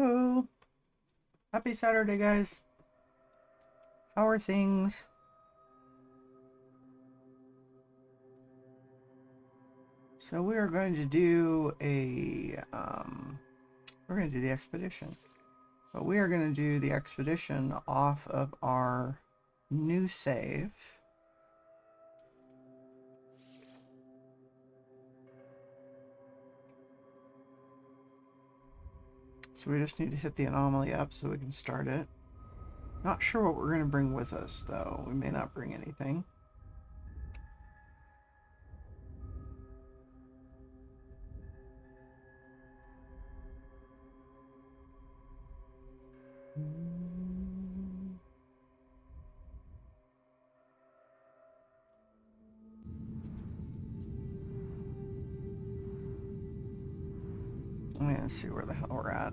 Oh, happy Saturday, guys. How are things? So we are going to do we're going to do the expedition. But we are going to do the expedition off of our new save. So we just need to hit the anomaly up so we can start it. Not sure what we're going to bring with us, though. We may not bring anything. Let's see where the hell we're at.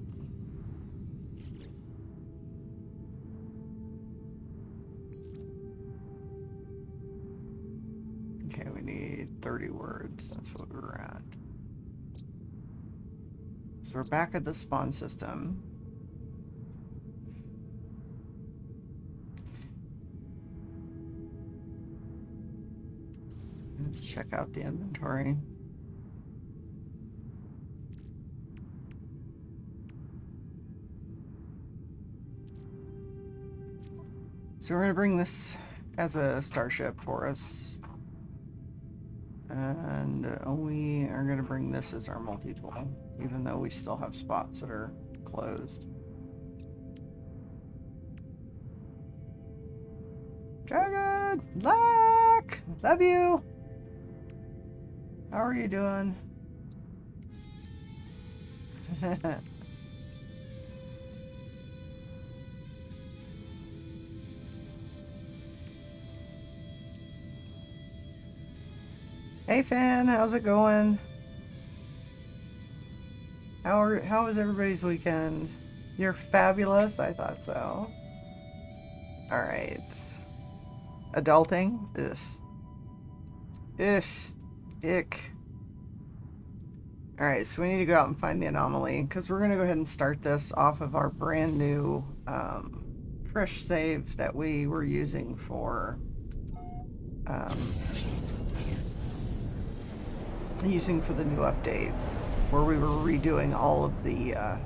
Okay, we need 30 words. That's what we're at. So we're back at the spawn system. Let's check out the inventory. So we're going to bring this as a starship for us. And we are going to bring this as our multi-tool, even though we still have spots that are closed. Dragon! Black! Love you! How are you doing? Hey Fan, how's it going? How was everybody's weekend? You're fabulous, I thought so. Alright. Adulting? Ugh. Ugh. Ick. Alright, so we need to go out and find the anomaly, because we're going to go ahead and start this off of our brand new fresh save that we were using for the new update, where we were redoing all of the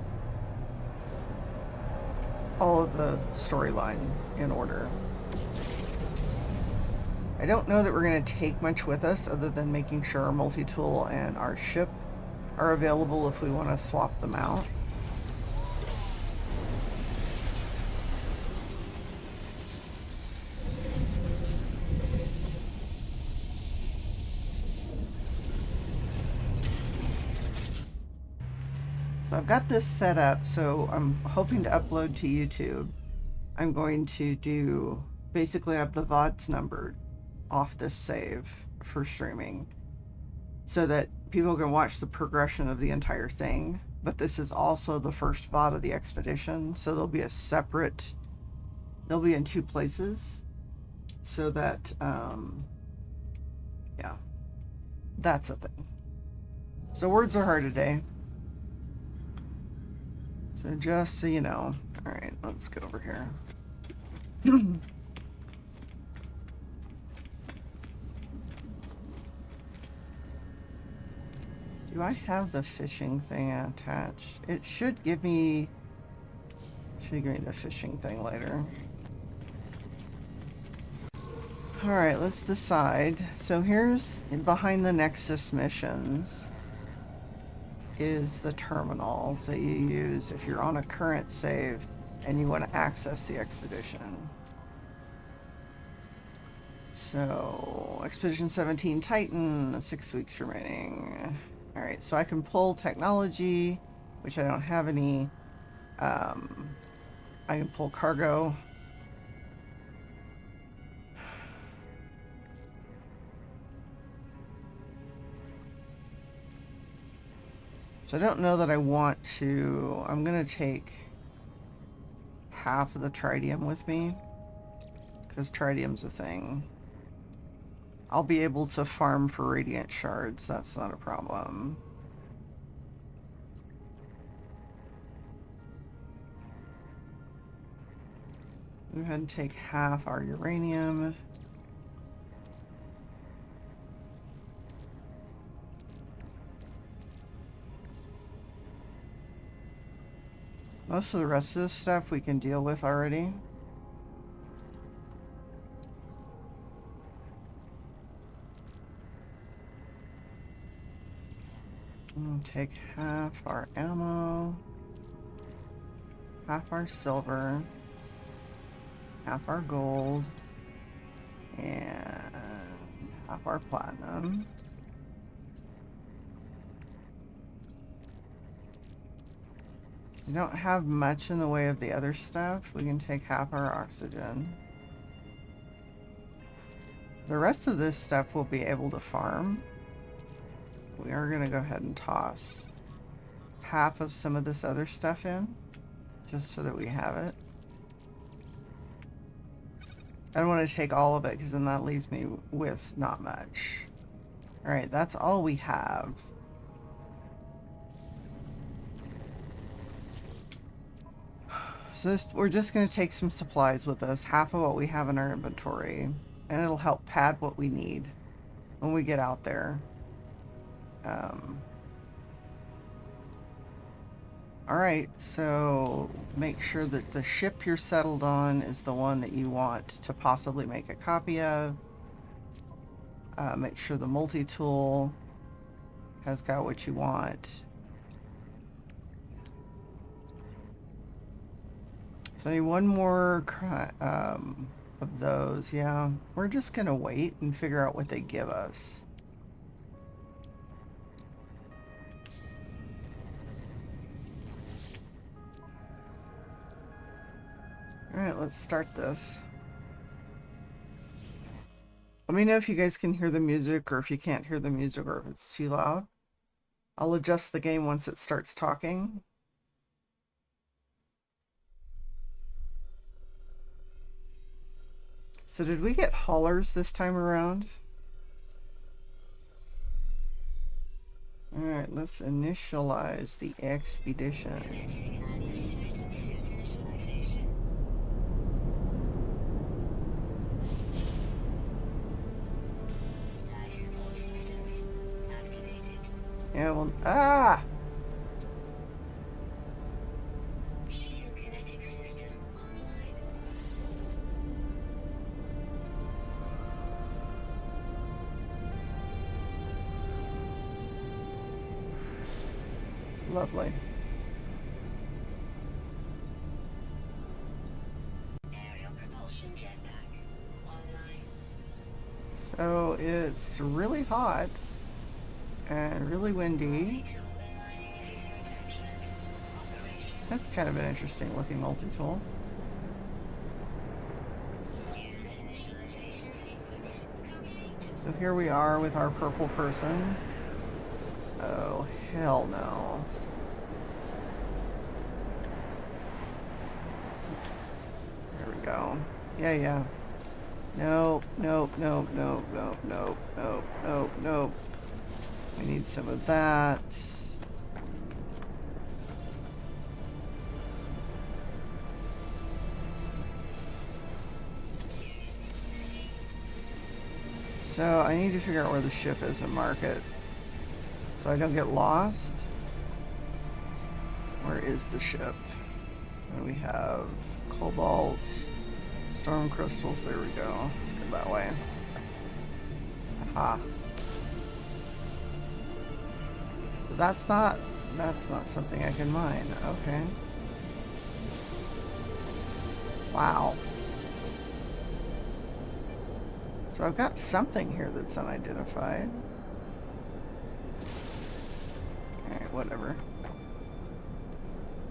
storyline in order. I don't know that we're going to take much with us other than making sure our multi-tool and our ship are available if we want to swap them out. So I've got this set up, so I'm hoping to upload to YouTube. I'm going to do, basically have the VODs numbered off this save for streaming so that people can watch the progression of the entire thing. But this is also the first VOD of the expedition, so there'll be a separate, they'll be in two places so that, yeah, that's a thing. So words are hard today. So just so you know. Alright, let's go over here. Do I have the fishing thing attached? It should give me the fishing thing later. Alright, let's decide. So here's behind the Nexus missions is the terminal that you use if you're on a current save and you want to access the expedition. So, Expedition 17 Titan, 6 weeks remaining. Alright, so I can pull technology, which I don't have any. I can pull cargo. So I don't know that I want to. I'm going to take half of the tritium with me, because tritium's a thing. I'll be able to farm for radiant shards. That's not a problem. Go ahead and take half our uranium. Most of the rest of this stuff we can deal with already. Take half our ammo, half our silver, half our gold, and half our platinum. We don't have much in the way of the other stuff. We can take half our oxygen. The rest of this stuff we'll be able to farm. We are going to go ahead and toss half of some of this other stuff in, just so that we have it. I don't want to take all of it because then that leaves me with not much. Alright, that's all we have. So we're just going to take some supplies with us, half of what we have in our inventory, and it'll help pad what we need when we get out there. Alright, so make sure that the ship you're settled on is the one that you want to possibly make a copy of. Make sure the multi-tool has got what you want. So I need one more of those, yeah. We're just gonna wait and figure out what they give us. Alright, let's start this. Let me know if you guys can hear the music, or if you can't hear the music, or if it's too loud. I'll adjust the game once it starts talking. So did we get haulers this time around? Alright, let's initialize the expedition. Yeah, well, ah! Lovely. Aerial propulsion jetpack online. So it's really hot and really windy. That's kind of an interesting looking multi-tool. So here we are with our purple person. Oh, hell no. There we go. Yeah, yeah. Nope, nope, nope, nope, nope, nope, nope, nope, nope. We need some of that. So I need to figure out where the ship is and mark it, so I don't get lost. Where is the ship? And we have cobalt, storm crystals. There we go. Let's go that way. Aha. So that's not something I can mine. Okay. Wow. So I've got something here that's unidentified. Alright, whatever.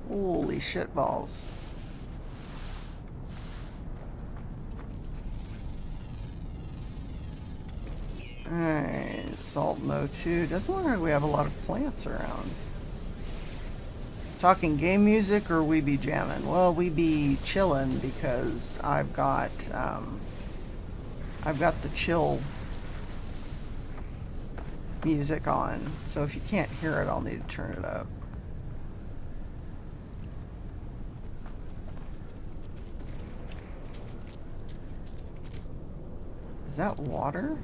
Holy shit balls. Alright, salt no 2. Doesn't look like we have a lot of plants around. Talking game music, or we be jamming? Well, we be chilling because I've got the chill music on, so if you can't hear it, I'll need to turn it up. that water?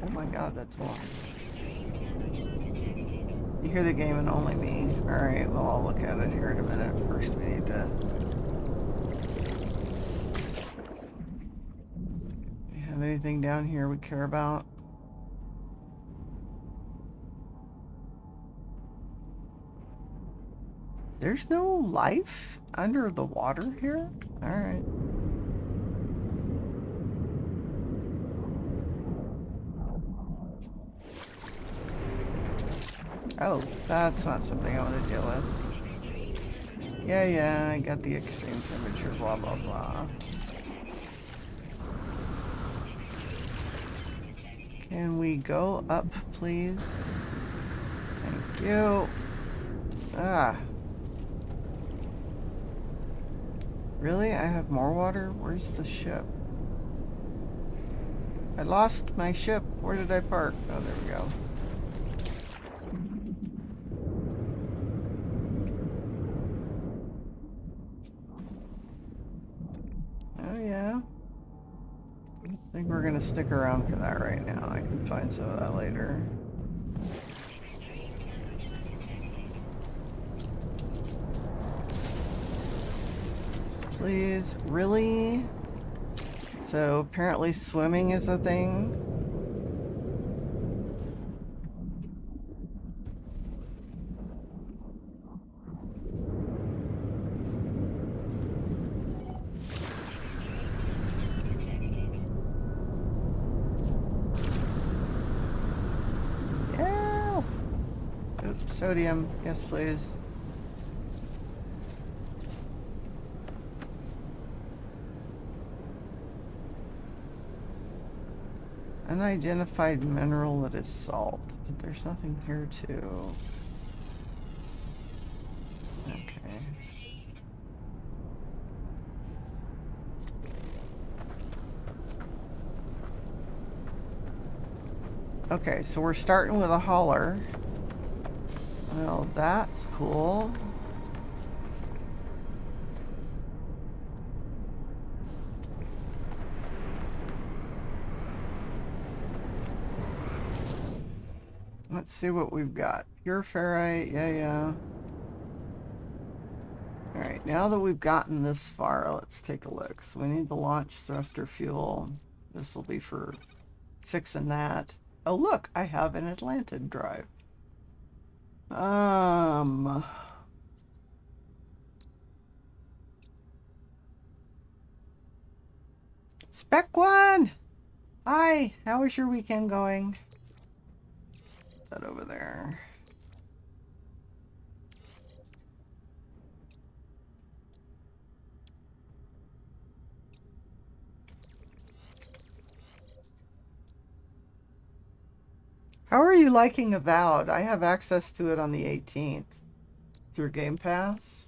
Oh my god, that's water. Extreme temperature detected. You hear the game and only me. Alright, well, I'll look at it here in a minute. First, we need to... Do you have anything down here we care about? There's no life under the water here? Alright. Oh, that's not something I want to deal with. Extreme temperature Yeah, I got the extreme temperature, blah, blah, blah. detected. Can we go up, please? Thank you. Ah. Really? I have more water? Where's the ship? I lost my ship. Where did I park? Oh, there we go. Oh, yeah. I think we're gonna stick around for that right now. I can find some of that later. Extreme temperature detected. Please. Really? So apparently swimming is a thing. Yeah. Oops, sodium. Yes, please. Unidentified mineral that is salt, but there's nothing here too. Okay. Okay, so we're starting with a hauler. Well, that's cool. Let's see what we've got. Pure ferrite, yeah. Alright, now that we've gotten this far, let's take a look. So we need the launch thruster fuel. This will be for fixing that. Oh look, I have an Atlantid drive. Spec One! Hi, how was your weekend going? Put that over there. How are you liking Avowed? I have access to it on the 18th through Game Pass.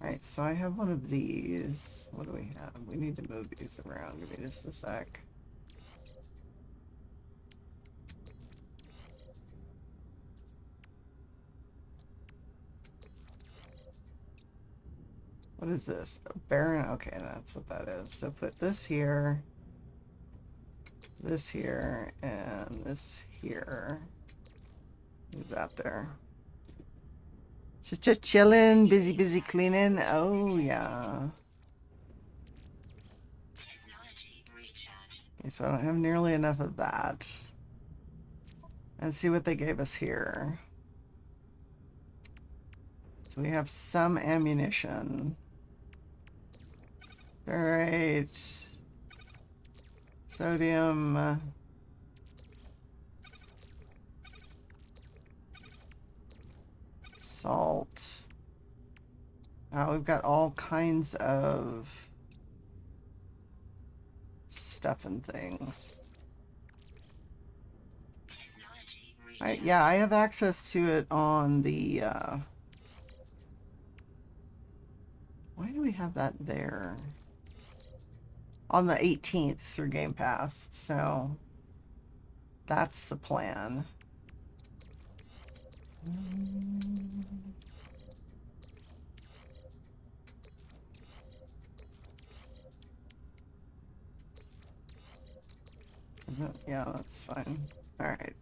Alright, so I have one of these. What do we have? We need to move these around. Give me just a sec. What is this? A Baron? Okay, that's what that is. So put this here, and this here. Move that there. Just chilling, busy cleaning. Oh, yeah. Technology recharge. Okay, so I don't have nearly enough of that. Let's see what they gave us here. So we have some ammunition. Alright. Sodium. Salt. We've got all kinds of stuff and things. Technology recharge. Yeah, I have access to it on the, why do we have that there? On the 18th through Game Pass, so that's the plan. Yeah, that's fine. All right.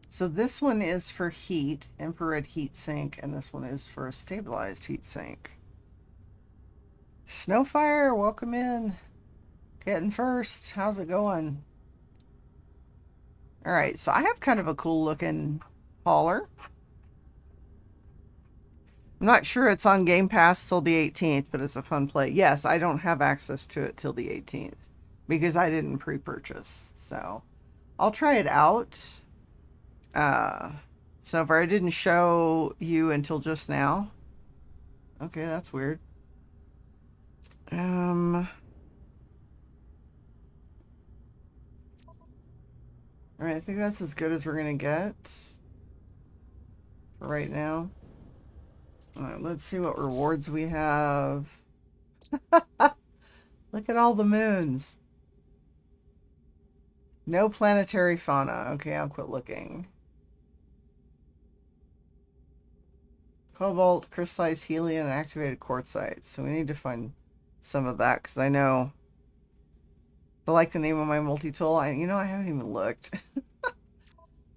So this one is for heat, infrared heat sink, and this one is for a stabilized heat sink. Snowfire, welcome in. Getting first. How's it going? All right, so I have kind of a cool looking hauler. I'm not sure it's on Game Pass till the 18th, but it's a fun play. Yes, I don't have access to it till the 18th because I didn't pre-purchase. So I'll try it out. So far I didn't show you until just now. Okay, that's weird. All right, I think that's as good as we're gonna get for right now. All right, let's see what rewards we have. Look at all the moons. No planetary fauna. Okay, I'll quit looking. Cobalt, crystallized helium, and activated quartzite. So we need to find some of that because I know. I like the name of my multi-tool. I haven't even looked.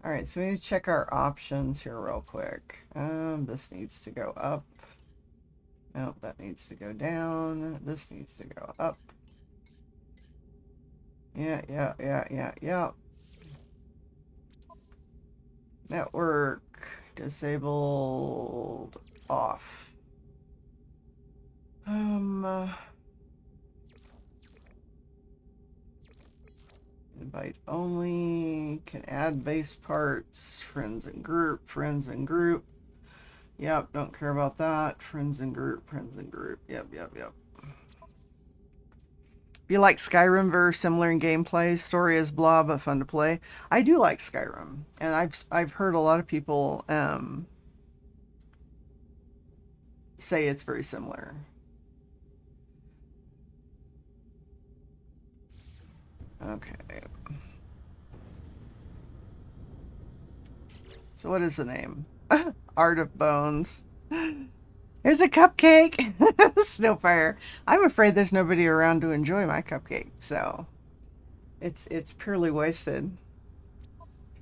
All right, so we need to check our options here real quick. This needs to go up. No, that needs to go down. This needs to go up. Yeah. Network disabled off. Invite only. Can add base parts. Friends and group. Yep, don't care about that. Friends and group. Yep. If you like Skyrim, very similar in gameplay. Story is blah, but fun to play. I do like Skyrim, and I've heard a lot of people say it's very similar. Okay. So what is the name? Art of Bones. There's a cupcake. Snowfire. I'm afraid there's nobody around to enjoy my cupcake, so it's purely wasted.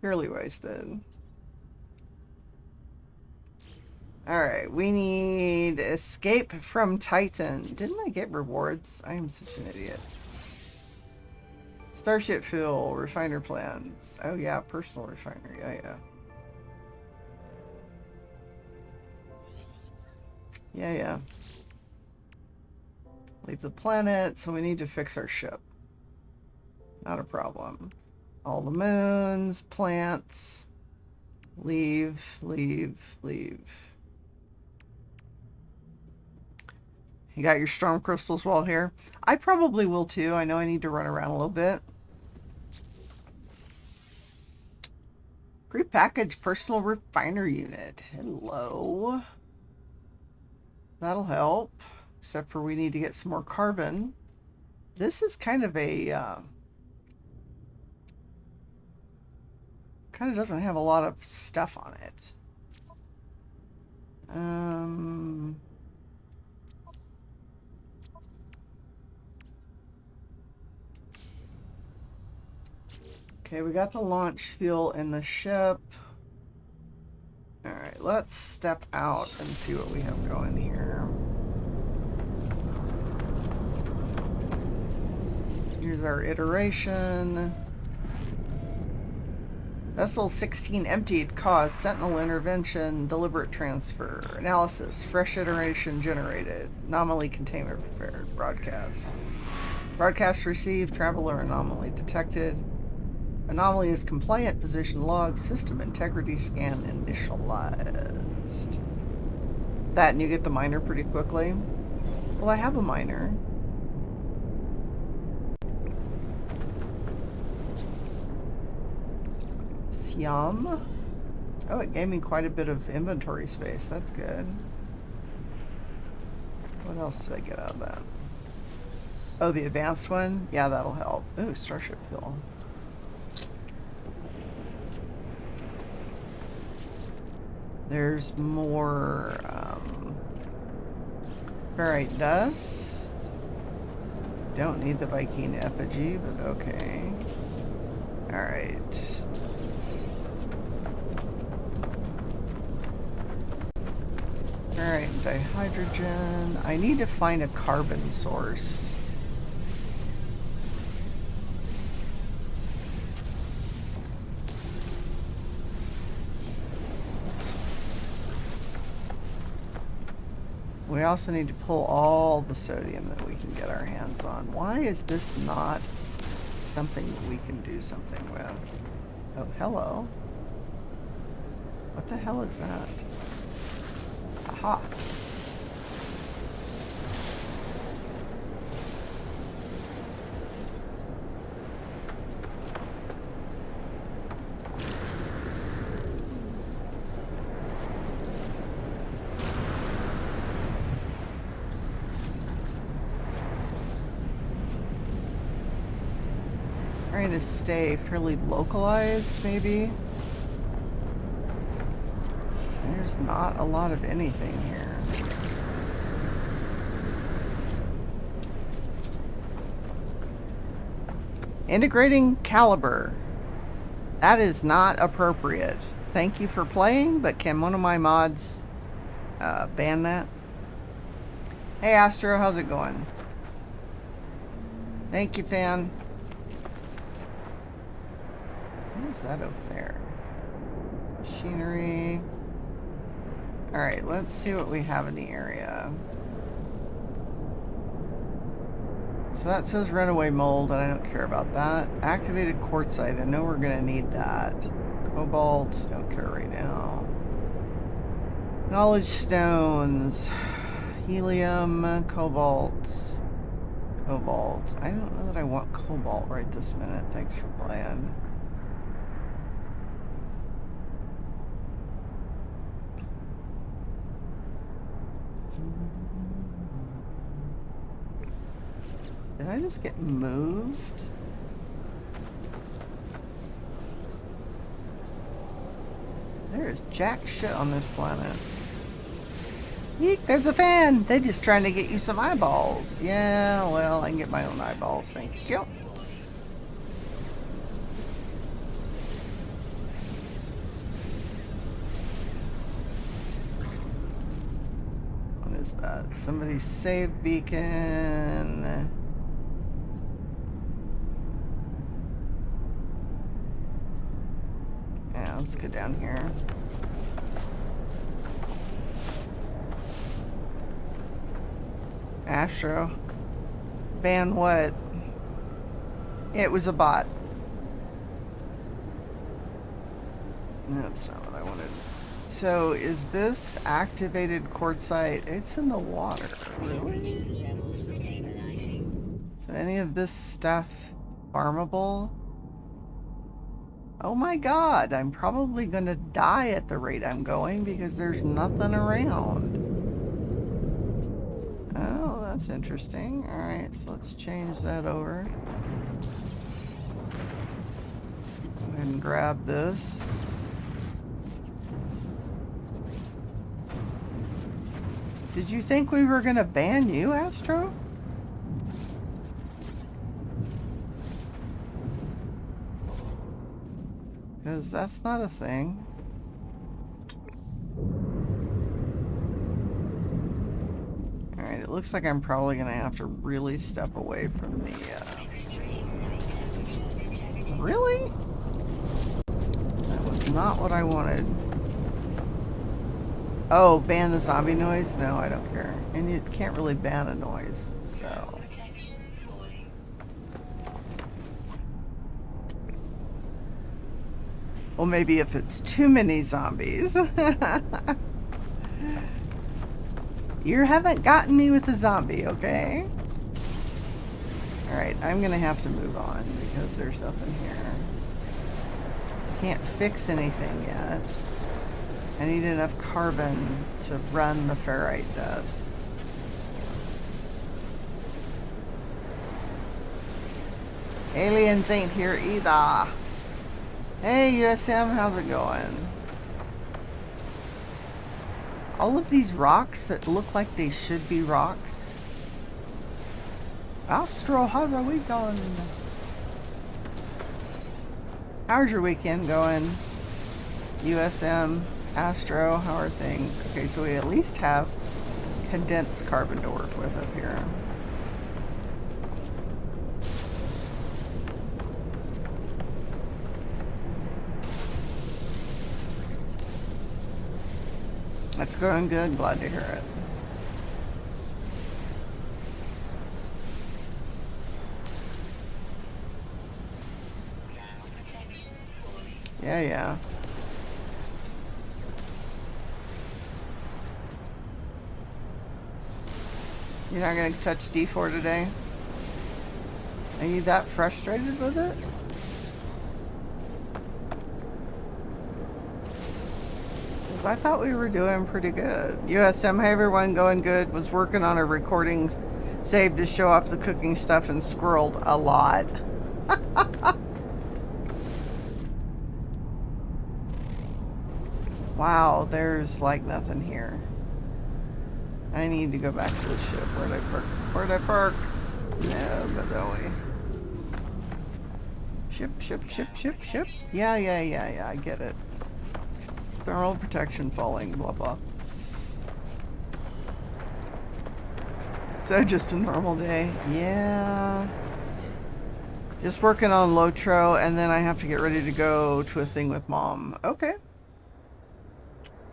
Purely wasted. All right, we need escape from Titan. Didn't I get rewards? I am such an idiot. Starship fuel, refiner plans. Oh yeah, personal refiner. Yeah. Leave the planet, so we need to fix our ship. Not a problem. All the moons, plants. Leave. You got your storm crystals while here? I probably will too. I know I need to run around a little bit. Prepackaged personal refiner unit. Hello. That'll help. Except for we need to get some more carbon. This is kind of a... kind of doesn't have a lot of stuff on it. Okay, we got the launch fuel in the ship. Alright, let's step out and see what we have going here. Here's our iteration. Vessel 16 emptied, cause, sentinel intervention, deliberate transfer, analysis, fresh iteration generated, anomaly containment prepared, broadcast. Broadcast received, traveler anomaly detected. Anomaly is compliant, position logged, system integrity scan initialized. That, and you get the miner pretty quickly. Well, I have a miner. Siam. Oh, it gave me quite a bit of inventory space. That's good. What else did I get out of that? Oh, the advanced one? Yeah, that'll help. Ooh, starship fuel. There's more ferrite dust. Don't need the Viking effigy, but okay. Alright. Alright, dihydrogen. I need to find a carbon source. We also need to pull all the sodium that we can get our hands on. Why is this not something that we can do something with? Oh, hello. What the hell is that? Aha. Trying to stay fairly localized, maybe. There's not a lot of anything here. Integrating caliber. That is not appropriate. Thank you for playing, but can one of my mods ban that? Hey Astro, how's it going? Thank you, fan. What is that over there? Machinery. Alright, let's see what we have in the area. So that says runaway mold, and I don't care about that. Activated quartzite, I know we're gonna need that. Cobalt, don't care right now. Knowledge stones. Helium, cobalt. Cobalt. I don't know that I want cobalt right this minute. Thanks for playing. Did I just get moved? There is jack shit on this planet. Eek, there's a fan! They're just trying to get you some eyeballs. Yeah, well, I can get my own eyeballs, thank you. What is that? Somebody's save beacon. Yeah, let's go down here. Astro. Ban what? It was a bot. That's not what I wanted. So is this activated quartzite? It's in the water. Really? So any of this stuff farmable? Oh my god, I'm probably gonna die at the rate I'm going because there's nothing around. Oh, that's interesting. Alright, so let's change that over. Go ahead and grab this. Did you think we were gonna ban you, Astro? Because that's not a thing. Alright, it looks like I'm probably going to have to really step away from the... Really? That was not what I wanted. Oh, ban the zombie noise? No, I don't care. And you can't really ban a noise, so... Well, maybe if it's too many zombies. You haven't gotten me with the zombie, okay? Alright, I'm gonna have to move on because there's nothing here. Can't fix anything yet. I need enough carbon to run the ferrite dust. Aliens ain't here either. Hey USM, how's it going? All of these rocks that look like they should be rocks. Astro, how's our week going? How's your weekend going? USM, Astro, how are things? Okay, so we at least have condensed carbon to work with up here. That's going good. Glad to hear it. Yeah, yeah. You're not going to touch D4 today? Are you that frustrated with it? Because I thought we were doing pretty good. USM, hey everyone, going good. Was working on a recording save to show off the cooking stuff and squirreled a lot. Wow, there's like nothing here. I need to go back to the ship. Where'd I park? Where'd I park? No, but don't we? Ship. Yeah, I get it. Thermal protection falling, blah, blah. So just a normal day. Yeah. Just working on Lotro, and then I have to get ready to go to a thing with Mom. Okay.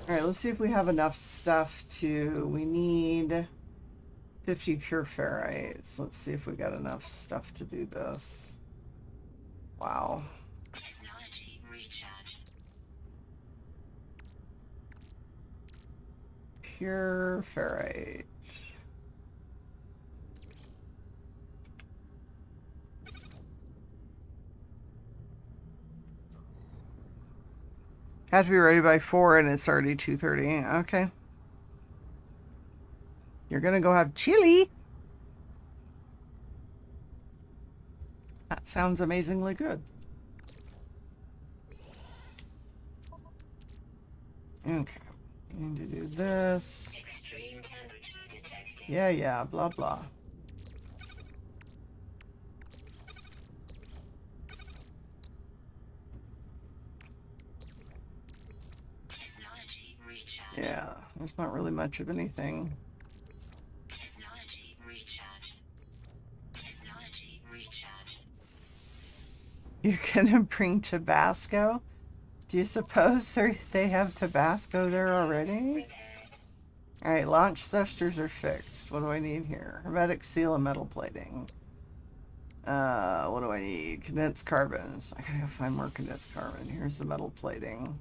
Alright, let's see if we have enough stuff to... We need 50 pure ferrites. Let's see if we got enough stuff to do this. Wow. Technology recharge. Pure ferrite. Have to be ready by 4 and it's already 2:30. Okay. You're gonna go have chili. That sounds amazingly good. Okay. Need to do this. Extreme temperature detected. Yeah, blah, blah. Technology recharge. Yeah, there's not really much of anything. Technology recharge. Technology recharge. You're gonna bring Tabasco? Do you suppose they have Tabasco there already? Alright, launch thrusters are fixed. What do I need here? Hermetic seal and metal plating. What do I need? Condensed carbons. I gotta go find more condensed carbon. Here's the metal plating.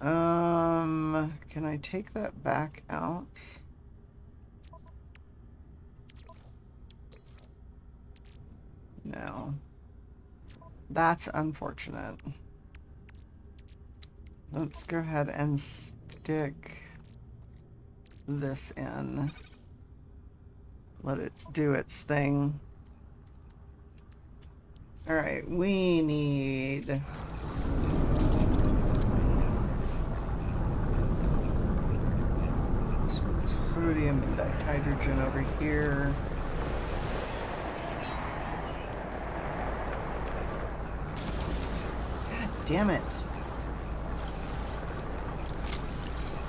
Can I take that back out? No. That's unfortunate. Let's go ahead and stick this in. Let it do its thing. Alright, we need... sodium and dihydrogen over here. God damn it.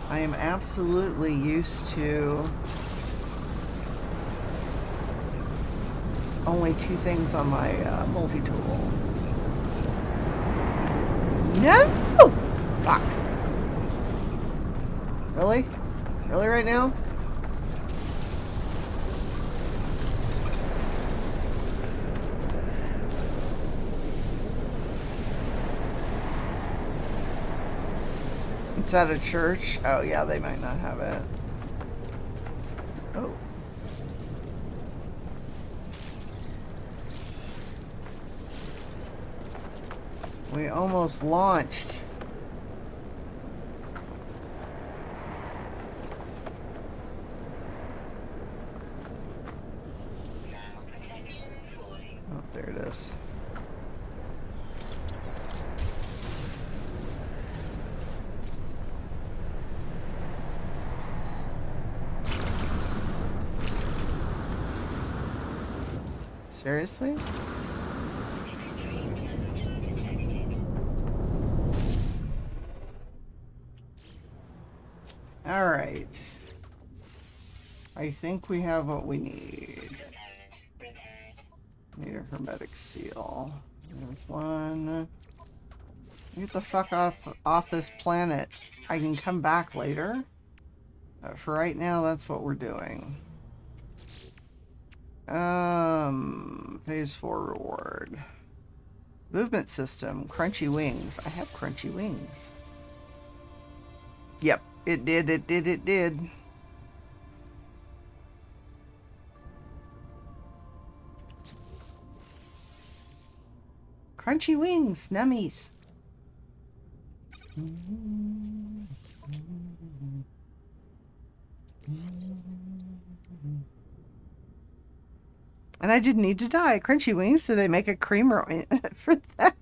I am absolutely used to only 2 things on my multi-tool. No! Fuck. Really? Really right now? It's at a church? Oh yeah, they might not have it. Oh. We almost launched. Oh, there it is. Seriously? All right. I think we have what we need. Need a hermetic seal. There's one. Get the fuck off this planet. I can come back later. But for right now, that's what we're doing. Phase 4 reward. Movement system. Crunchy wings. I have crunchy wings. Yep. It did. Crunchy wings. Nummies. And I didn't need to die. Crunchy wings, so they make a creamer for that.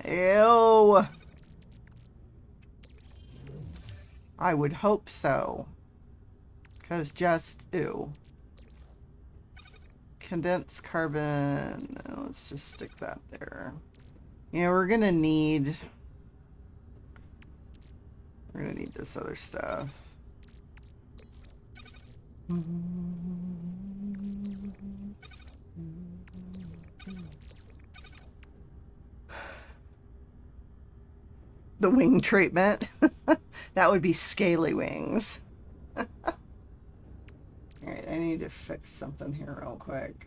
Ew. I would hope so. Because just, ew. Condensed carbon. Let's just stick that there. You know, we're gonna need this other stuff. The wing treatment. That would be scaly wings. Alright, I need to fix something here real quick.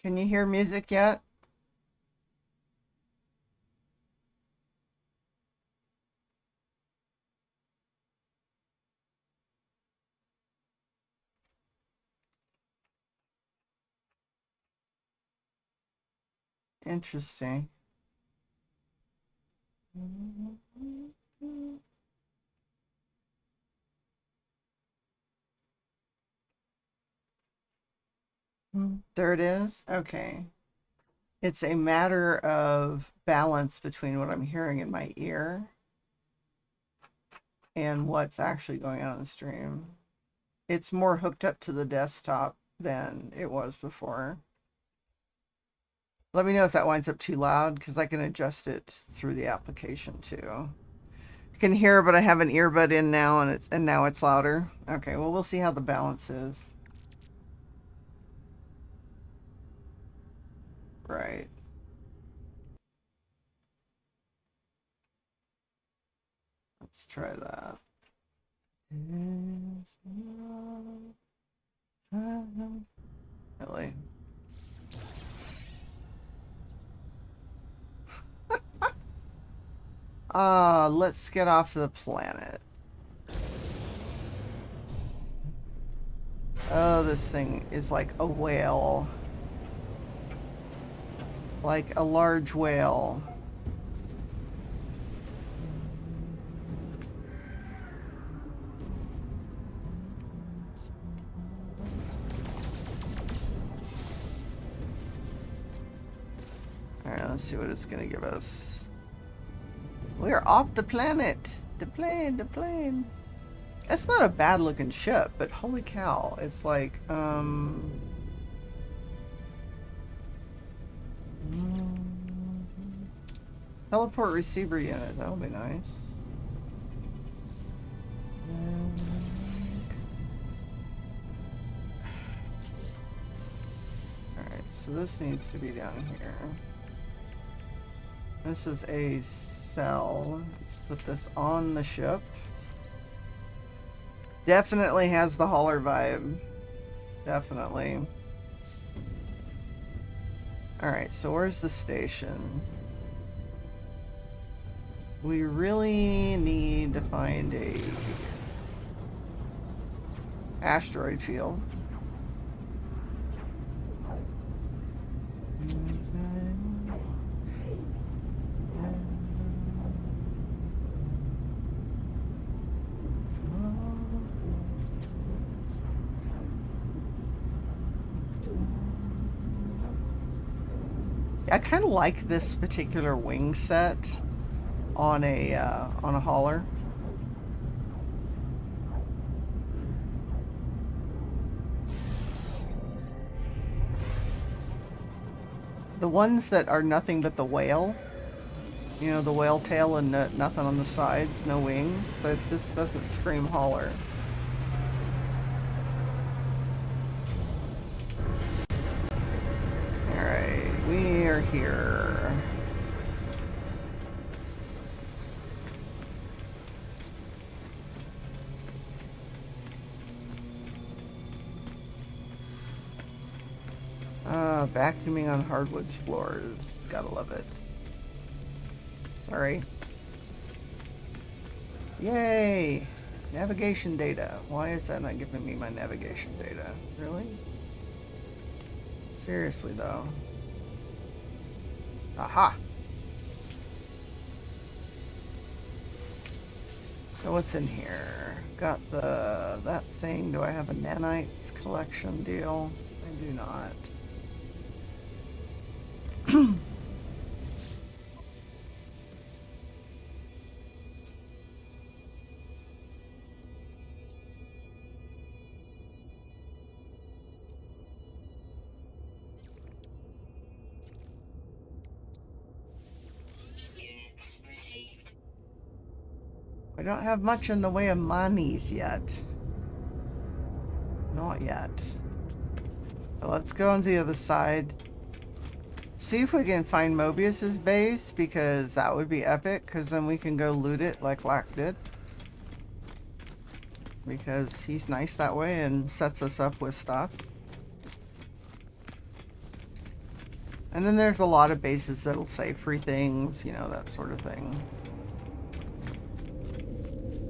Can you hear music yet? Interesting. There it is. Okay. It's a matter of balance between what I'm hearing in my ear and what's actually going on in the stream. It's more hooked up to the desktop than it was before. Let me know if that winds up too loud, because I can adjust it through the application too. I can hear, but I have an earbud in now, and now it's louder. Okay, well, we'll see how the balance is. Right. Let's try that. Really? Let's get off the planet. Oh, this thing is like a whale. Like a large whale. Alright, let's see what it's gonna give us. We're off the planet. The plane. It's not a bad looking ship, but holy cow, it's like, teleport receiver unit, that'll be nice. Alright, so this needs to be down here. This is a cell. Let's put this on the ship. Definitely has the hauler vibe. Definitely. Alright, so where's the station? We really need to find a asteroid field. I kind of like this particular wing set on a hauler. The ones that are nothing but the whale, you know, the whale tail and nothing on the sides, no wings, that just doesn't scream hauler. Alright, we are here. Vacuuming on hardwood floors. Gotta love it. Sorry. Yay! Navigation data. Why is that not giving me my navigation data? Really? Seriously, though. Aha! So what's in here? Got that thing. Do I have a nanites collection deal? I do not. Units received. We don't have much in the way of monies yet. Not yet. But let's go on the other side. See if we can find Mobius's base, because that would be epic, because then we can go loot it like Lack did. Because he's nice that way and sets us up with stuff. And then there's a lot of bases that'll say free things, you know, that sort of thing.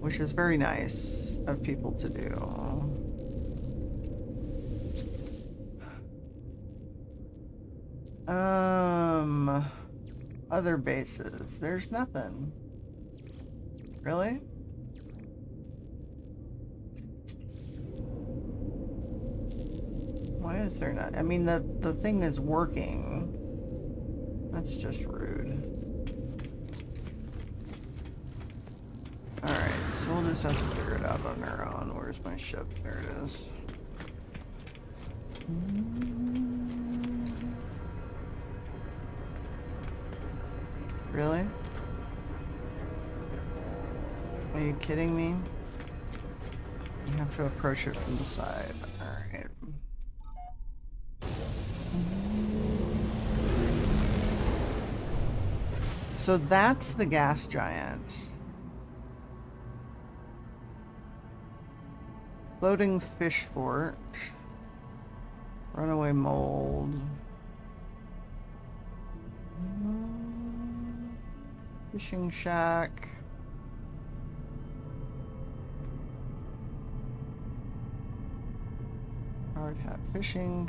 Which is very nice of people to do. Other bases. There's nothing. Really? Why is there not? I mean, the thing is working. That's just rude. Alright, so we'll just have to figure it out on our own. Where's my ship? There it is. Really? Are you kidding me? You have to approach it from the side. Alright. So that's the gas giant. Floating fish fort. Runaway mold. Fishing shack. Hard hat fishing.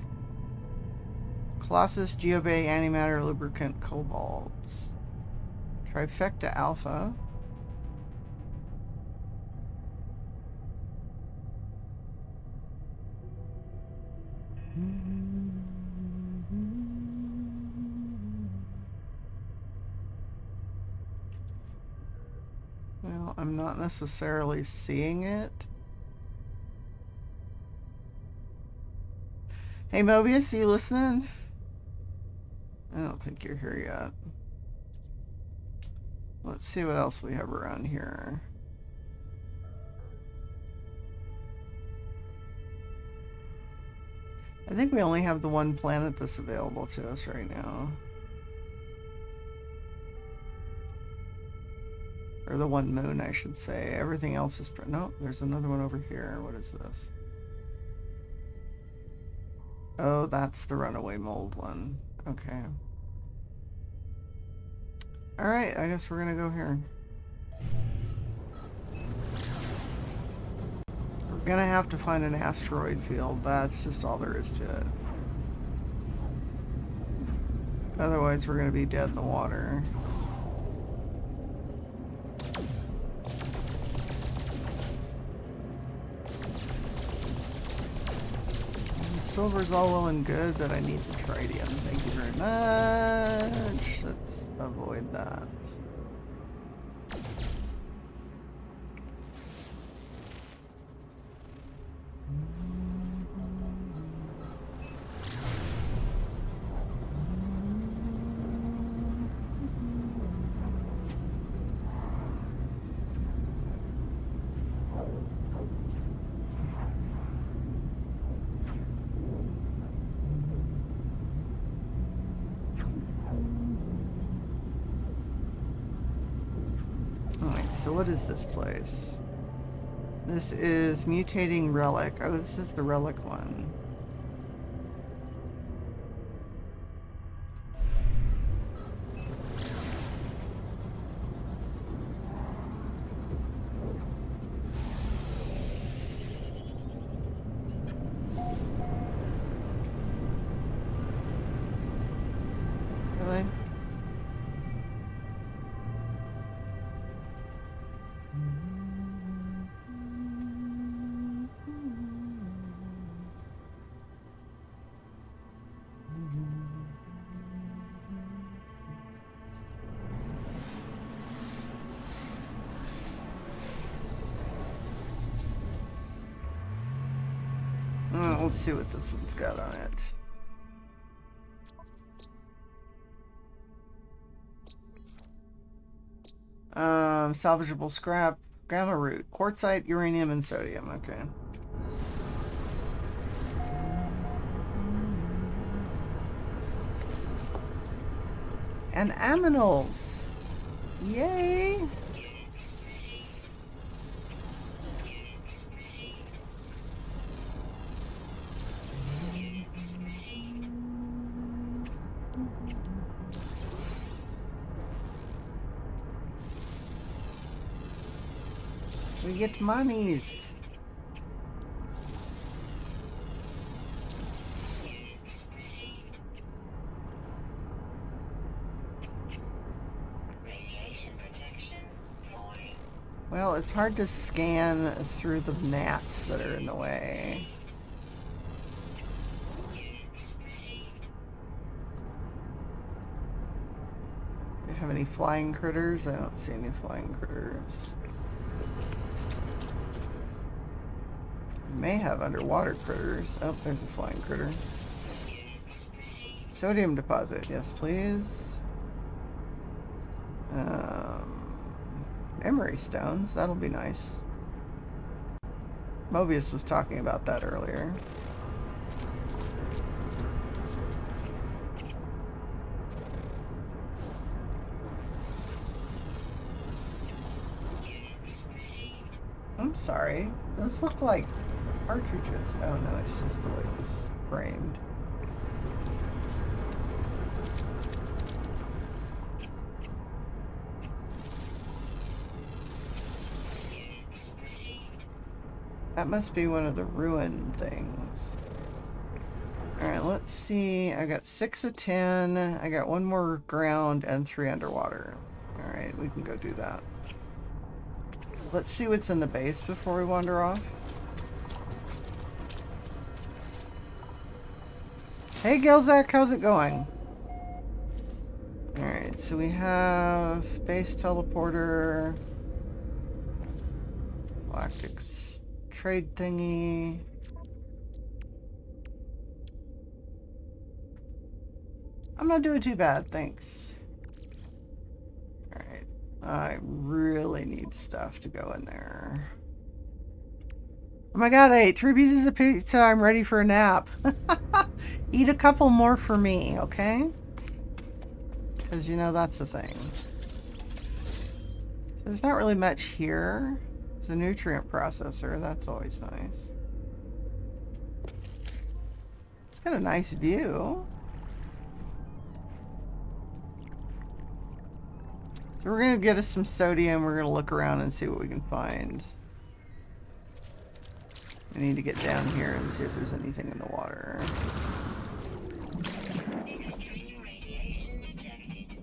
Colossus, Geobay, Antimatter, Lubricant, Cobalt. Trifecta Alpha. Well, I'm not necessarily seeing it. Hey Mobius, are you listening? I don't think you're here yet. Let's see what else we have around here. I think we only have the one planet that's available to us right now. Or the one moon, I should say. Everything else is... No, there's another one over here. What is this? Oh, that's the runaway mold one. Okay. Alright, I guess we're gonna go here. We're gonna have to find an asteroid field. That's just all there is to it. Otherwise, we're gonna be dead in the water. silver's all well and good, but I need the tritium. Thank you very much. Let's avoid that. Alright, so what is this place? This is mutating relic. Oh, this is the relic one. Really? Let's see what this one's got on it. Salvageable scrap, gamma root, quartzite, uranium, and sodium. Okay. And aminals. Yay! We get monies. Well, it's hard to scan through the gnats that are in the way. Do you have any flying critters? I don't see any flying critters. May have underwater critters. Oh, there's a flying critter. Sodium deposit, yes please. Emery stones, that'll be nice. Mobius was talking about that earlier. I'm sorry, those look like cartridges. Oh no, it's just the way it was framed. That must be one of the ruin things. Alright, let's see. I got 6 of 10. I got 1 more ground and 3 underwater. Alright, we can go do that. Let's see what's in the base before we wander off. Hey Gilzak, how's it going? Alright, so we have base teleporter, galactic trade thingy. I'm not doing too bad, thanks. Alright, I really need stuff to go in there. Oh my god, I ate 3 pieces of pizza, I'm ready for a nap. Eat a couple more for me, okay? Because you know that's the thing. So there's not really much here. It's a nutrient processor, that's always nice. It's got a nice view. So we're gonna get us some sodium, we're gonna look around and see what we can find. We need to get down here and see if there's anything in the water. Extreme radiation detected.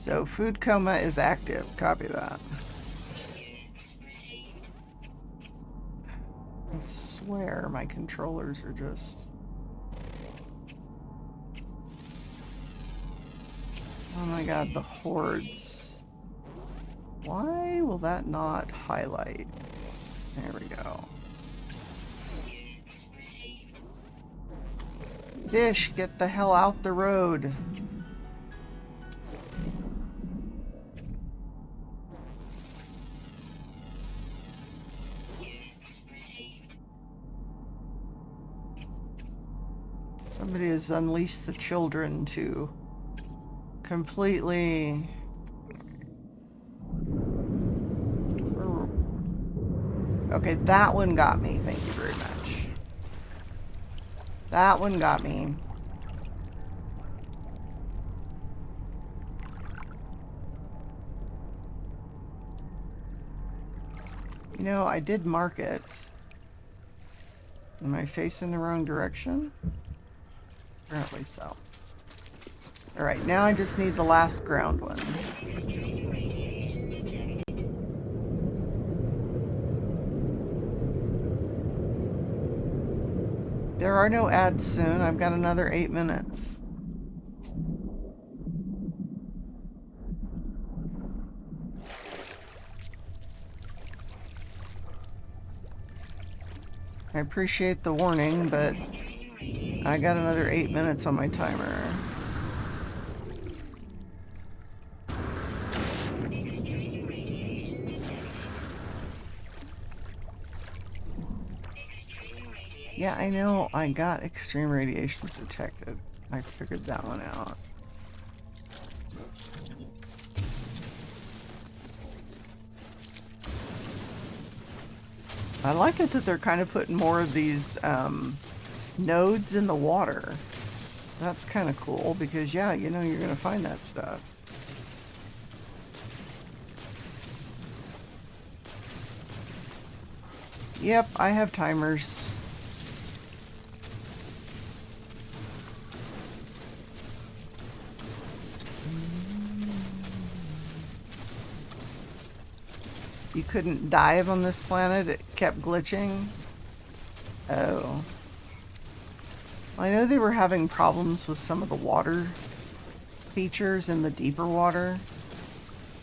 So food coma is active. Copy that. I swear my controllers are just... Oh my god, the hordes. Why will that not highlight? There we go. Fish, get the hell out the road. Somebody has unleashed the children to completely... Okay, that one got me. Thank you very much. That one got me. You know, I did mark it. Am I facing the wrong direction? Apparently so. Alright, now I just need the last ground one. Extreme radiation detected. There are no ads soon. I've got another 8 minutes. I appreciate the warning, but I got another 8 minutes on my timer. Extreme radiation detected. Extreme radiation. Yeah, I know I got extreme radiation detected. I figured that one out. I like it that they're kind of putting more of these nodes in the water. That's kind of cool because, yeah, you know, you're going to find that stuff. Yep, I have timers. You couldn't dive on this planet? It kept glitching? Oh. I know they were having problems with some of the water features in the deeper water.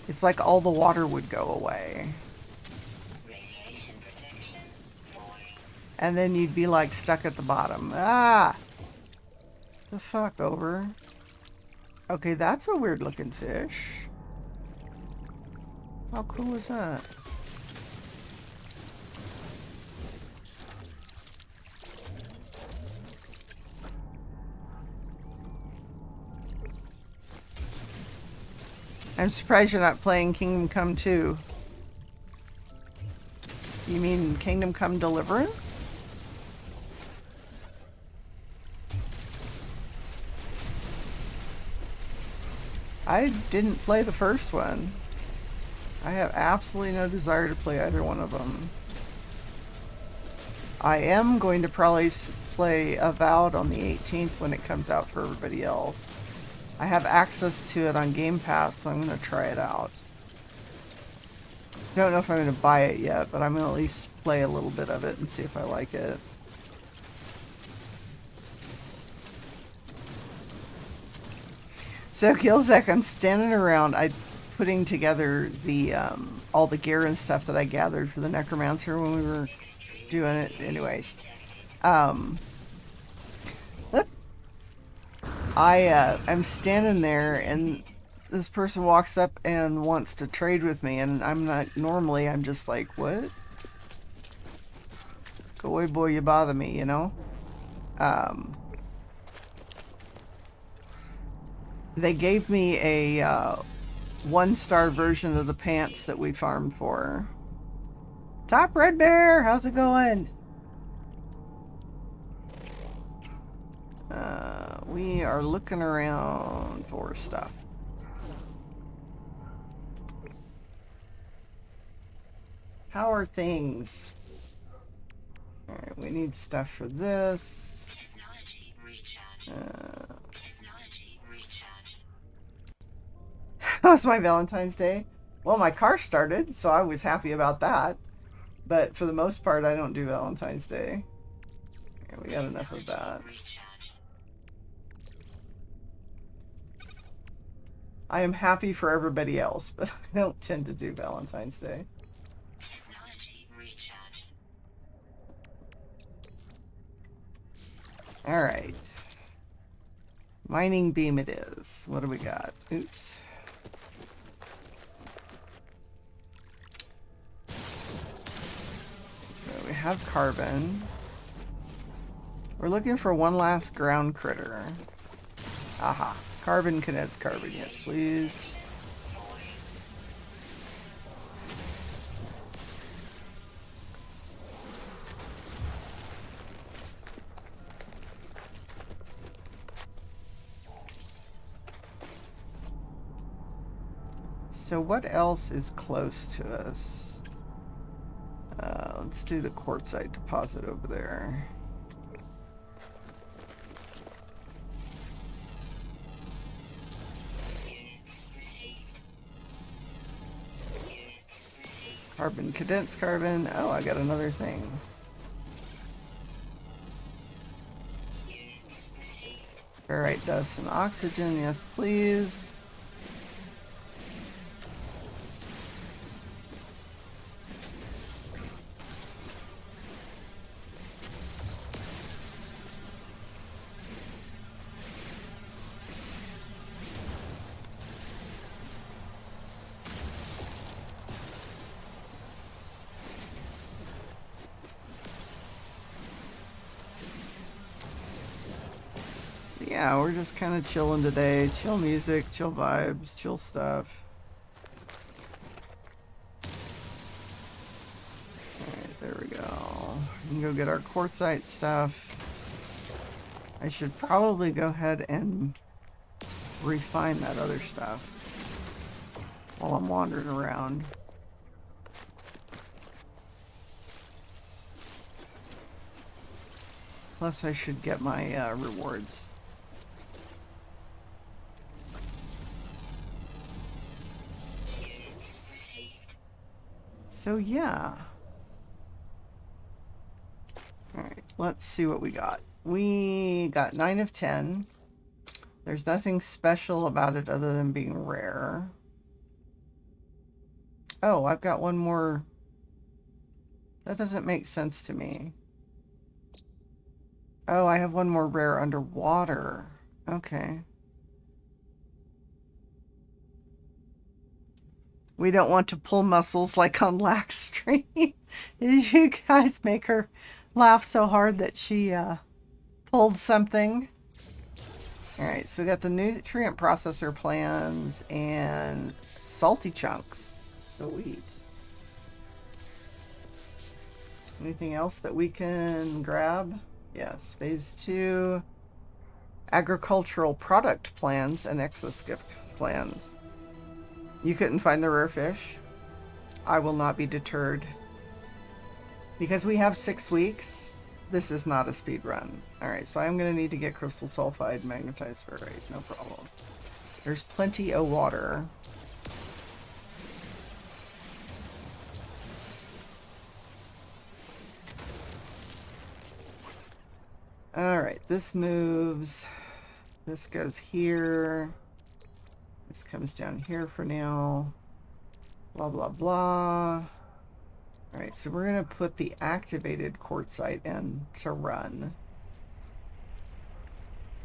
It's like all the water would go away. Radiation protection. And then you'd be like stuck at the bottom. Ah! The fuck over. Okay, that's a weird looking fish. How cool is that? I'm surprised you're not playing Kingdom Come 2. You mean Kingdom Come Deliverance? I didn't play the first one. I have absolutely no desire to play either one of them. I am going to probably play Avowed on the 18th when it comes out for everybody else. I have access to it on Game Pass, so I'm going to try it out. Don't know if I'm going to buy it yet, but I'm going to at least play a little bit of it and see if I like it. So, Gilzek, I'm standing around, putting together the all the gear and stuff that I gathered for the Necromancer when we were doing it. Anyways, I'm standing there and this person walks up and wants to trade with me, and I'm not normally. I'm just like, what? Go away, boy! You bother me, you know. They gave me a 1-star version of the pants that we farmed for. Top Red Bear, how's it going? We are looking around for stuff. How are things? Alright, we need stuff for this. Technology recharge. Technology recharge. was my Valentine's Day. Well, my car started, so I was happy about that. But for the most part, I don't do Valentine's Day. Okay, we got enough of that. I am happy for everybody else, but I don't tend to do Valentine's Day. Technology recharge. All right. Mining beam it is. What do we got? Oops. So we have carbon. We're looking for one last ground critter. Aha. Carbon condense carbon. Yes, please. So what else is close to us? Let's do the quartzite deposit over there. Carbon, condensed carbon. Oh, I got another thing. Ferrite dust and oxygen. Yes, please. Yeah, we're just kind of chilling today. Chill music, chill vibes, chill stuff. Alright, there we go. We can go get our quartzite stuff. I should probably go ahead and refine that other stuff while I'm wandering around. Plus, I should get my rewards. So yeah. Alright, let's see what we got. We got 9 of 10. There's nothing special about it other than being rare. Oh, I've got one more. That doesn't make sense to me. Oh, I have one more rare underwater. Okay. We don't want to pull muscles like on Lax stream. You guys make her laugh so hard that she pulled something. Alright, so we got the nutrient processor plans and salty chunks. Sweet. Anything else that we can grab? Yes, phase 2. Agricultural product plans and exoskip plans. You couldn't find the rare fish. I will not be deterred. Because we have 6 weeks, this is not a speed run. Alright, so I'm going to need to get crystal sulfide, magnetized ferrite, no problem. There's plenty of water. Alright, this moves. This goes here. This comes down here for now. Blah, blah, blah. Alright, so we're going to put the activated quartzite in to run.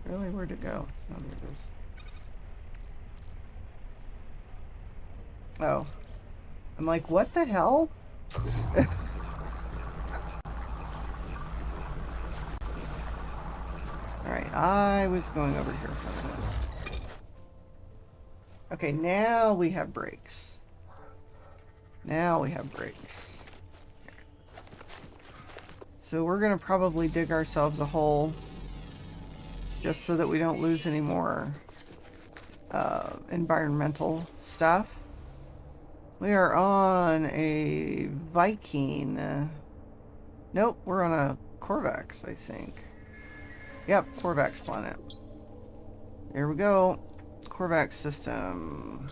Really? Where'd it go? Oh, there it is. Oh. I'm like, what the hell? Alright, I was going over here for a minute. Okay, now we have brakes. Now we have brakes. So we're going to probably dig ourselves a hole just so that we don't lose any more environmental stuff. We are on a Viking. Nope, we're on a Corvax, I think. Yep, Corvax planet. There we go. Corvax system.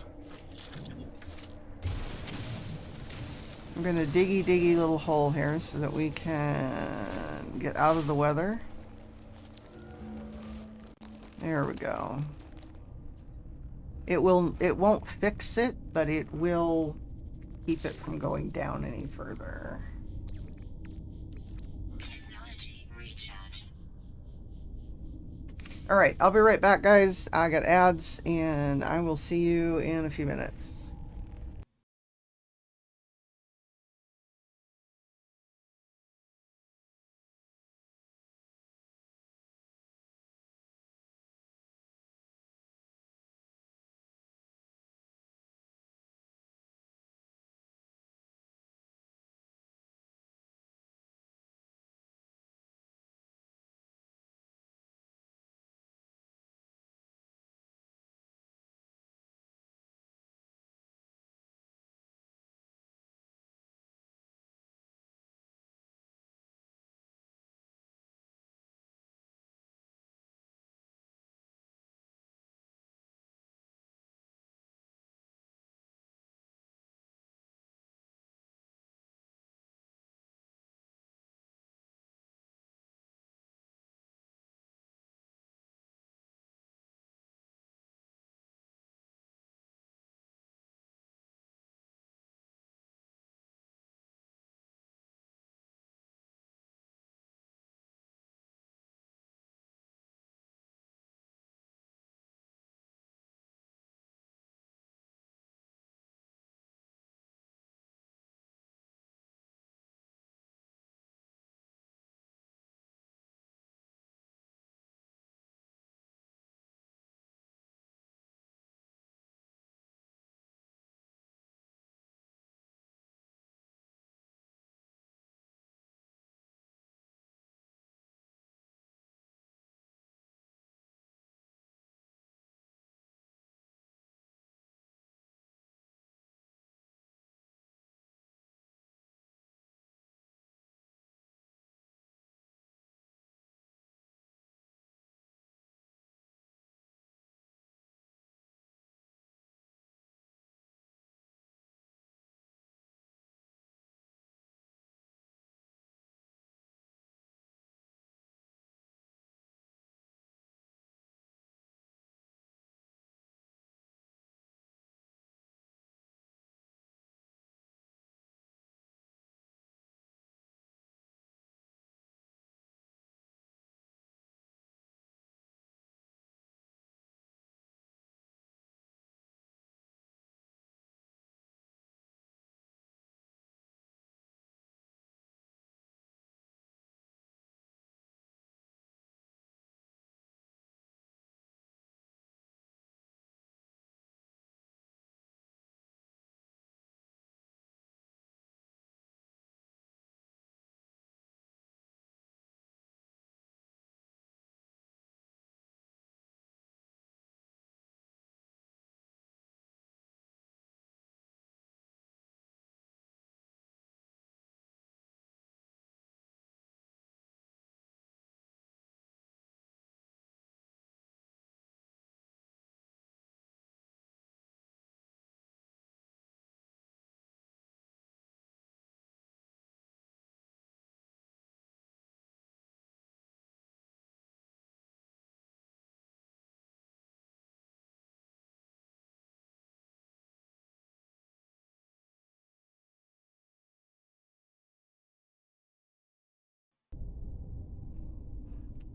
I'm gonna diggy little hole here so that we can get out of the weather. There we go. It won't fix it, but it will keep it from going down any further. Technology recharging. Alright, I'll be right back, guys. I got ads, and I will see you in a few minutes.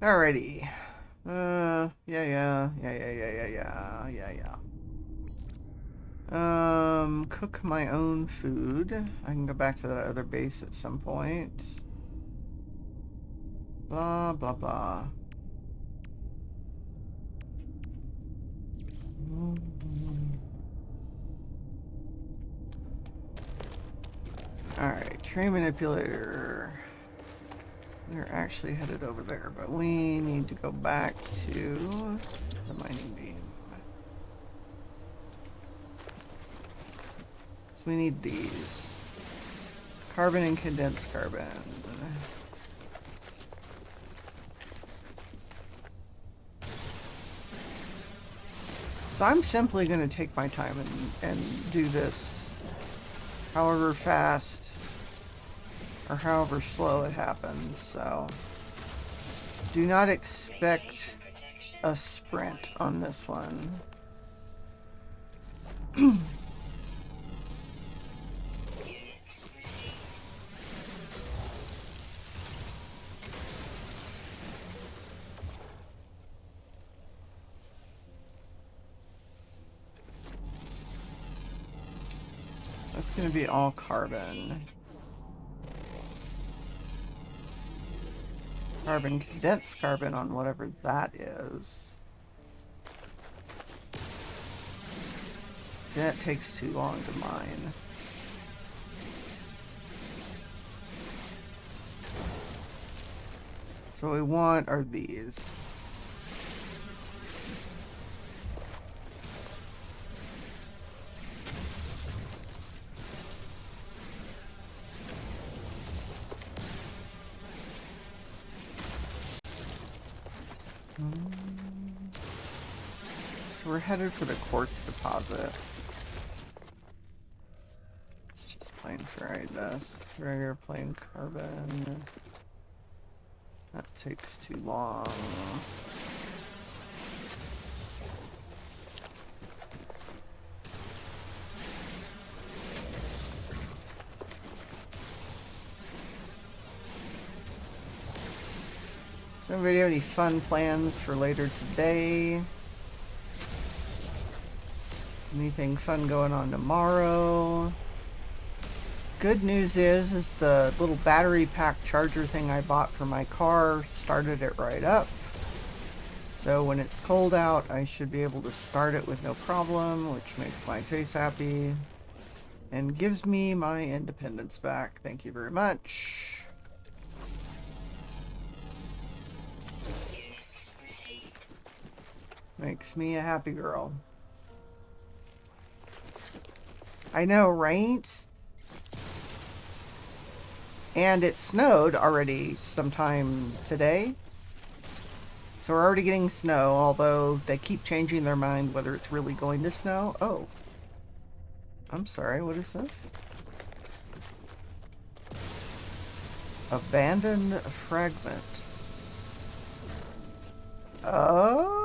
Alrighty. Yeah. Cook my own food. I can go back to that other base at some point. Blah, blah, blah. Alright, train manipulator. They're actually headed over there, but we need to go back to the mining beam. So we need these. Carbon and condensed carbon. So I'm simply going to take my time and do this however fast or however slow it happens. So do not expect a sprint on this one. That's going to be all carbon. Carbon, condensed carbon on whatever that is. See, that takes too long to mine. So what we want are these. So we're headed for the quartz deposit. Let's just plain ferrite this. Regular plain carbon. That takes too long. Does anybody have any fun plans for later today? Anything fun going on tomorrow? Good news is the little battery pack charger thing I bought for my car started it right up. So when it's cold out, I should be able to start it with no problem, which makes my face happy and gives me my independence back. Thank you very much. Makes me a happy girl. I know, right? And it snowed already sometime today. So we're already getting snow, although they keep changing their mind whether it's really going to snow. Oh. I'm sorry, what is this? Abandoned fragment. Oh.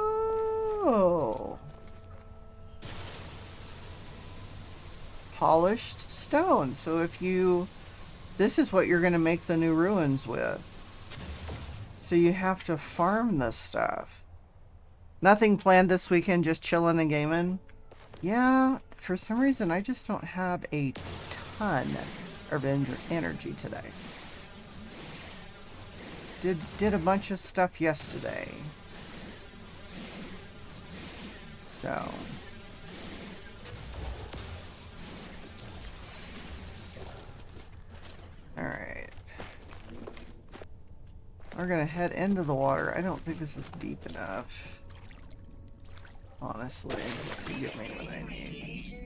Polished stone. So if you... This is what you're going to make the new ruins with. So you have to farm this stuff. Nothing planned this weekend, just chilling and gaming. Yeah, for some reason I just don't have a ton of energy today. Did a bunch of stuff yesterday. So... Alright. We're gonna head into the water. I don't think this is deep enough, honestly, to get me what I need.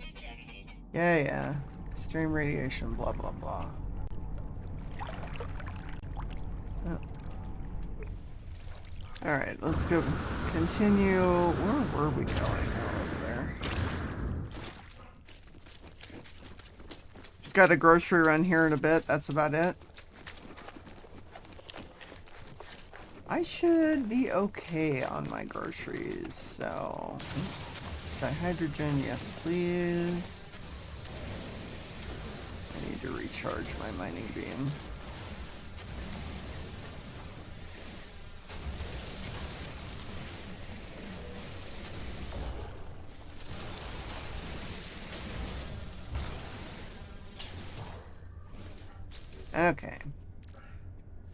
Yeah. Extreme radiation, blah, blah, blah. Oh. Alright, let's go continue. Where were we going over there? Just got a grocery run here in a bit. That's about it. I should be okay on my groceries, so... Dihydrogen, yes please. I need to recharge my mining beam. Okay.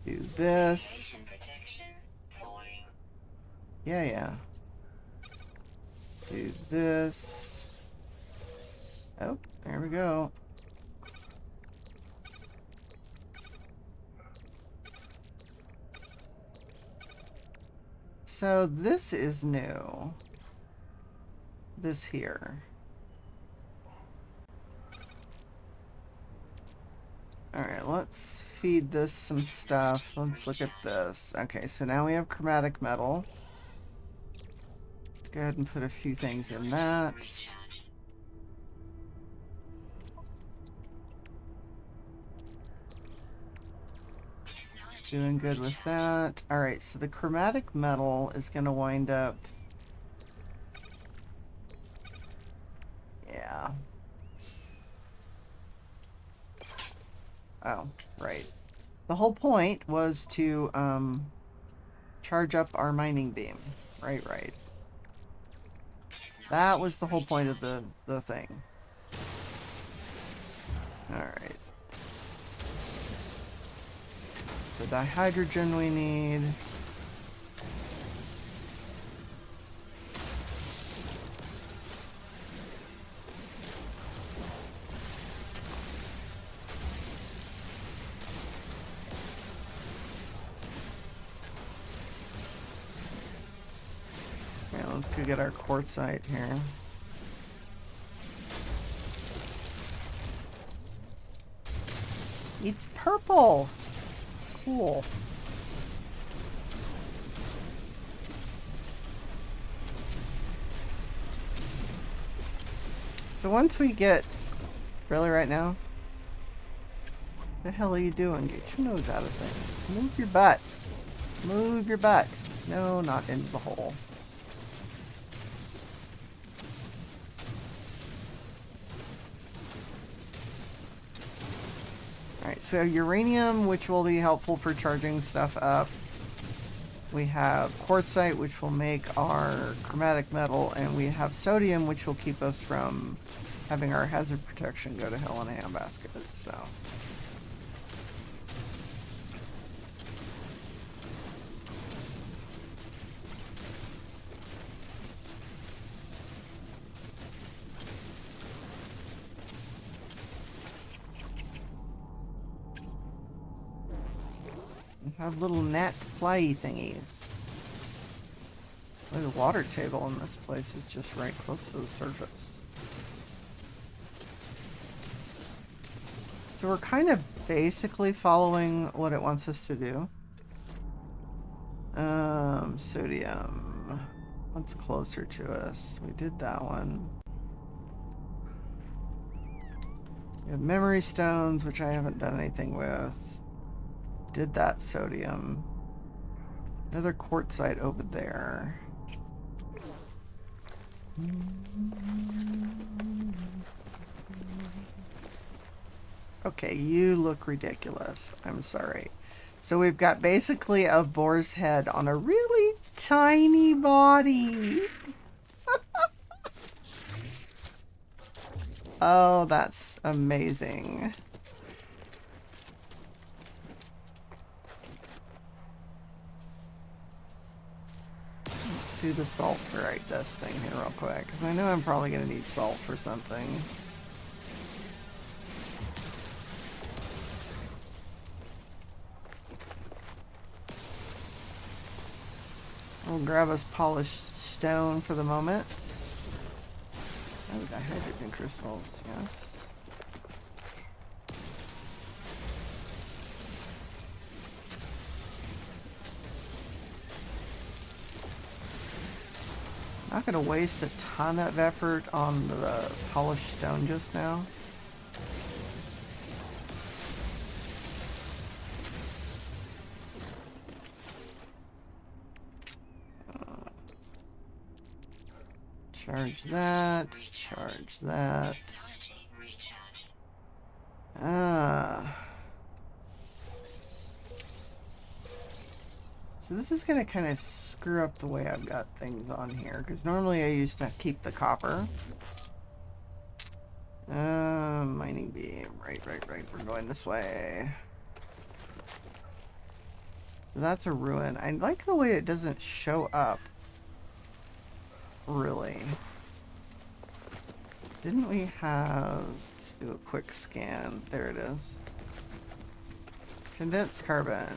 Do this. Yeah. Do this. Oh, there we go. So this is new. This here. Alright, let's feed this some stuff. Let's look at this. Okay, so now we have chromatic metal. Let's go ahead and put a few things in that. Recharge. Technology Doing good with recharge. that. Alright, so the chromatic metal is going to wind up... Yeah. Oh, right. The whole point was to charge up our mining beam. Right. That was the whole point of the thing. Alright. The dihydrogen we need. Yeah, let's go get our quartzite here. It's purple! Cool. So once we get... Really right now? What the hell are you doing? Get your nose out of things. Move your butt. Move your butt. No, not into the hole. Alright, so uranium, which will be helpful for charging stuff up. We have quartzite, which will make our chromatic metal, and we have sodium, which will keep us from having our hazard protection go to hell in a handbasket, so... We have little gnat flyy thingies. The water table in this place is just right close to the surface. So we're kind of basically following what it wants us to do. Sodium. What's closer to us? We did that one. We have memory stones, which I haven't done anything with. Did that sodium. Another quartzite over there. Okay, you look ridiculous. I'm sorry. So we've got basically a boar's head on a really tiny body. Oh, that's amazing. Let's do the sulfurite dust thing here real quick, because I know I'm probably going to need salt for something. We'll grab us polished stone for the moment. Oh, dihydrogen crystals, yes. Not gonna waste a ton of effort on the polished stone just now. Charge that, charge that. Technology recharge. So this is gonna kind of screw up the way I've got things on here, because normally I used to keep the copper. Mining beam, right, we're going this way. So that's a ruin. I like the way it doesn't show up. Really. Didn't we have... Let's do a quick scan. There it is. Condensed carbon.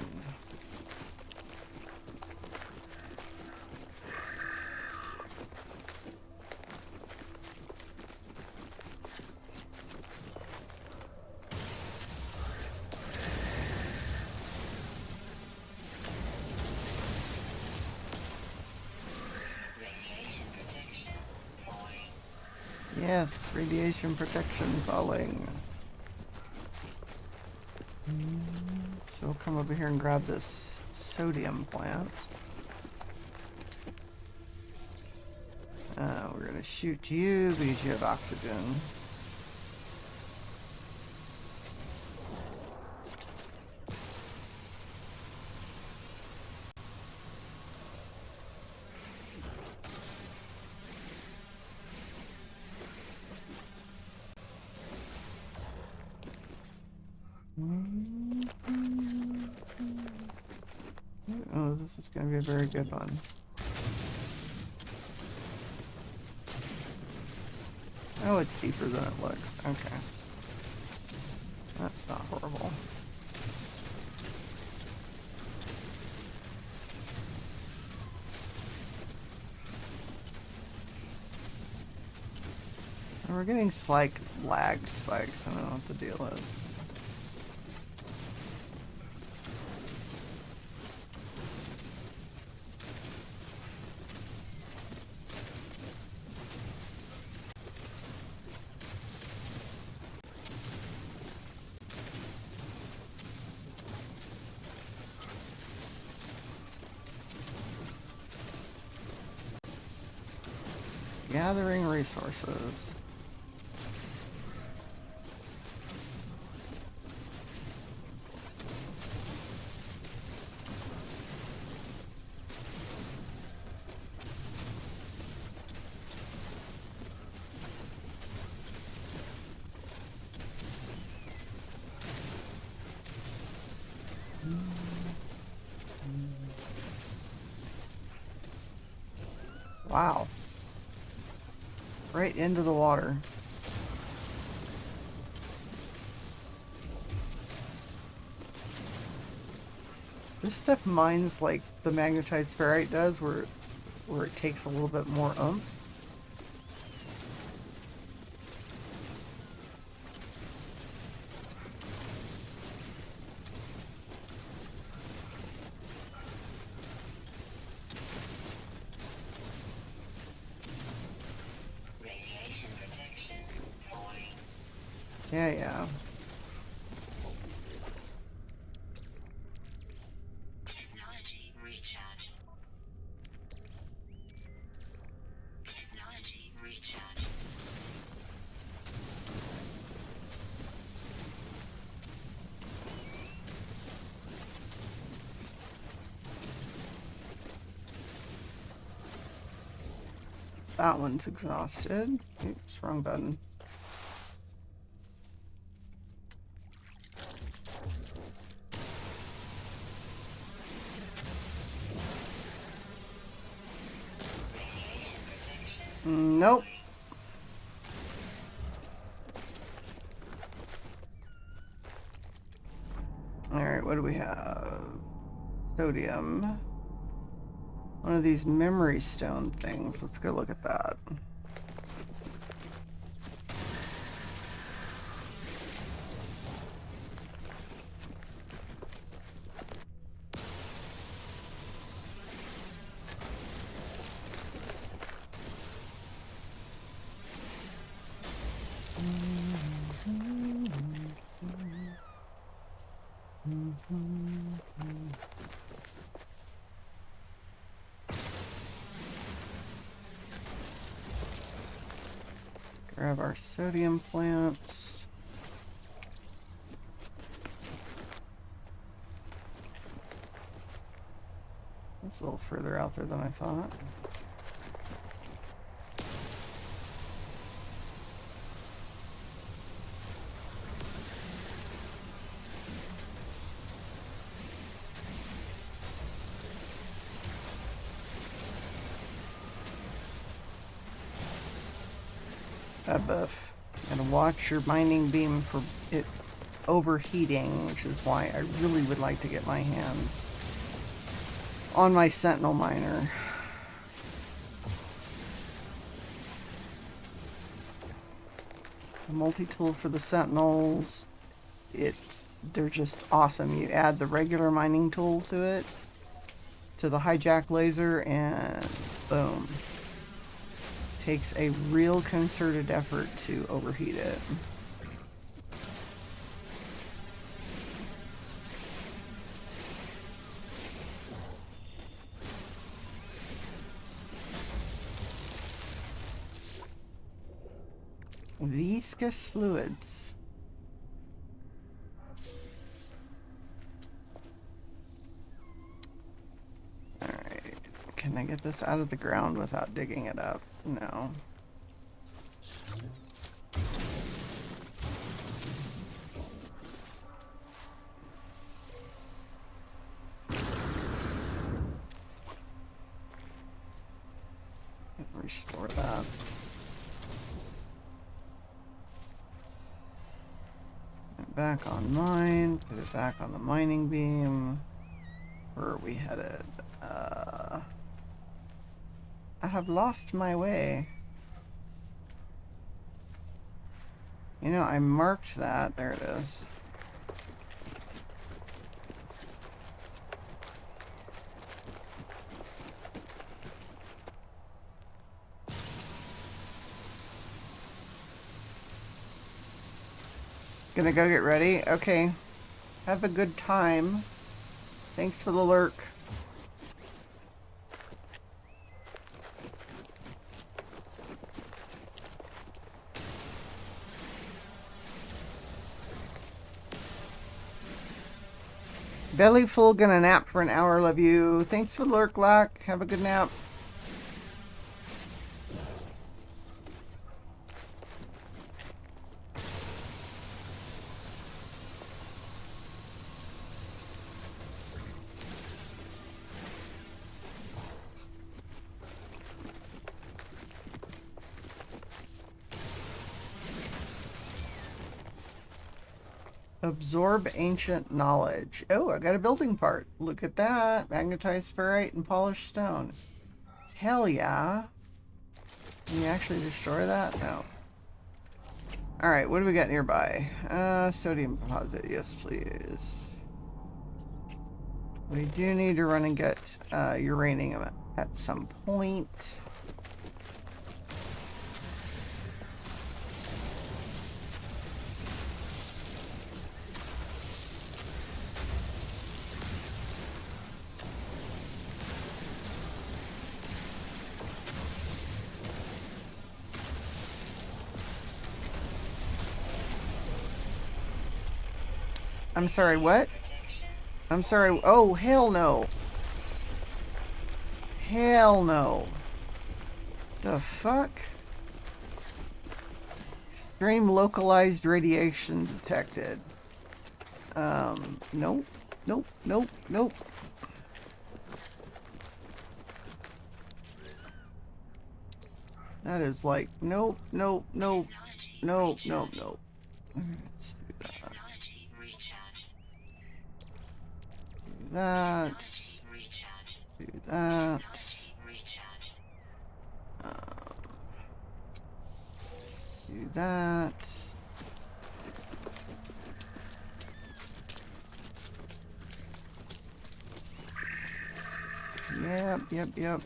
Radiation Yes, radiation protection falling. So we'll come over here and grab this sodium plant. We're gonna shoot you because you have oxygen. Oh, this is gonna be a very good one. Oh, it's deeper than it looks. Okay. That's not horrible. And we're getting slight lag spikes. I don't know what the deal is. Gathering resources. Wow. Right into the water. This stuff mines like the magnetized ferrite does, where it takes a little bit more oomph. Radiation protection falling. Yeah. Technology recharge. Technology recharge. That one's exhausted. Oops, wrong button. Radiation protection. Nope. Alright, what do we have? Sodium. One of these memory stone things. Let's go look at that. Grab our sodium plants. That's a little further out there than I thought. Buff. Gotta watch your mining beam for it overheating, which is why I really would like to get my hands on my sentinel miner. The multi-tool for the sentinels, they're just awesome. You add the regular mining tool to it, to the hijack laser, and boom. takes a real concerted effort to overheat it. Viscous fluids. Alright. Can I get this out of the ground without digging it up? No. Restore that. Back online, put it back on the mining beam. Where are we headed? I have lost my way. You know, I marked that. There it is. Gonna go get ready? Okay. Have a good time. Thanks for the lurk. Belly full, gonna nap for an hour, love you. Thanks for the lurk, Lack. Have a good nap. Absorb ancient knowledge. Oh, I got a building part. Look at that. Magnetized ferrite and polished stone. Hell yeah. Can you actually destroy that? No. Alright, what do we got nearby? Sodium deposit. Yes, please. We do need to run and get uranium at some point. I'm sorry, what? I'm sorry. Oh, hell no. Hell no. The fuck? Extreme localized radiation detected. Nope. Nope. Nope. Nope. That is like, nope, nope, nope, nope, nope, nope. Let's do that. Do that. Do that. Do that. Yep, yep, yep.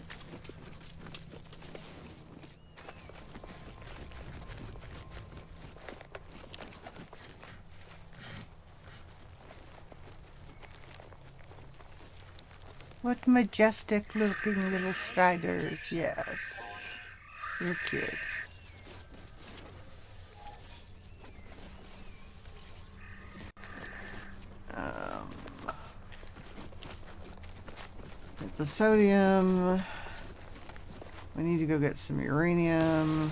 What majestic looking little striders, yes. You're cute. Get the sodium. We need to go get some uranium.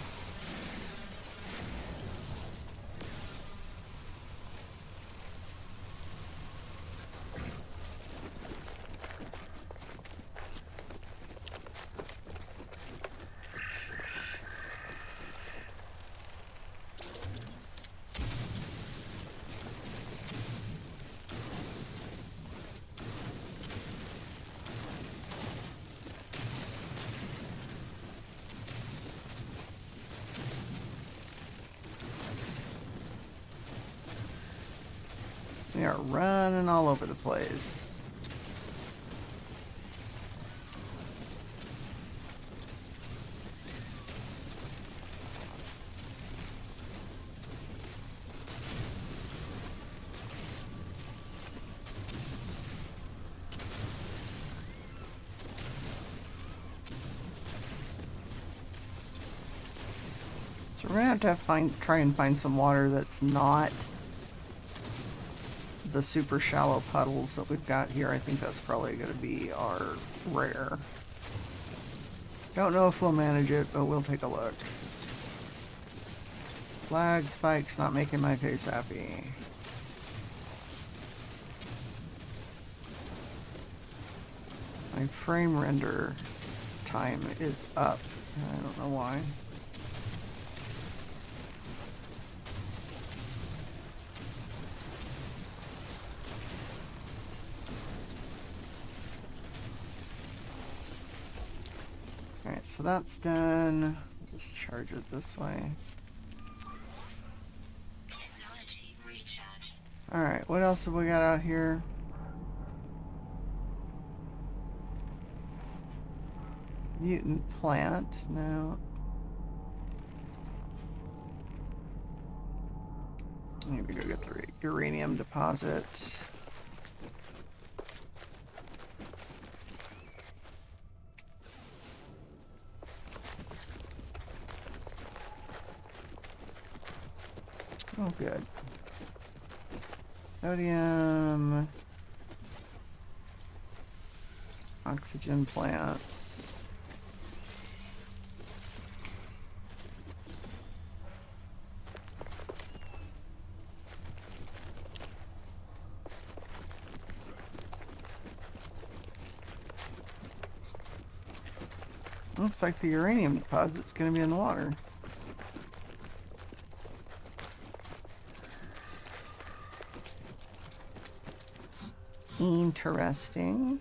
We are running all over the place. So we're gonna have to try and find some water that's not the super shallow puddles that we've got here. I think that's probably gonna be our rare. Don't know if we'll manage it, but we'll take a look. Flag spikes not making my face happy. My frame render time is up. I don't know why. Alright, so that's done. Just charge it this way. Technology recharge. Alright, what else have we got out here? Mutant plant, no. Maybe go get the uranium deposit. Oh, good. Sodium. Oxygen plants. Looks like the uranium deposit's going to be in the water. Interesting.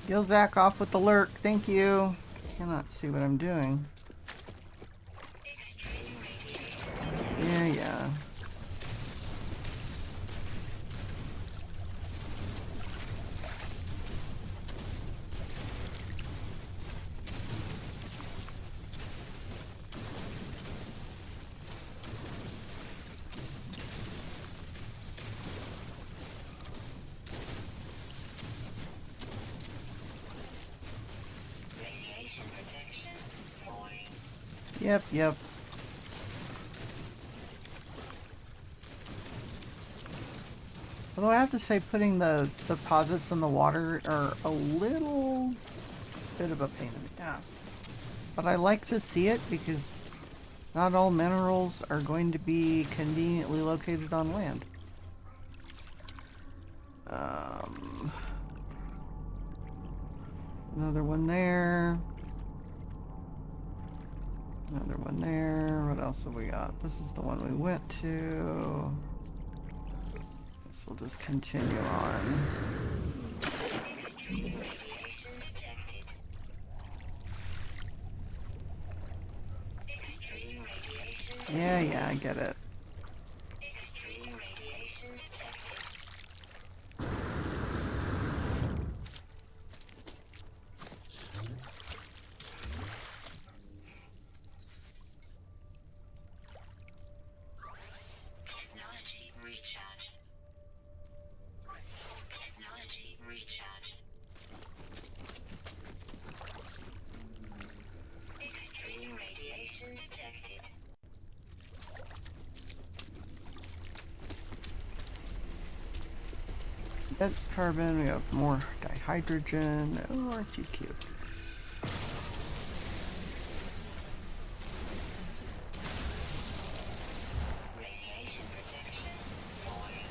Heal Zach off with the lurk. Thank you. Cannot see what I'm doing. Extreme radiation detected. Yeah. Radiation protection. Falling. Yep. Although I have to say, putting the deposits in the water are a little bit of a pain in the ass. But I like to see it because not all minerals are going to be conveniently located on land. Another one there. Another one there. What else have we got? This is the one we went to. Guess we'll just continue on. Extreme radiation detected. Extreme radiation. Yeah, I get it. Extreme radiation detected. Technology recharge. Technology recharge. Extreme radiation detected. That's carbon. We have more dihydrogen. Oh, aren't you cute? Radiation protection. Falling.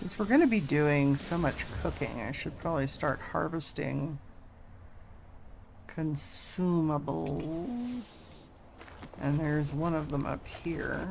Since we're going to be doing so much cooking, I should probably start harvesting consumables. And there's one of them up here.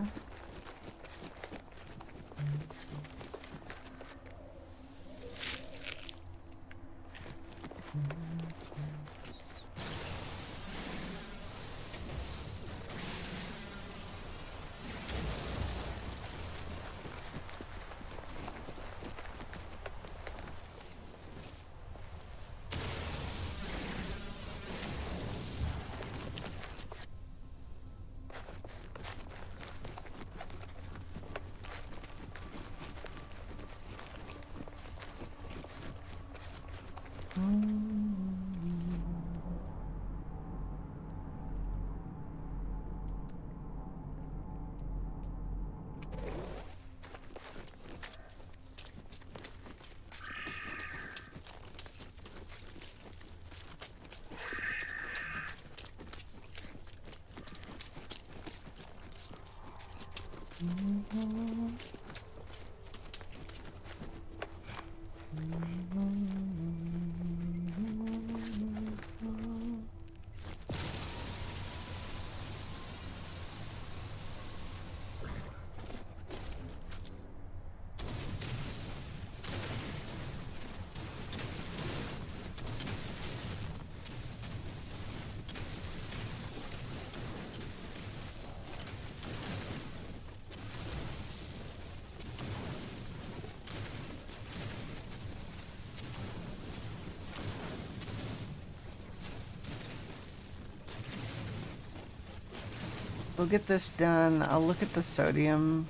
We'll get this done. I'll look at the sodium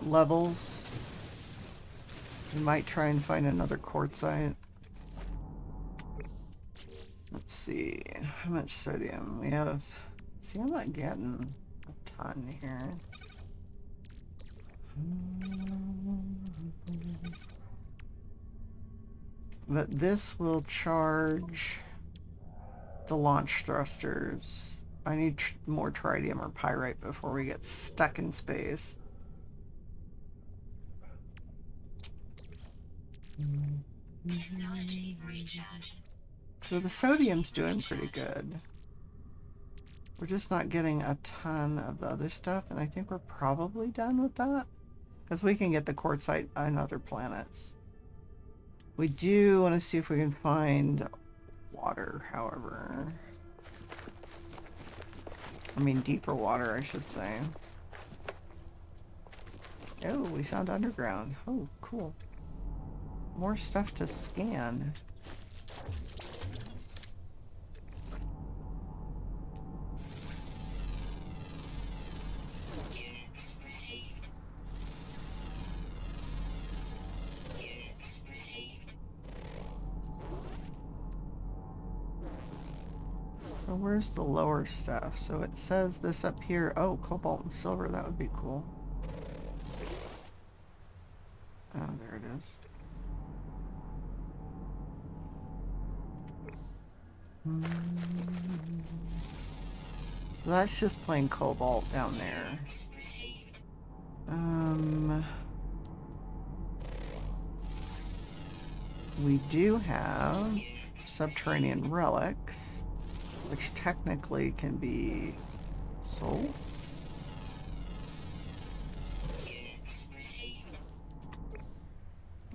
levels. We might try and find another quartzite. Let's see. How much sodium? We have... See, I'm not getting a ton here. But this will charge the launch thrusters. I need more tritium or pyrite before we get stuck in space. Technology recharge. So the sodium's doing pretty good. We're just not getting a ton of the other stuff, and I think we're probably done with that. Because we can get the quartzite on other planets. We do want to see if we can find water, however. I mean, deeper water, I should say. Oh, we found underground. Oh, cool. More stuff to scan. Units received. Units received. So where's the lower stuff? So it says this up here. Oh, cobalt and silver. That would be cool. Oh, there it is. So that's just plain cobalt down there. Received. We do have subterranean relics, which technically can be sold. Units received.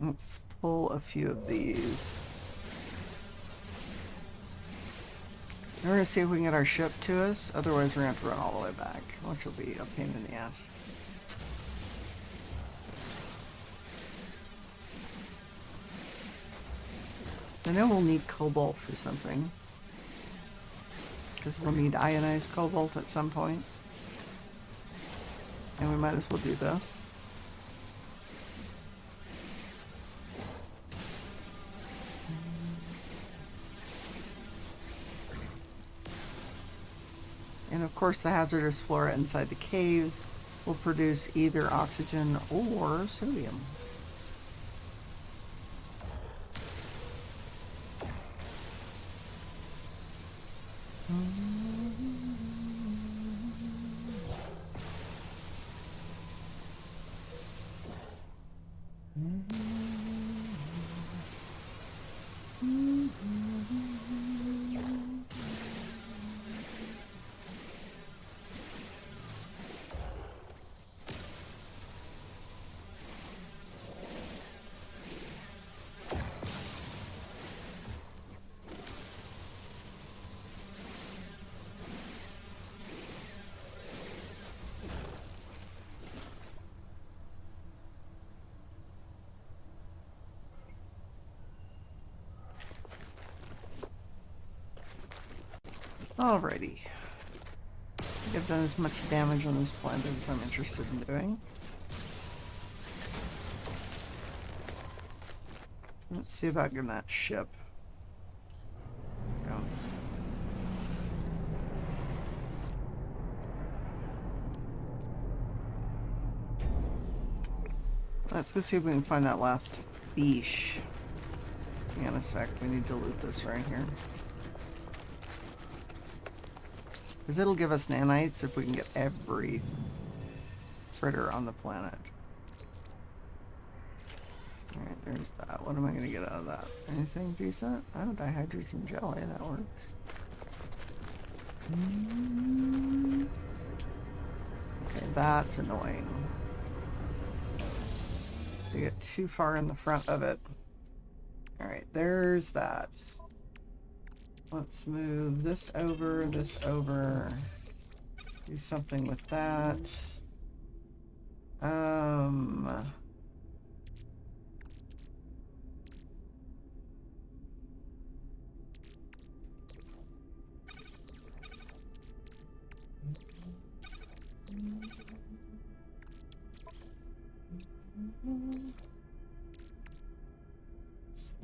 Let's pull a few of these. We're gonna see if we can get our ship to us, otherwise we're gonna have to run all the way back, which will be a pain in the ass. So I know we'll need cobalt for something. Because we'll need ionized cobalt at some point. And we might as well do this. And of course the hazardous flora inside the caves will produce either oxygen or sodium. Alrighty. I've done as much damage on this planet as I'm interested in doing. Let's see about getting that ship. Go. Let's go see if we can find that last fish. Hang on a sec, we need to loot this right here. Because it'll give us nanites if we can get every critter on the planet. Alright, there's that. What am I going to get out of that? Anything decent? Oh, dihydrogen jelly, that works. Okay, that's annoying. To get too far in the front of it. Alright, there's that. Let's move this over, do something with that. So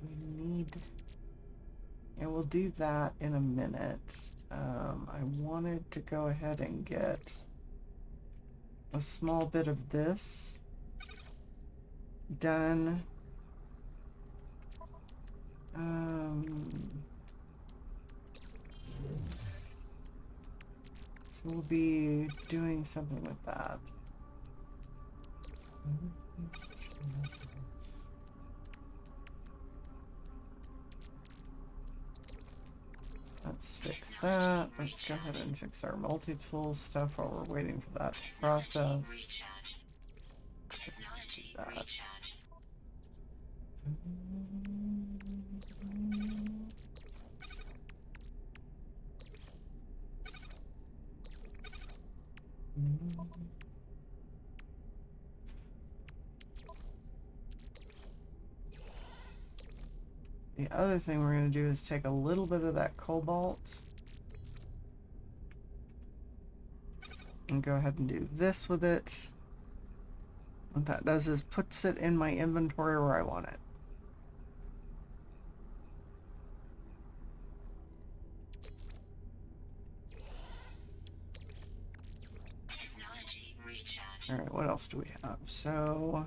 we need... Yeah, we'll do that in a minute. I wanted to go ahead and get a small bit of this done. So we'll be doing something with that. Let's fix that. Let's go ahead and fix our multi-tool stuff while we're waiting for that to process. Technology That. recharge. The other thing we're going to do is take a little bit of that cobalt and go ahead and do this with it. What that does is puts it in my inventory where I want it. Technology recharge. Alright, what else do we have? So,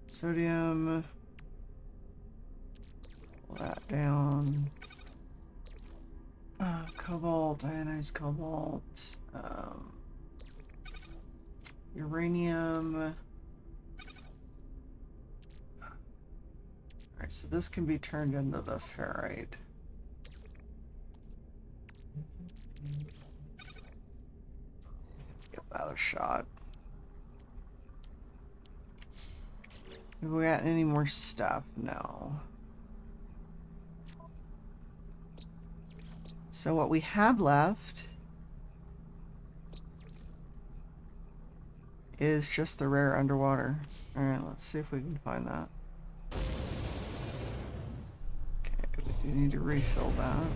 sodium, pull that down. Cobalt, ionized cobalt, uranium. Alright, so this can be turned into the ferrite. Give that a shot. Have we got any more stuff? No. So what we have left is just the rare underwater. Alright, let's see if we can find that. Okay, we do need to refill that.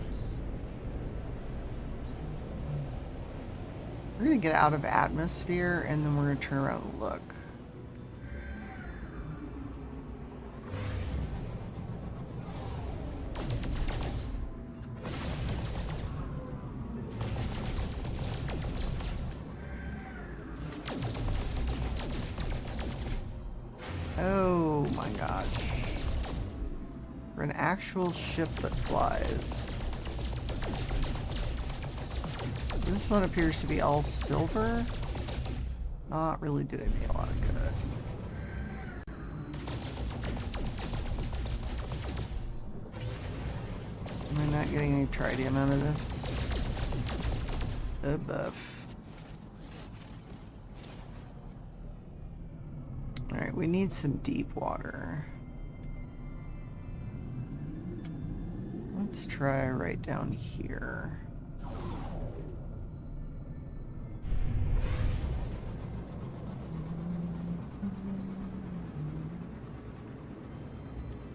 We're gonna get out of atmosphere and then we're gonna turn around and look. Oh my gosh. For an actual ship that flies. This one appears to be all silver. Not really doing me a lot of good. Am I not getting any tritium out of this? Above. Alright, we need some deep water. Let's try right down here.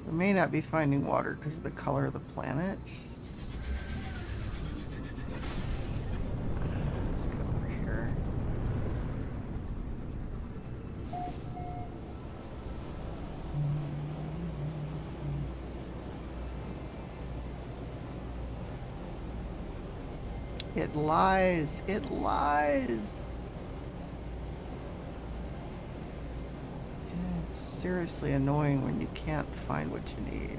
We may not be finding water because of the color of the planet. Let's go over here. It lies. It lies. It's seriously annoying when you can't find what you need.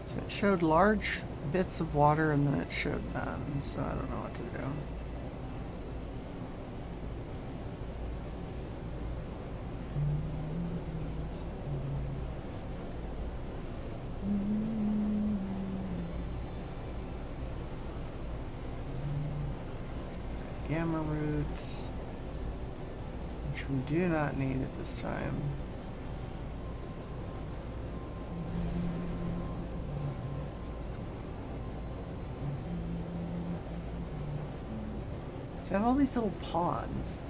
So it showed large bits of water and then it showed none, so I don't know what to do. Gamma roots, which we do not need at this time. So I have all these little ponds,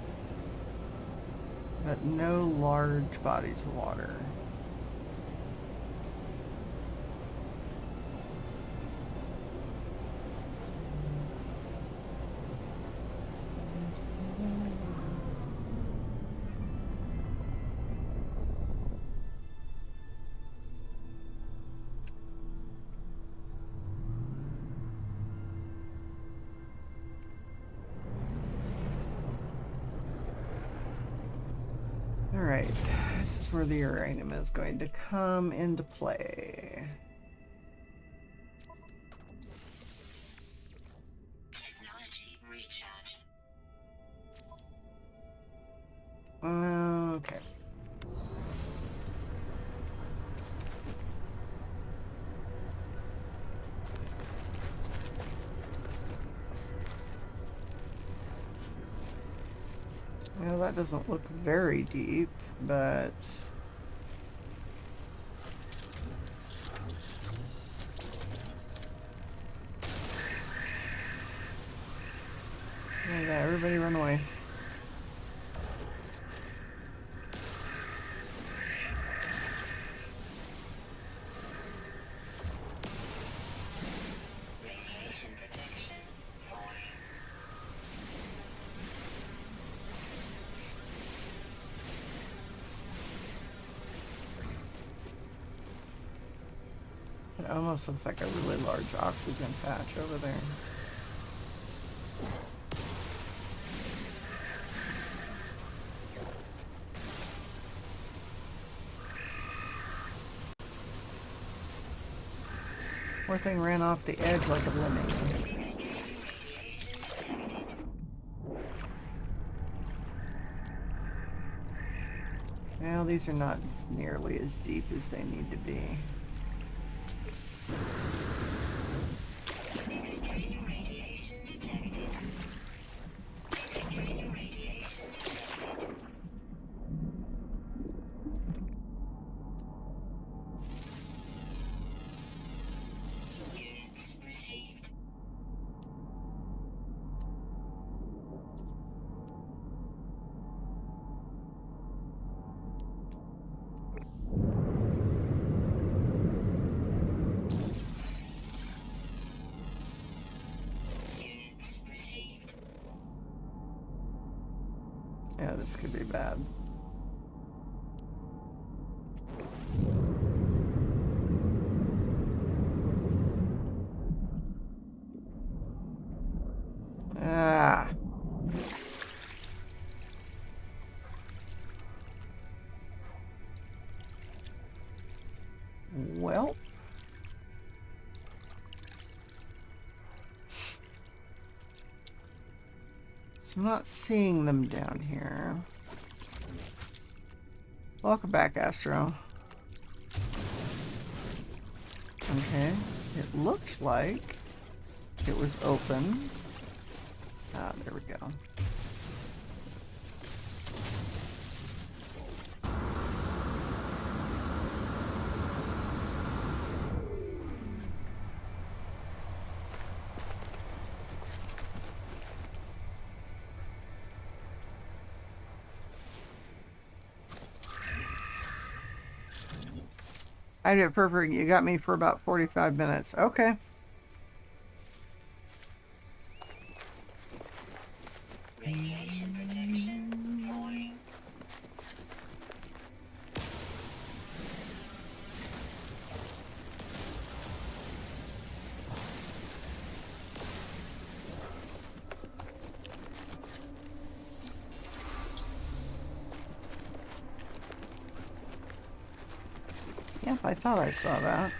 but no large bodies of water. Alright, this is where the uranium is going to come into play. Technology recharge. Okay. Well, that doesn't look very deep, but... Yeah, everybody run away. Radiation protection falling. It almost looks like a really large oxygen patch over there. Poor thing ran off the edge like a lemming. Extreme radiation detected. Well, these are not nearly as deep as they need to be. Extreme radiation detected. Extreme radiation detected. Units received. Units received. Yeah, this could be bad. Well. So I'm not seeing them down here. Welcome back, Astro. Okay. It looks like it was open. Ah, there we go. I did perfect. You got me for about 45 minutes. Okay. Radiation protection falling. Yep, I thought I saw that.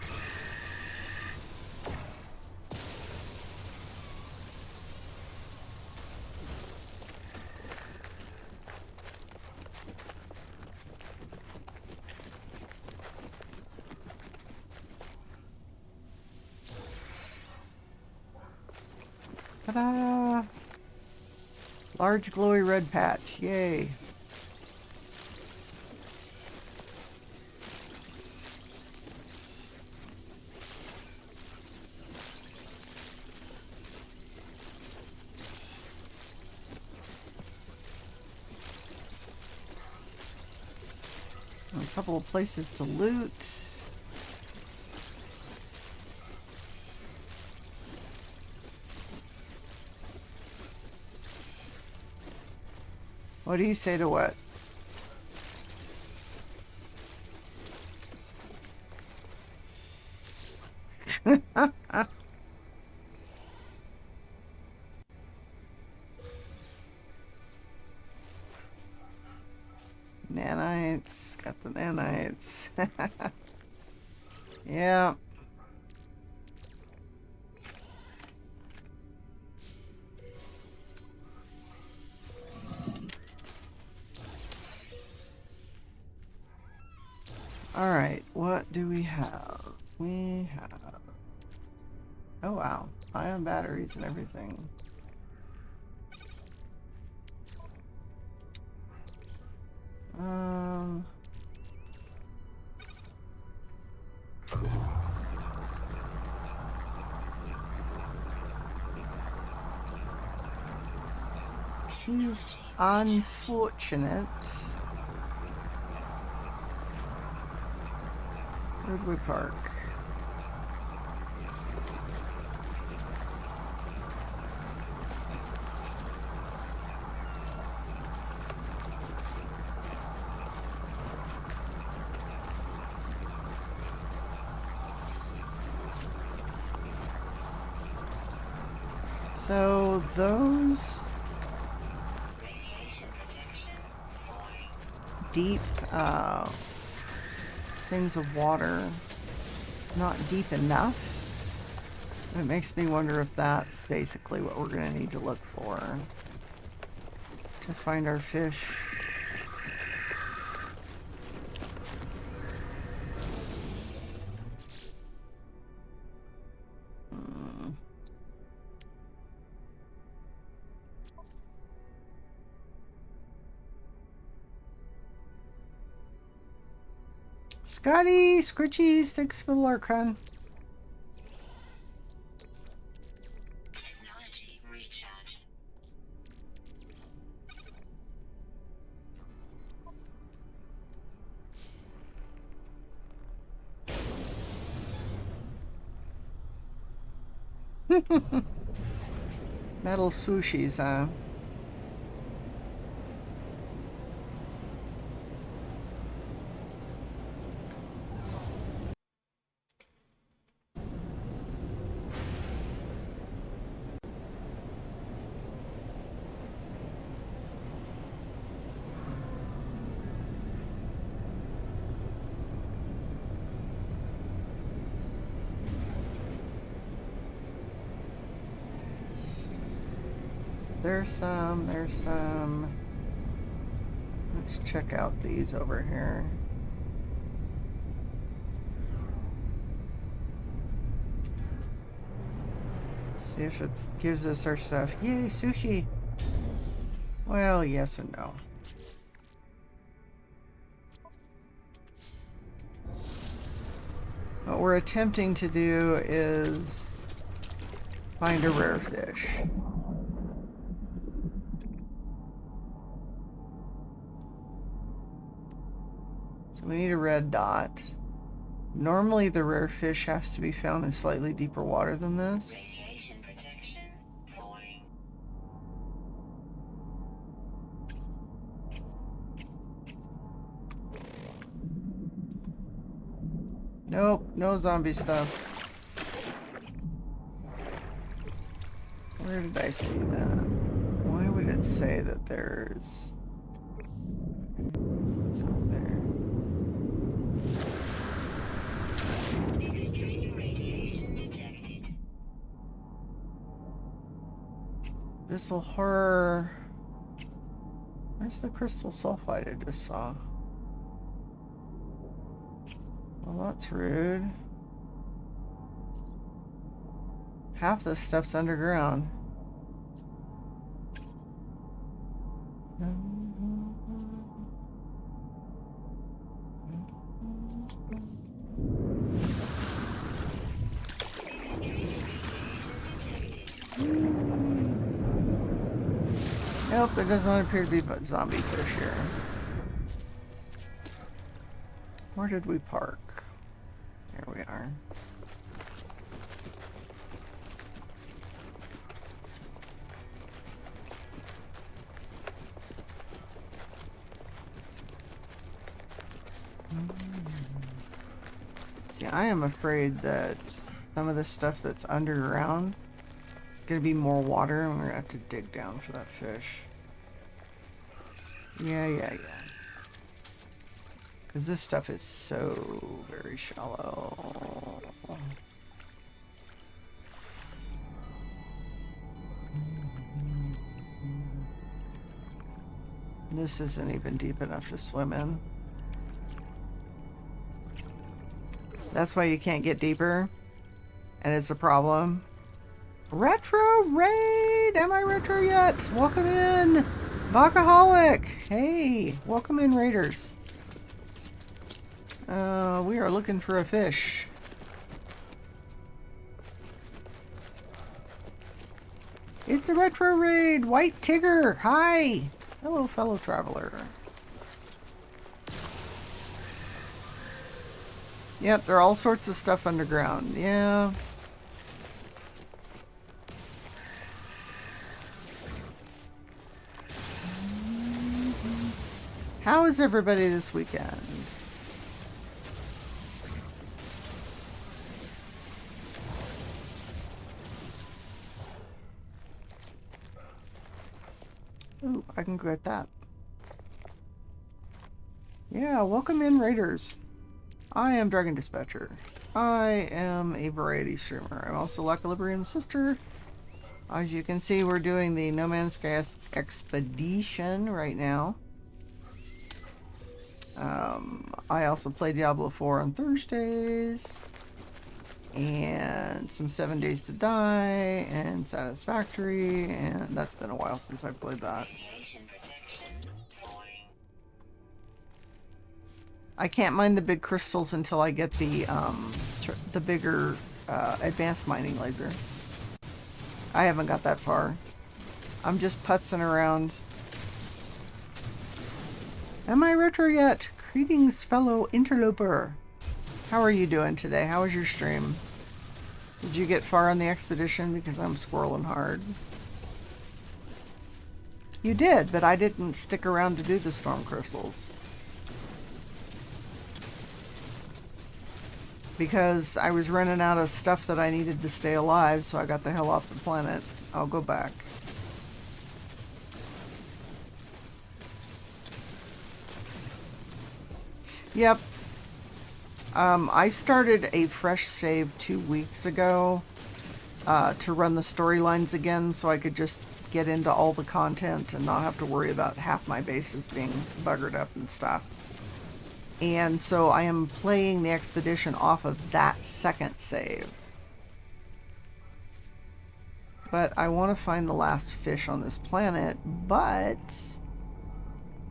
Ta-da! Large glowy red patch. Yay. A couple of places to loot. What do you say to what? Nanites. Got the nanites. Yeah. Alright, what do we have? We have... Oh wow, ion batteries and everything. He's unfortunate. Where'd we park? So those Radiation protection falling. deep things of water, not deep enough. It makes me wonder if that's basically what we're going to need to look for to find our fish. Scotty, Scritchies, thanks for the Larkon. Technology recharge. Metal sushis, huh? There's some, there's some. Let's check out these over here. See if it gives us our stuff. Yay, sushi! Well, yes and no. What we're attempting to do is find a rare fish. So we need a red dot. Normally the rare fish has to be found in slightly deeper water than this. Radiation protection falling. Nope, no zombie stuff. Where did I see that? Why would it say that there's... What's over there? Extreme radiation detected. Abyssal horror. Where's the crystal sulfide I just saw? Well, that's rude. Half this stuff's underground. Nope, there does not appear to be but zombie fish here. Where did we park? There we are. See, I am afraid that some of the stuff that's underground is going to be more water and we're going to have to dig down for that fish. Yeah. Because this stuff is so very shallow. This isn't even deep enough to swim in. That's why you can't get deeper. And it's a problem. Retro Raid! Am I retro yet? Welcome in! Bacaholic! Hey! Welcome in, Raiders. We are looking for a fish. It's a retro raid! White Tigger! Hi! Hello, fellow traveler. Yep, there are all sorts of stuff underground. Yeah. How is everybody this weekend? Ooh, I can get that. Yeah, welcome in, Raiders. I am Dragon Dispatcher. I am a variety streamer. I'm also Lackalibrium's sister. As you can see, we're doing the No Man's Sky Expedition right now. I also play Diablo 4 on Thursdays. And some 7 Days to Die and Satisfactory. And that's been a while since I played that. Radiation protection falling. I can't mine the big crystals until I get the bigger advanced mining laser. I haven't got that far. I'm just putzing around. Am I retro yet? Greetings, fellow interloper. How are you doing today? How was your stream? Did you get far on the expedition? Because I'm squirreling hard. You did, but I didn't stick around to do the storm crystals. Because I was running out of stuff that I needed to stay alive, so I got the hell off the planet. I'll go back. Yep. I started a fresh save 2 weeks ago to run the storylines again so I could just get into all the content and not have to worry about half my bases being buggered up and stuff. And so I am playing the expedition off of that second save. But I want to find the last fish on this planet, but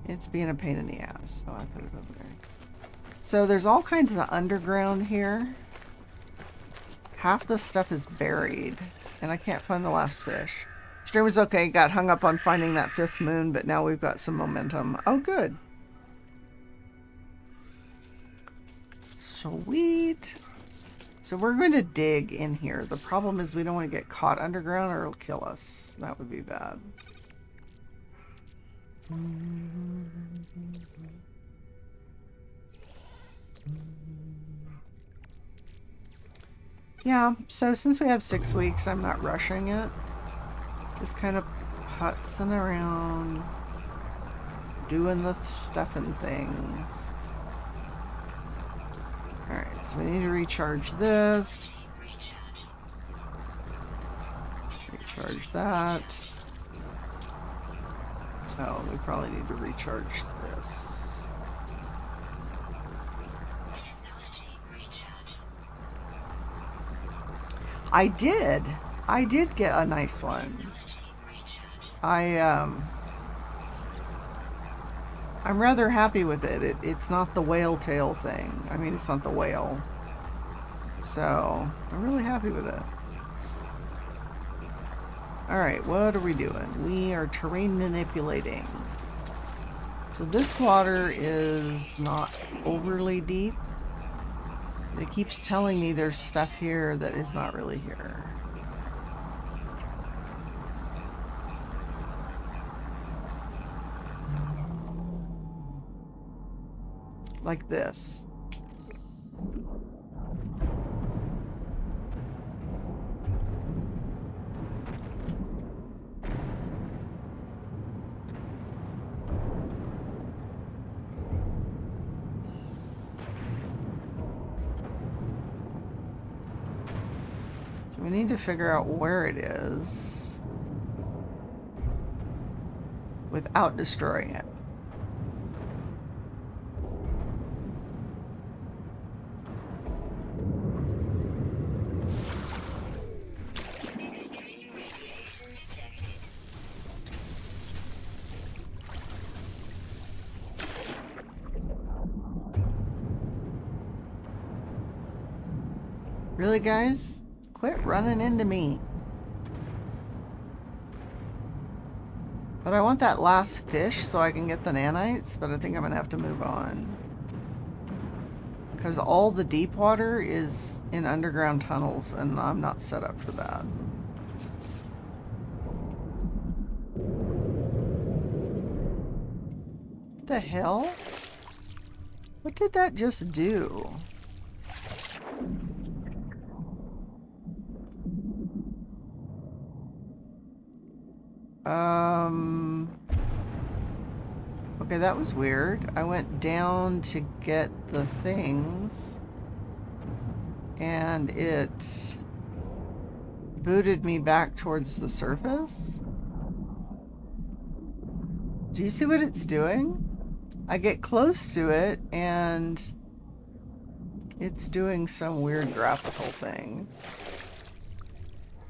it's being a pain in the ass, so I put it over there. So there's all kinds of underground here. Half the stuff is buried, and I can't find the last fish. Stream was okay, got hung up on finding that 5th moon, but now we've got some momentum. Oh, good. Sweet. So we're going to dig in here. The problem is we don't want to get caught underground or it'll kill us. That would be bad. Yeah, so since we have 6 weeks, I'm not rushing it. Just kind of putzing around, doing the stuff and things. Alright, so we need to recharge this. Recharge that. Oh, we probably need to recharge this. I did get a nice one. I'm rather happy with it. It's not the whale tail thing. I mean, it's not the whale. So, I'm really happy with it. Alright, what are we doing? We are terrain manipulating. So this water is not overly deep. It keeps telling me there's stuff here that is not really here. Like this. So we need to figure out where it is without destroying it. Extreme radiation detected. Really, guys? Quit running into me. But I want that last fish so I can get the nanites, but I think I'm going to have to move on. Because all the deep water is in underground tunnels, and I'm not set up for that. What the hell? What did that just do? Okay, that was weird. I went down to get the things, and it booted me back towards the surface. Do you see what it's doing? I get close to it, and it's doing some weird graphical thing.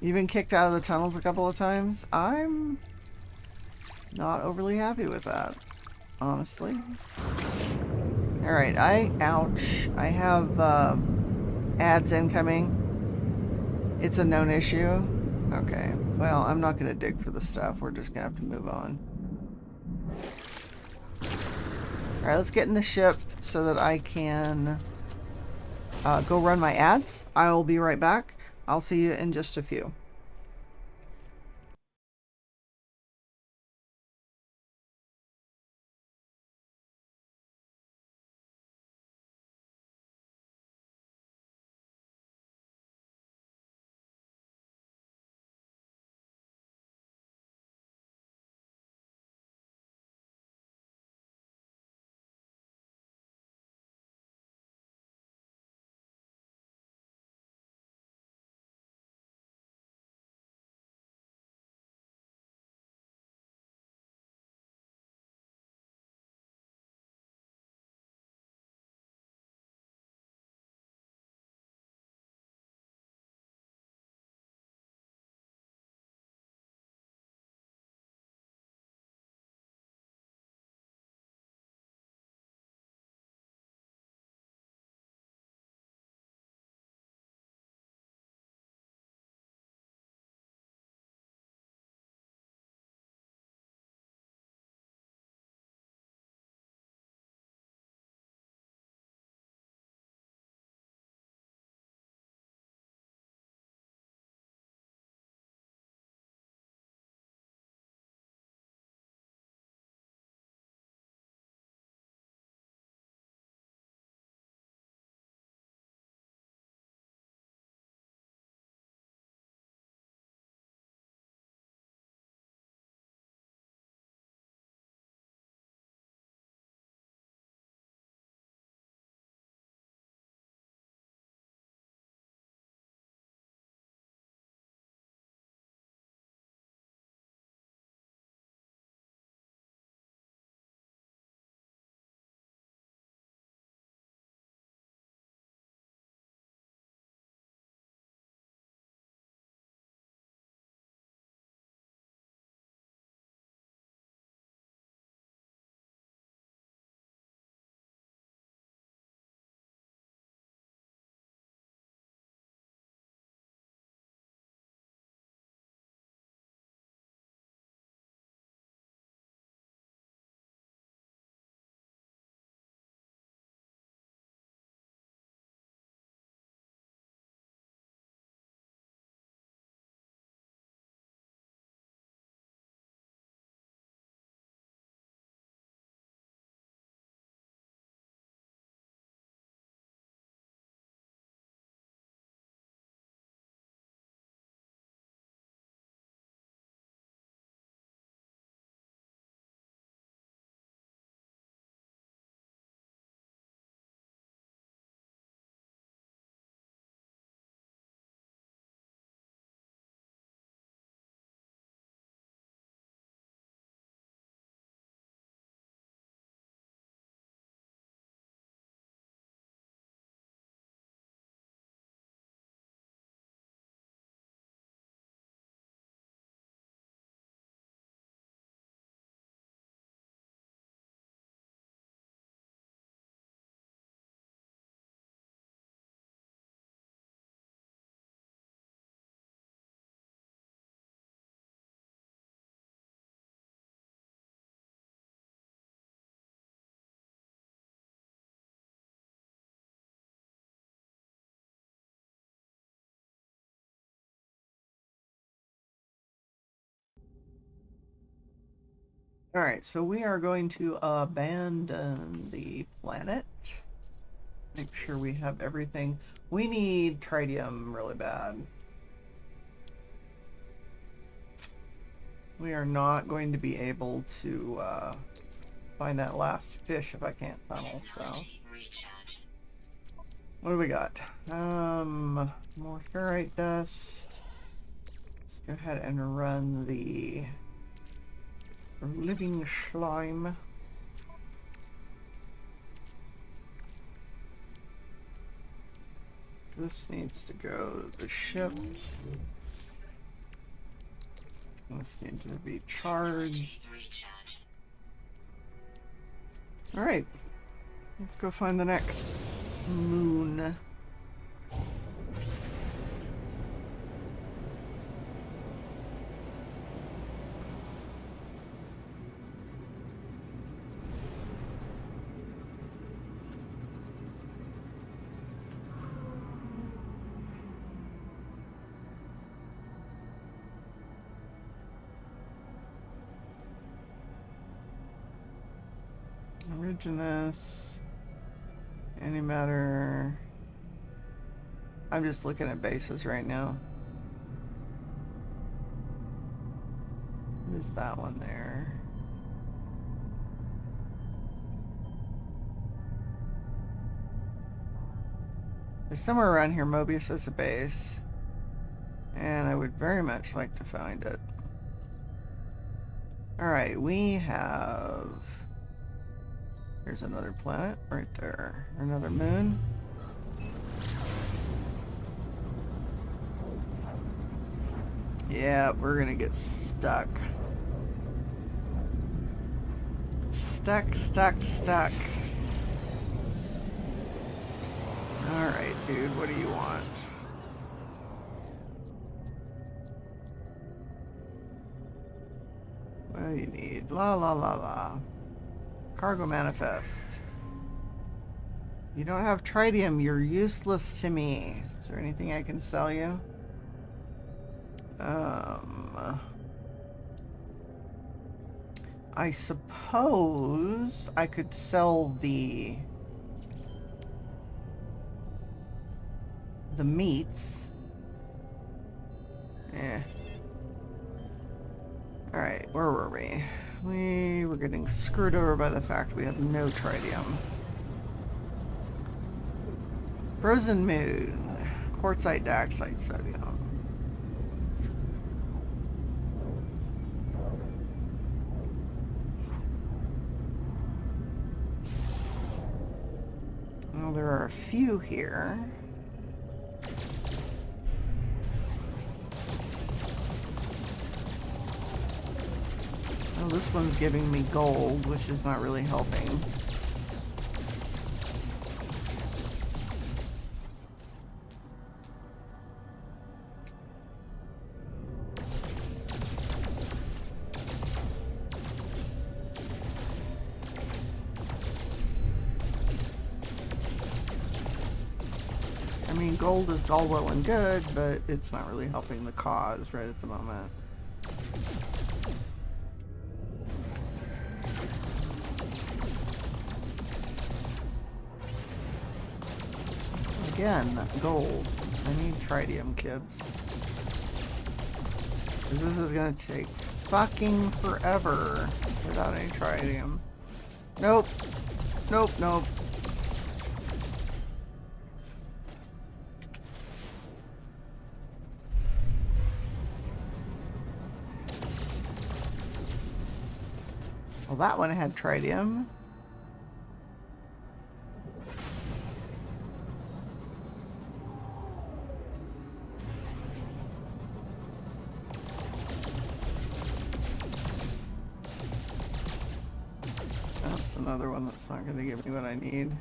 You've been kicked out of the tunnels a couple of times? I'm not overly happy with that, honestly. Alright, ouch. I have ads incoming. It's a known issue. Okay, well, I'm not going to dig for the stuff. We're just going to have to move on. Alright, let's get in the ship so that I can go run my ads. I'll be right back. I'll see you in just a few. Alright, so we are going to abandon the planet. Make sure we have everything. We need tritium really bad. We are not going to be able to find that last fish if I can't tunnel, so. Technology recharge. What do we got? More ferrite dust. Let's go ahead and run the living slime. This needs to go to the ship. This needs to be charged. Recharge. Alright. Let's go find the next moon. Originus. Antimatter. I'm just looking at bases right now. Who's that one there? There's somewhere around here Mobius has a base. And I would very much like to find it. Alright, we have... Here's another planet right there. Another moon. Yeah, we're gonna get stuck. Stuck. Alright, dude, what do you want? What do you need? La. Cargo manifest. You don't have tritium, you're useless to me. Is there anything I can sell you? I suppose I could sell the meats. Alright, where were we? We were getting screwed over by the fact we have no tritium. Frozen moon. Quartzite, dioxide, sodium. Well, there are a few here. Oh, this one's giving me gold, which is not really helping. I mean, gold is all well and good, but it's not really helping the cause right at the moment. Again, gold. I need tritium, kids. Because this is gonna take fucking forever without any tritium. Nope. Well, that one had tritium. That's another one that's not going to give me what I need.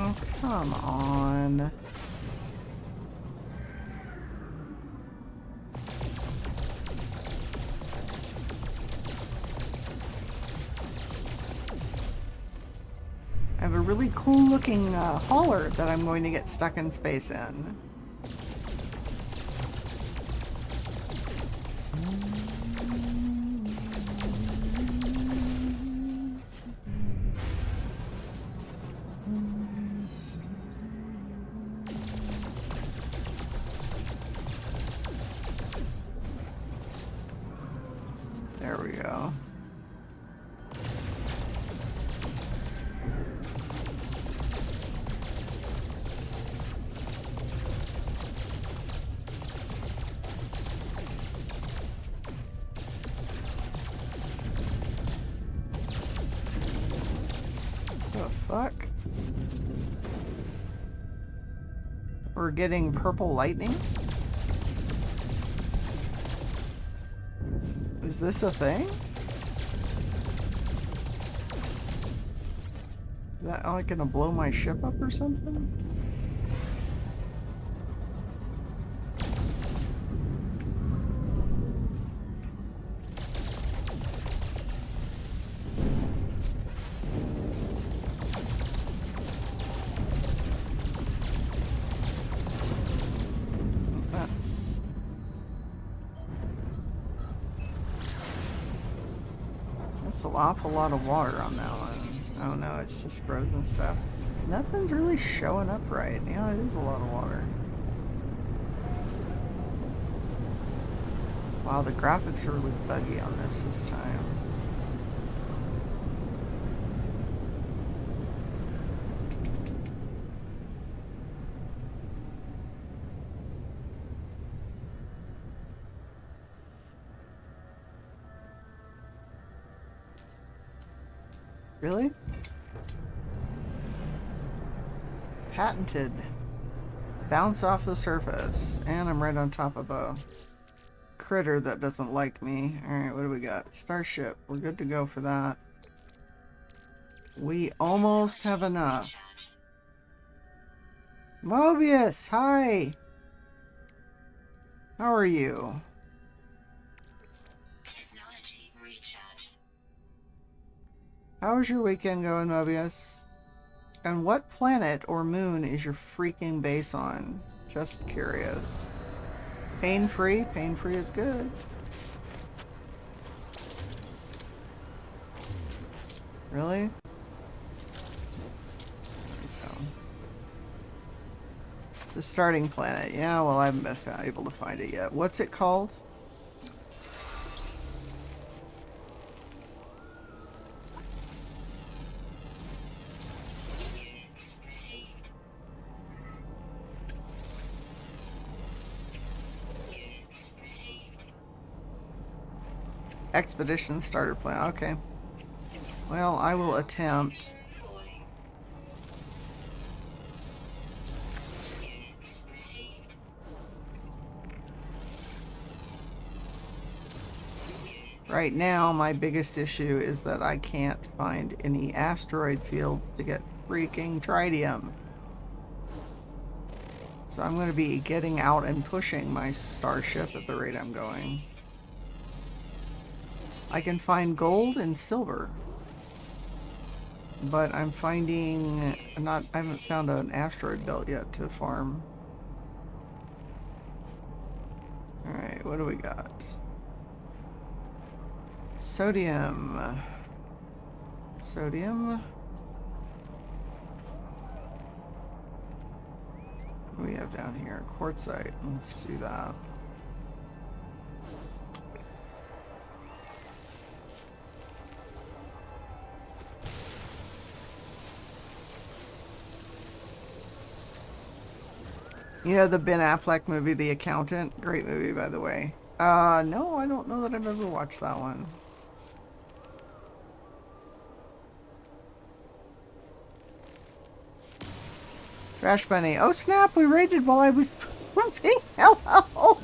Oh, come on. I have a really cool looking hauler that I'm going to get stuck in space in. There we go. The fuck? We're getting purple lightning? Is this a thing? Is that like gonna blow my ship up or something? That's an awful lot of water on that one. Oh no, it's just frozen stuff. Nothing's really showing up right. Yeah, it is a lot of water. Wow, the graphics are really buggy on this time. Really? Patented. Bounce off the surface. And I'm right on top of a critter that doesn't like me. Alright, what do we got? Starship. We're good to go for that. We almost have enough. Mobius, hi! How are you? Technology recharge. How's your weekend going, Mobius? And what planet or moon is your freaking base on? Just curious. Pain-free? Pain-free is good. Really? The starting planet. Yeah, well, I haven't been able to find it yet. What's it called? Expedition starter plan. Okay. Well, I will attempt. Right now, my biggest issue is that I can't find any asteroid fields to get freaking tritium. So I'm going to be getting out and pushing my starship at the rate I'm going. I can find gold and silver. But I'm finding I haven't found an asteroid belt yet to farm. Alright, what do we got? Sodium. Sodium. What do we have down here? Quartzite. Let's do that. You know the Ben Affleck movie, The Accountant? Great movie, by the way. No, I don't know that I've ever watched that one. Trash Bunny. Oh snap, we raided while I was pumping. Hello!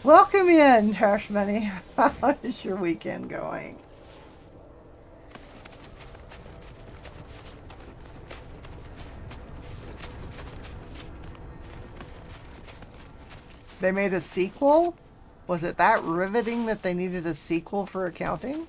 Welcome in, Trash Bunny. How is your weekend going? They made a sequel? Was it that riveting that they needed a sequel for accounting?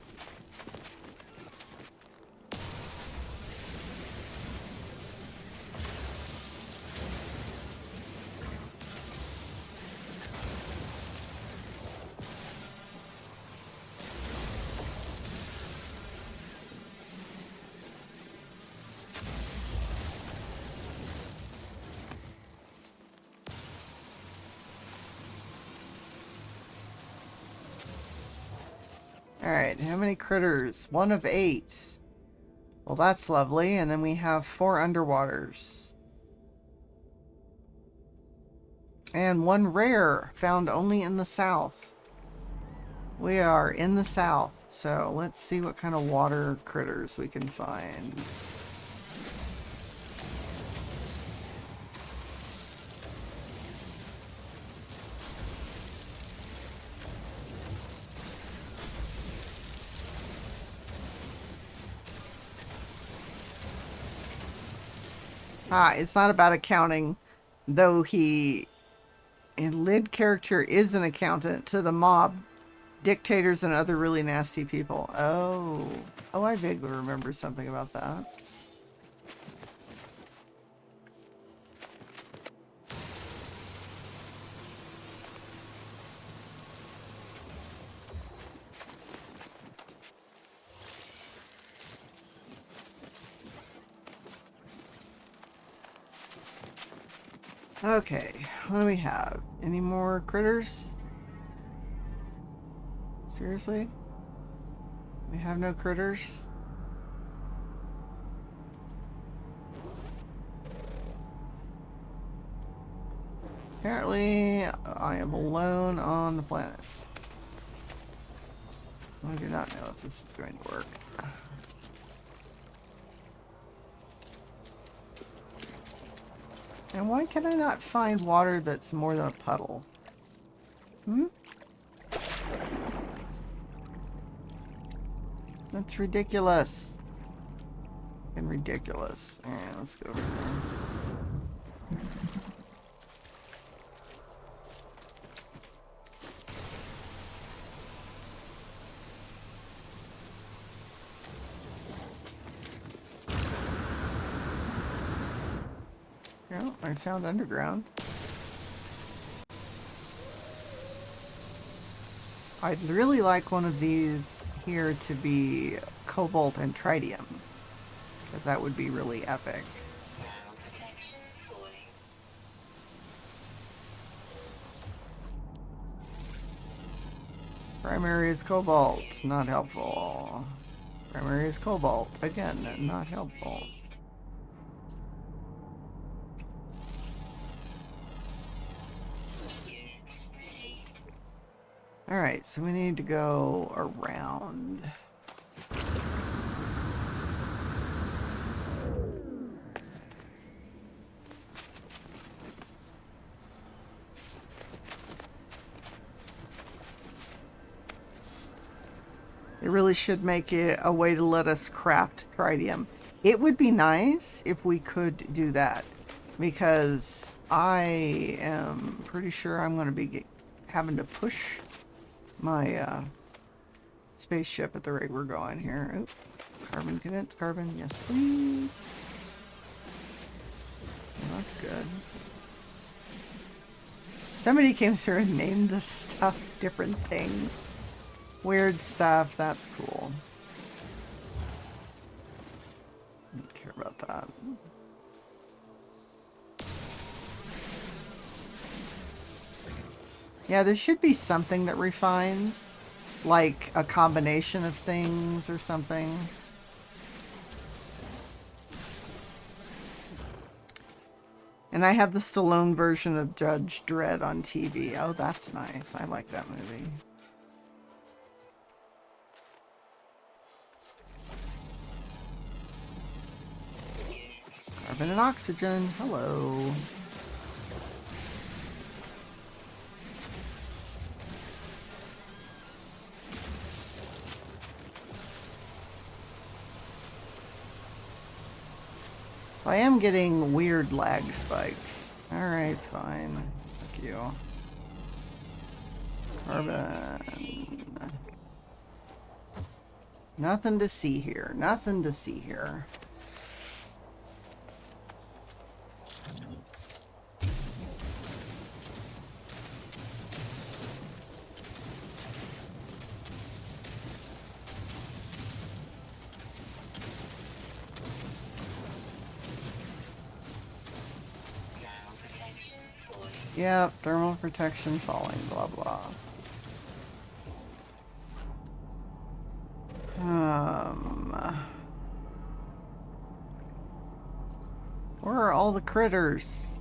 Alright, how many critters? 1 of 8. Well, that's lovely. And then we have 4 underwaters. And 1 rare, found only in the south. We are in the south, so let's see what kind of water critters we can find. It's not about accounting, though a lead character is an accountant to the mob, dictators, and other really nasty people. Oh, I vaguely remember something about that. Okay, what do we have? Any more critters? Seriously? We have no critters? Apparently, I am alone on the planet. I do not know if this is going to work. And why can I not find water that's more than a puddle? That's ridiculous. And ridiculous. Alright, let's go over here. Oh, I found underground. I'd really like one of these here to be cobalt and tritium, because that would be really epic. Primary is cobalt, not helpful. Primary is cobalt, again, not helpful. Alright, so we need to go around. They really should make it a way to let us craft tritium. It would be nice if we could do that, because I am pretty sure I'm going to be having to push my spaceship at the rate we're going here. Oop. Carbon, condensed carbon, yes please. Well, that's good. Somebody came through and named this stuff different things. Weird stuff, that's cool. Don't care about that. Yeah, there should be something that refines, like a combination of things or something. And I have the Stallone version of Judge Dredd on TV. Oh, that's nice. I like that movie. Carbon and oxygen. Hello. So I am getting weird lag spikes. Alright, fine. Fuck you. Carbon. Nothing to see here. Nothing to see here. Yep, thermal protection falling, blah blah. Where are all the critters?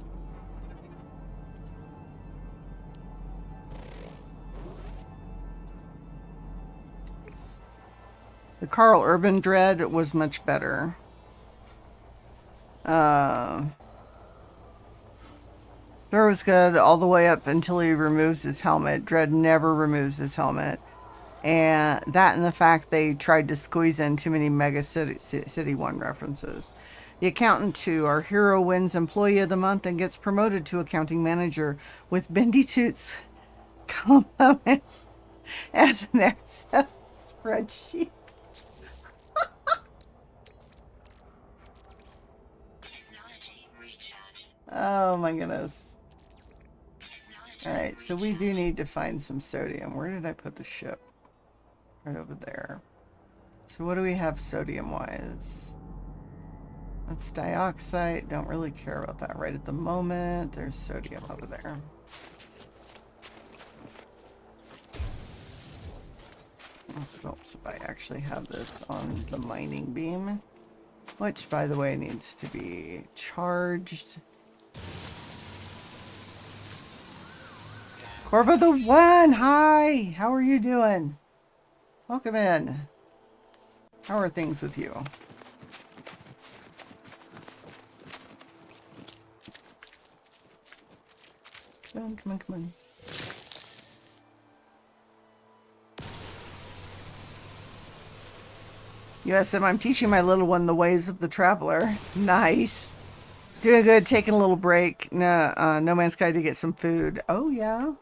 The Carl Urban Dread was much better. There was good all the way up until he removes his helmet. Dread never removes his helmet. And that and the fact they tried to squeeze in too many Mega City 1 references. The Accountant 2, our hero wins Employee of the Month and gets promoted to Accounting Manager with Bendy Toots comment as an Excel spreadsheet. Oh my goodness. Alright, so we do need to find some sodium. Where did I put the ship? Right over there. So what do we have sodium-wise? That's dioxide. Don't really care about that right at the moment. There's sodium over there. Oops, if I actually have this on the mining beam. Which, by the way, needs to be charged. Corva the One! Hi! How are you doing? Welcome in. How are things with you? Come on, come on, come on. USM, I'm teaching my little one the ways of the traveler. Nice. Doing good, taking a little break. No Man's Sky to get some food. Oh, yeah.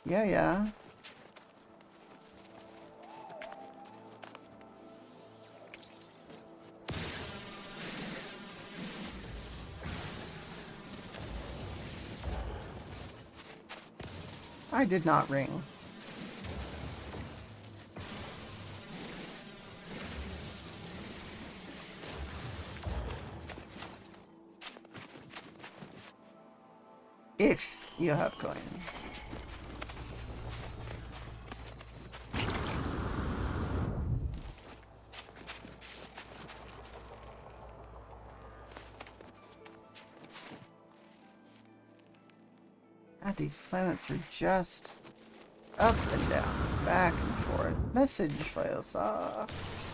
Yeah. I did not ring. If you have coin. God, these planets are just up and down, back and forth. Message files off.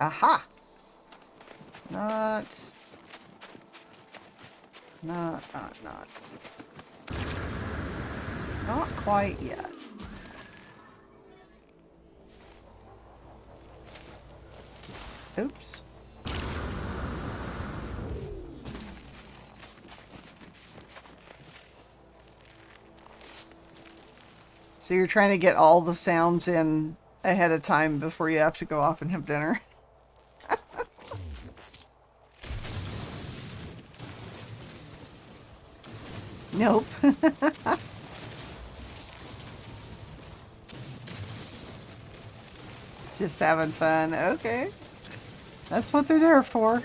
Aha! Not quite yet. Oops. So you're trying to get all the sounds in ahead of time before you have to go off and have dinner. Nope. Just having fun. Okay. That's what they're there for.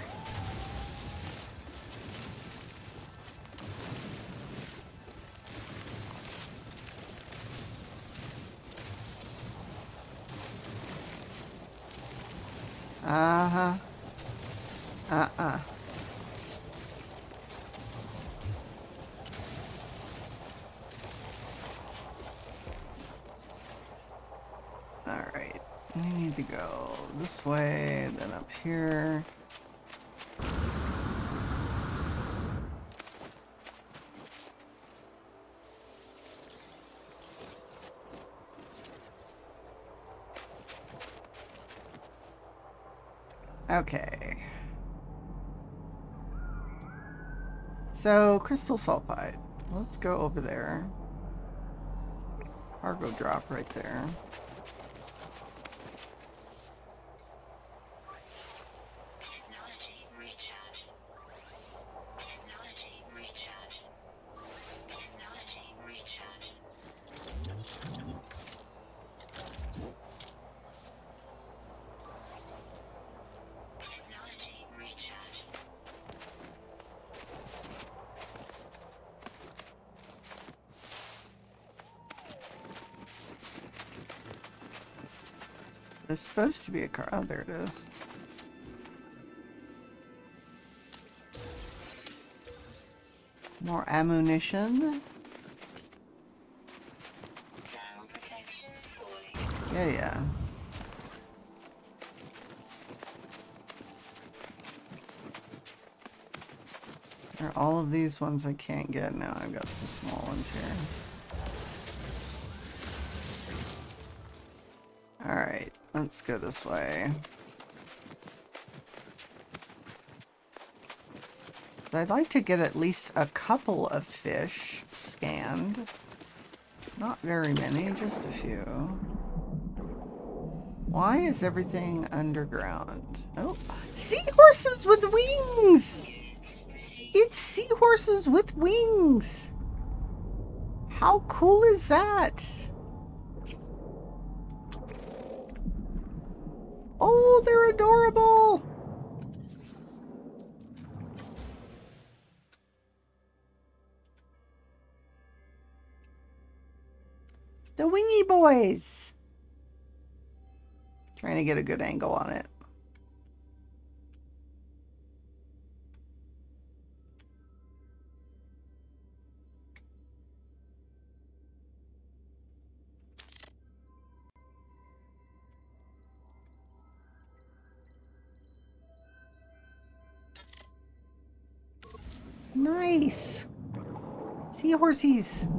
Uh-huh. Uh-uh. Alright. We need to go this way, then up here. Okay. So, crystal sulfide. Let's go over there. Cargo drop right there. Technology recharge. Technology recharge. Technology recharge. Technology recharge. There's supposed to be a car. Oh, there it is. More ammunition. Thermal protection falling. Yeah, yeah. Are all of these ones I can't get now? I've got some small ones here. Alright, let's go this way. So I'd like to get at least a couple of fish scanned. Not very many, just a few. Why is everything underground? Oh, seahorses with wings! It's seahorses with wings! How cool is that? Oh, they're adorable! The wingy boys! Trying to get a good angle on it. Nice! Seahorsies!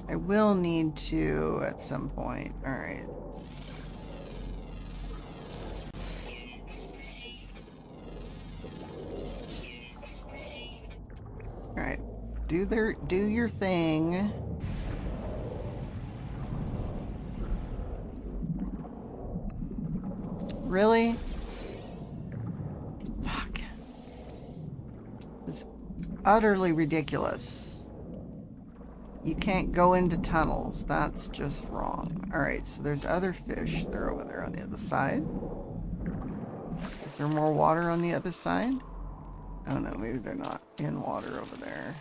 I will need to at some point. Alright. Alright. Do your thing. Really? Fuck. This is utterly ridiculous. You can't go into tunnels. That's just wrong. Alright, so there's other fish. They're over there on the other side. Is there more water on the other side? Oh no, maybe they're not in water over there.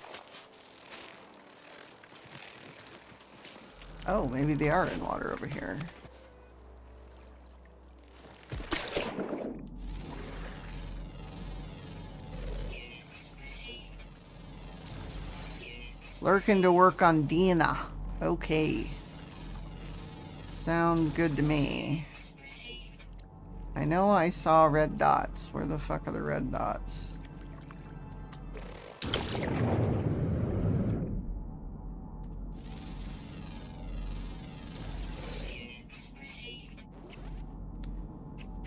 Oh, maybe they are in water over here. Lurking to work on Dina. Okay. Sound good to me. I know I saw red dots. Where the fuck are the red dots?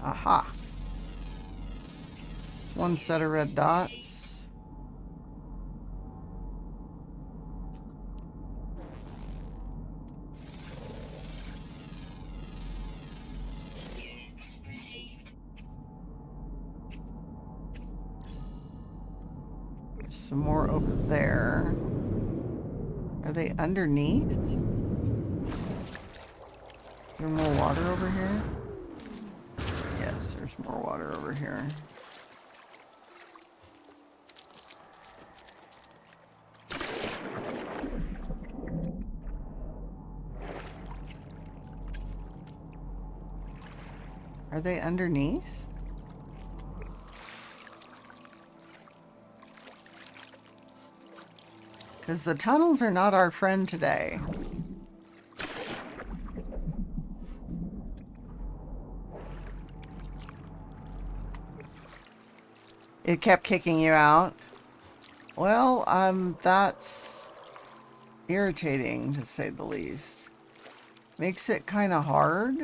Aha. It's one set of red dots. Some more over there. Are they underneath? Is there more water over here? Yes, there's more water over here. Are they underneath? Because the tunnels are not our friend today. It kept kicking you out. Well, that's irritating to say the least. Makes it kind of hard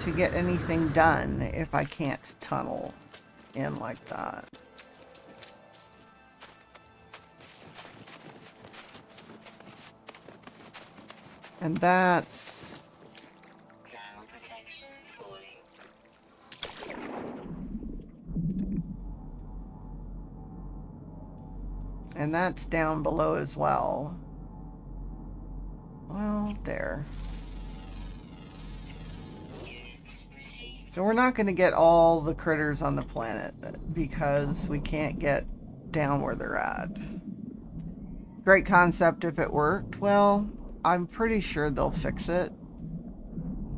to get anything done if I can't tunnel in like that. And that's... Ground protection falling. And that's down below as well. Well, there. Units received. So we're not going to get all the critters on the planet because we can't get down where they're at. Great concept if it worked. Well, I'm pretty sure they'll fix it.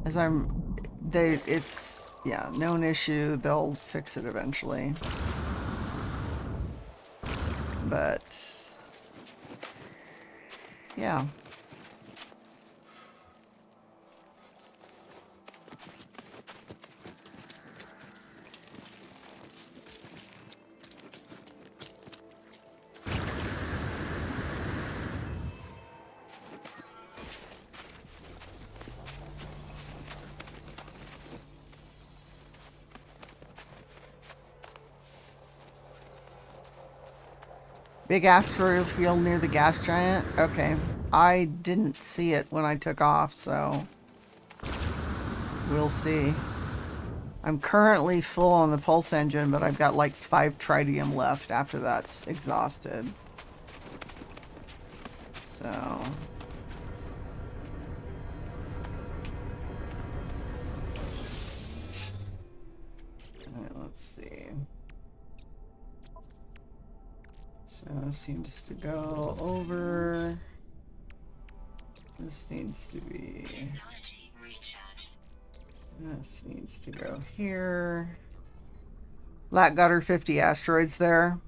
It's, yeah, known issue. They'll fix it eventually. But, yeah. Big asteroid field near the gas giant? Okay. I didn't see it when I took off, so we'll see. I'm currently full on the pulse engine, but I've got like 5 tritium left after that's exhausted. So... Alright, let's see. So this seems to go over. This needs to be. Technology recharge. This needs to go here. Lat gutter 50 asteroids there.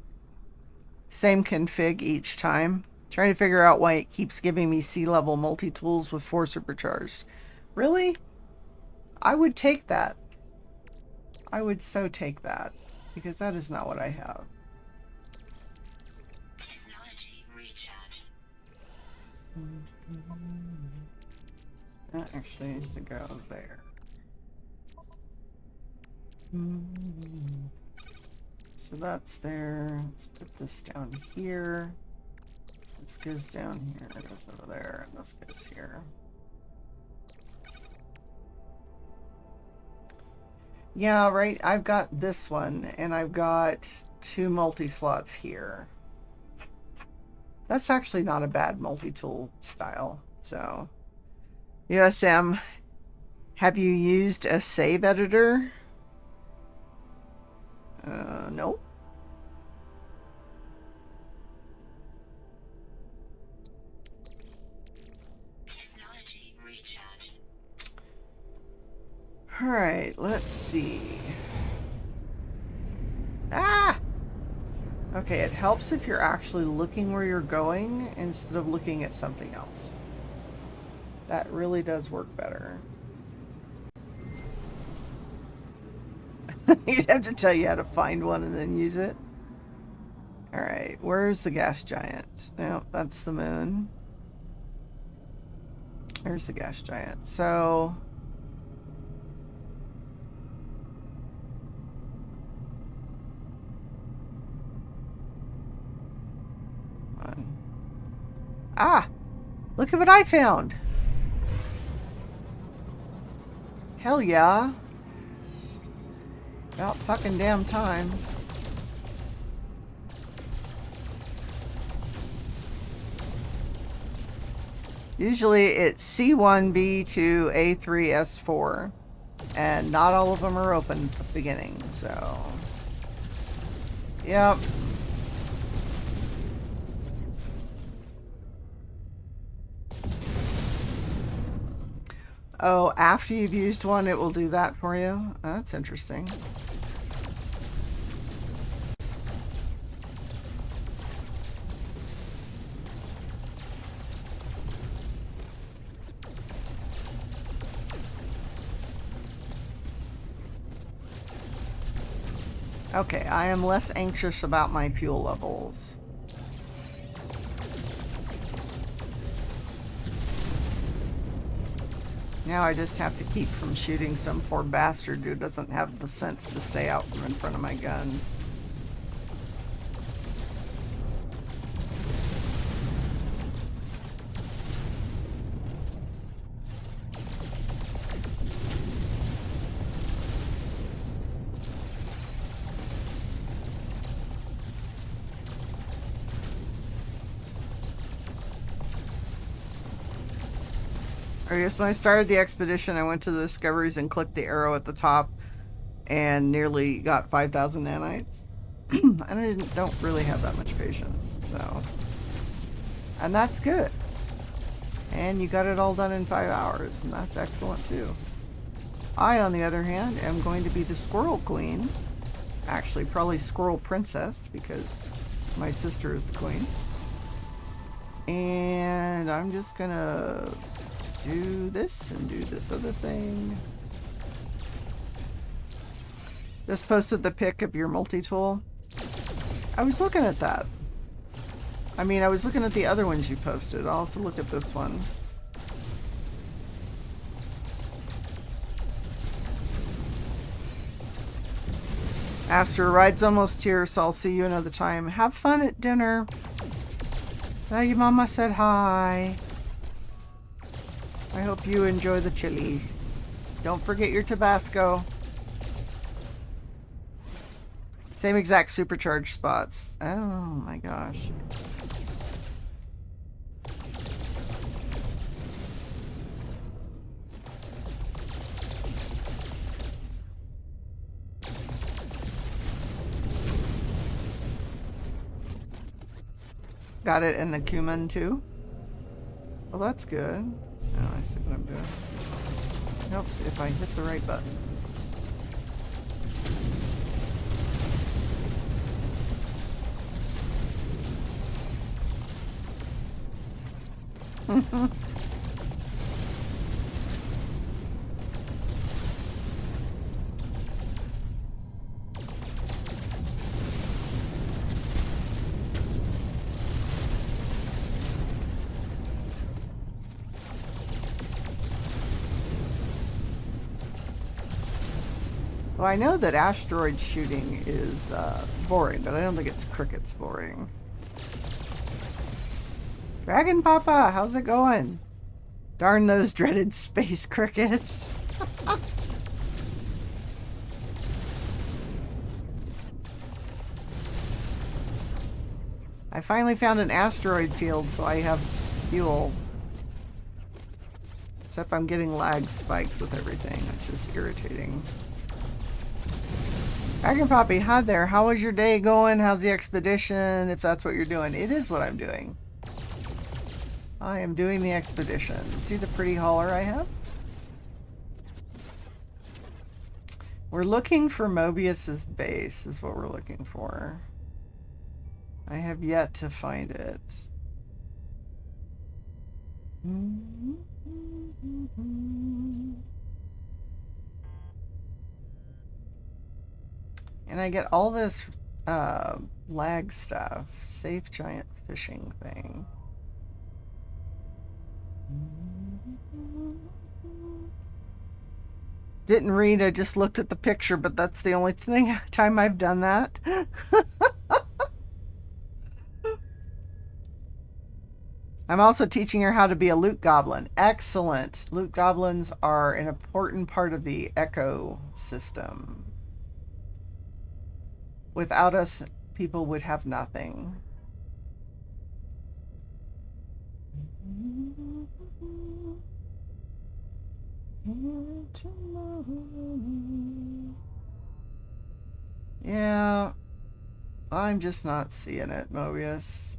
Same config each time. Trying to figure out why it keeps giving me sea level multi-tools with 4 supercharged. Really? I would take that. I would so take that. Because that is not what I have. Technology recharge. That actually needs to go there. So that's there. Let's put this down here. This goes down here, it goes over there, and this goes here. Yeah, right, I've got this one, and I've got 2 multi-slots here. That's actually not a bad multi-tool style, so. USM, have you used a save editor? No. Technology recharge. All right, let's see. Ah! Okay, it helps if you're actually looking where you're going instead of looking at something else. That really does work better. You'd have to tell you how to find one and then use it. Alright, where's the gas giant? No, that's the moon. There's the gas giant. So... Ah! Look at what I found! Hell yeah! About fucking damn time. Usually it's C1, B2, A3, S4. And not all of them are open at the beginning, so... Yep. Oh, after you've used one, it will do that for you? That's interesting. Okay, I am less anxious about my fuel levels. Now I just have to keep from shooting some poor bastard who doesn't have the sense to stay out from in front of my guns. Yes, when I started the expedition, I went to the discoveries and clicked the arrow at the top and nearly got 5,000 nanites. And I don't really have that much patience, so. And that's good. And you got it all done in 5 hours, and that's excellent too. I, on the other hand, am going to be the Squirrel Queen. Actually, probably Squirrel Princess, because my sister is the queen. And I'm just gonna do this and do this other thing. Just posted the pic of your multi-tool. I was looking at that. I mean, I was looking at the other ones you posted. I'll have to look at this one. After ride's almost here, so I'll see you another time. Have fun at dinner. Tell your mama said hi. I hope you enjoy the chili. Don't forget your Tabasco. Same exact supercharged spots. Oh my gosh. Got it in the cumin too? Well, that's good. Oh, I see what I'm doing. Helps if I hit the right buttons. Well, I know that asteroid shooting is boring, but I don't think it's crickets boring. Dragon Papa, how's it going? Darn those dreaded space crickets. I finally found an asteroid field, so I have fuel. Except I'm getting lag spikes with everything, which is irritating. Dragon Poppy, hi there. How was your day going? How's the expedition? If that's what you're doing. It is what I'm doing. I am doing the expedition. See the pretty hauler I have? We're looking for Mobius's base is what we're looking for. I have yet to find it. And I get all this lag stuff. Safe giant fishing thing. Didn't read, I just looked at the picture, but that's the only time I've done that. I'm also teaching her how to be a loot goblin. Excellent. Loot goblins are an important part of the ecosystem. Without us, people would have nothing. Yeah, I'm just not seeing it, Mobius.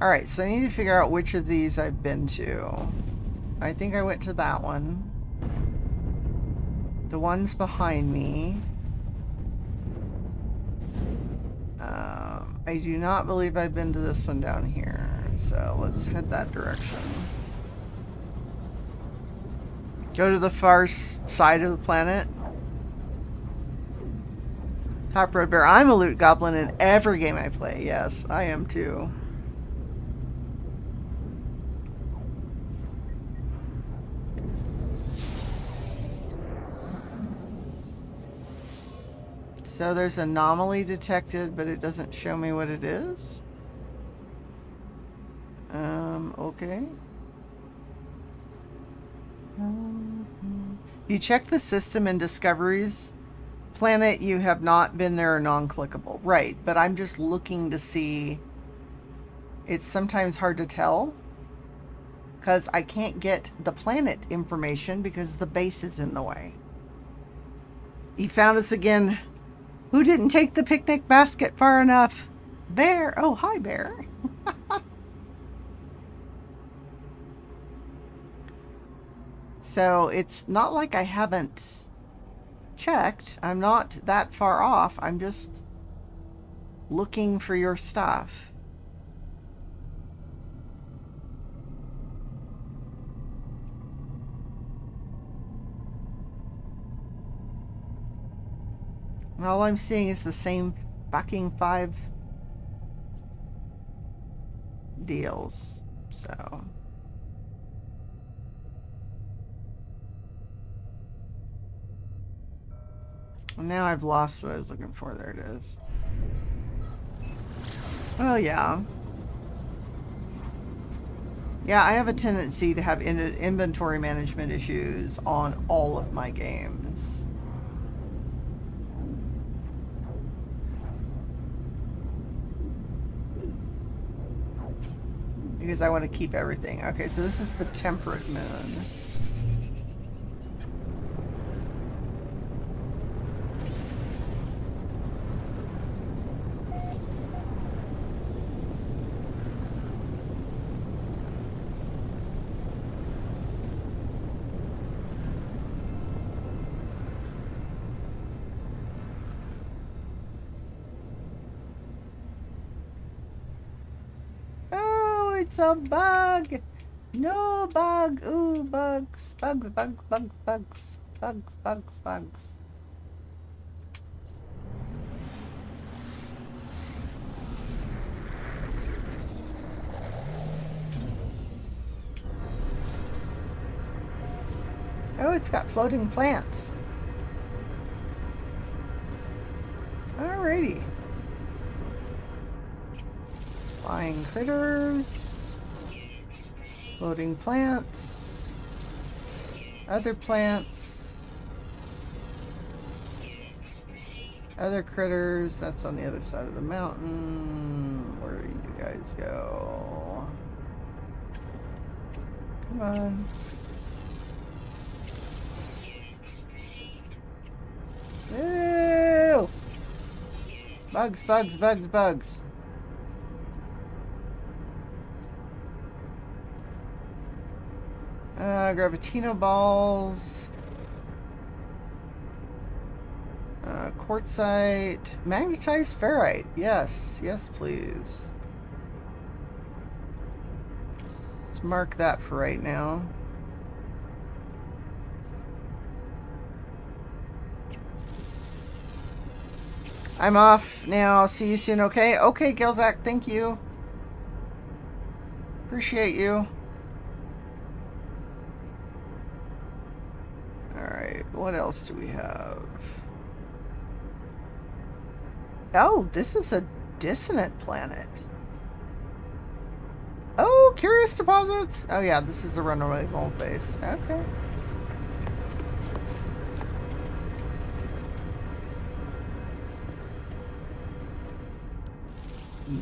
Alright, so I need to figure out which of these I've been to. I think I went to that one. the ones behind me. I do not believe I've been to this one down here, so let's head that direction. Go to the far side of the planet. Top Red Bear. I'm a loot goblin in every game I play. Yes, I am too. So there's anomaly detected, but it doesn't show me what it is. Okay. You check the system in Discoveries planet, you have not been there or non-clickable. Right, but I'm just looking to see. It's sometimes hard to tell because I can't get the planet information because the base is in the way. You found us again. Who didn't take the picnic basket far enough? Bear. Oh, hi, Bear. So it's not like I haven't checked. I'm not that far off. I'm just looking for your stuff. And all I'm seeing is the same fucking 5 deals. So well, now I've lost what I was looking for. There it is. Oh yeah. Yeah, I have a tendency to have inventory management issues on all of my games. Because I want to keep everything. Okay, so this is the temperate moon. It's a bug. No bug. Ooh, bugs. Bugs, bugs, bugs, bugs. Bugs, bugs, bugs. Oh, it's got floating plants. Alrighty. Flying critters. Floating plants. Other plants. Other critters. That's on the other side of the mountain. Where do you guys go? Come on. Ew! Bugs, bugs, bugs, bugs. Gravitino balls. Quartzite. Magnetized ferrite. Yes. Yes, please. Let's mark that for right now. I'm off now. See you soon, okay? Okay, Gilzak, thank you. Appreciate you. Alright, what else do we have? Oh, this is a dissonant planet. Oh, curious deposits. Oh yeah, this is a runaway mold base. Okay.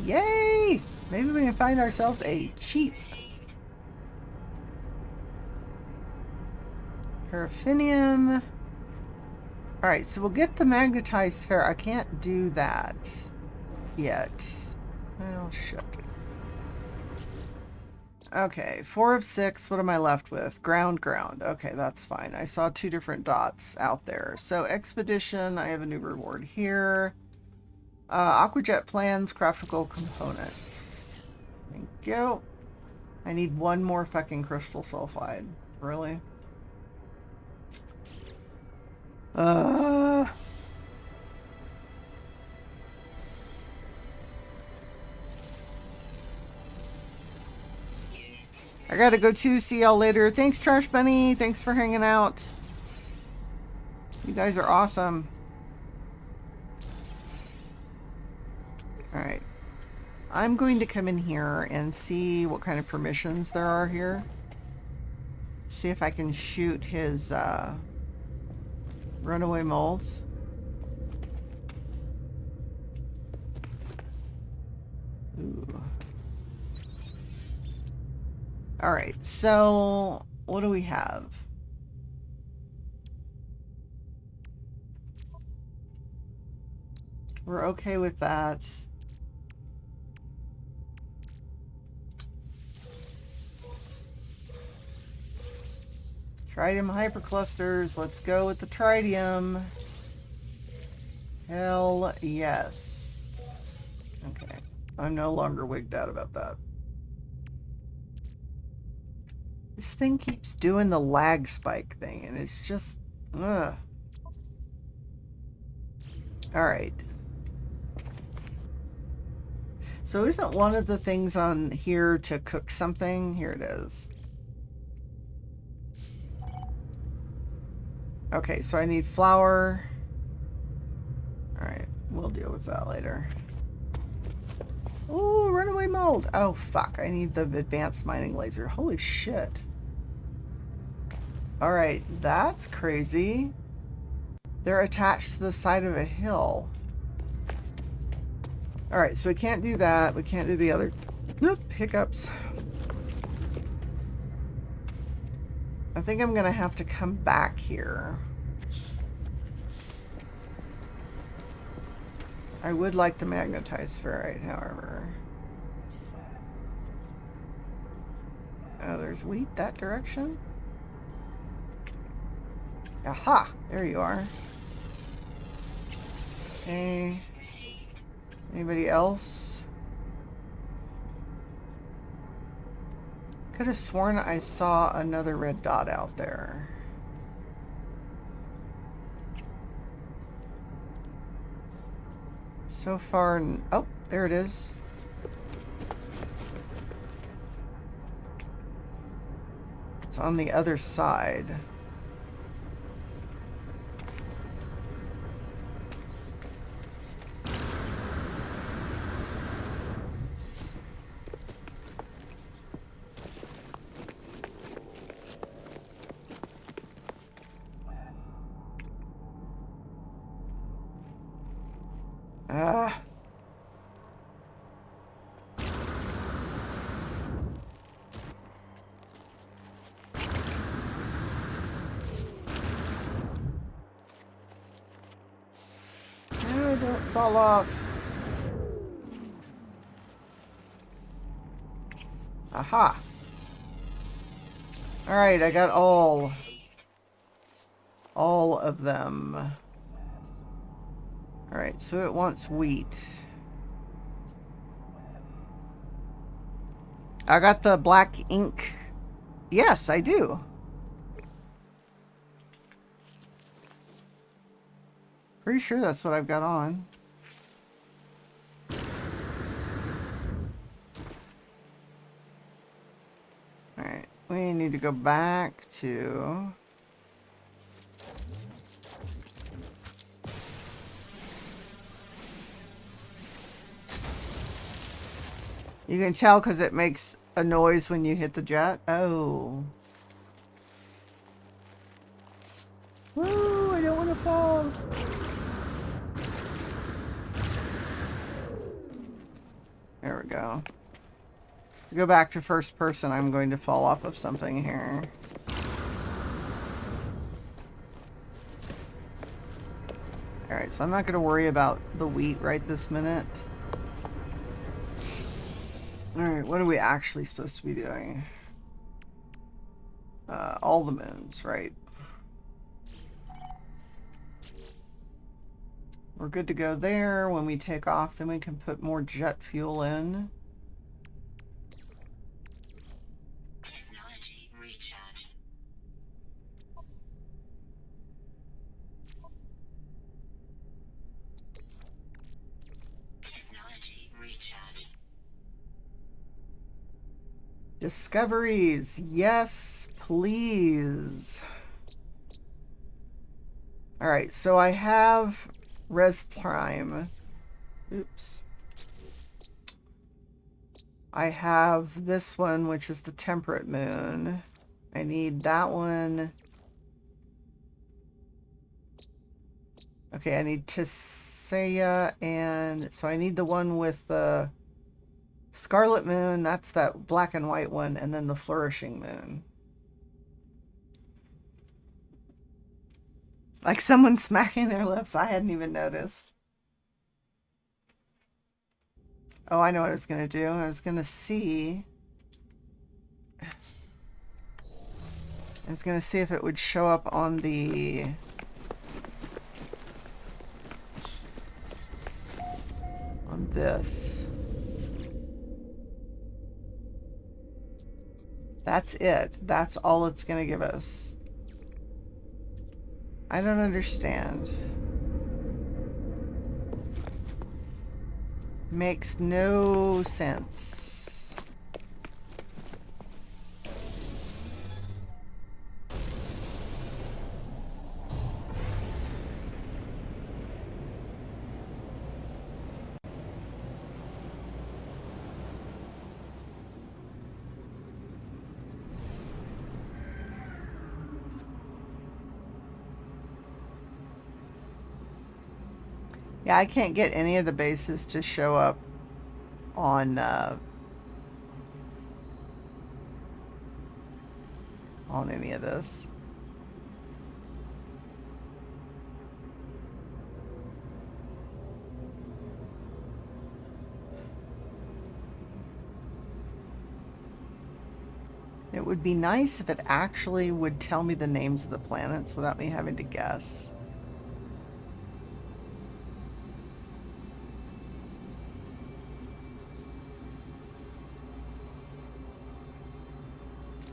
Yay! Maybe we can find ourselves a cheap paraffinium. Alright, so we'll get the magnetized ferrite. I can't do that yet. Well, shit. Okay, 4 of 6. What am I left with? Ground, ground. Okay, that's fine. I saw 2 different dots out there. So expedition, I have a new reward here. Aquajet plans, craftable components. Thank you. I need 1 more fucking crystal sulfide. Really? I gotta go too. See y'all later. Thanks, Trash Bunny. Thanks for hanging out. You guys are awesome. Alright. I'm going to come in here and see what kind of permissions there are here. See if I can shoot his runaway molds. Ooh. Alright, so what do we have? We're okay with that. Tritium hyperclusters. Let's go with the tritium. Hell yes. Okay. I'm no longer wigged out about that. This thing keeps doing the lag spike thing, and it's just... ugh. Alright. So isn't one of the things on here to cook something? Here it is. Okay, so I need flour. Alright, we'll deal with that later. Oh, runaway mold. Oh, fuck. I need the advanced mining laser. Holy shit. Alright, that's crazy. They're attached to the side of a hill. Alright, so we can't do that. We can't do the other... Nope, hiccups. I think I'm going to have to come back here. I would like the magnetized ferrite, however. Oh, there's wheat that direction? Aha! There you are. Okay. Anybody else? Could have sworn I saw another red dot out there. So far... oh, there it is. It's on the other side. Ah. No, don't fall off. Aha. Alright, I got all of them. Alright, so it wants wheat. I got the black ink. Yes, I do. Pretty sure that's what I've got on. Alright, we need to go back to... You can tell because it makes a noise when you hit the jet. Oh. Woo, I don't want to fall. There we go. To go back to first person, I'm going to fall off of something here. Alright, so I'm not going to worry about the wheat right this minute. Alright, what are we actually supposed to be doing? All the moons, right. We're good to go there. When we take off, then we can put more jet fuel in. Technology recharge. Technology recharge. Discoveries. Yes, please. Alright, so I have Res Prime. Oops. I have this one, which is the Temperate Moon. I need that one. Okay, I need Tisea, and so I need the one with the Scarlet Moon. That's that black and white one, and then the Flourishing Moon. Like someone smacking their lips. I hadn't even noticed. Oh, I know what I was going to do. I was going to see... I was going to see if it would show up on the... on this. That's it. That's all it's going to give us. I don't understand. Makes no sense. Yeah, I can't get any of the bases to show up on any of this. It would be nice if it actually would tell me the names of the planets without me having to guess.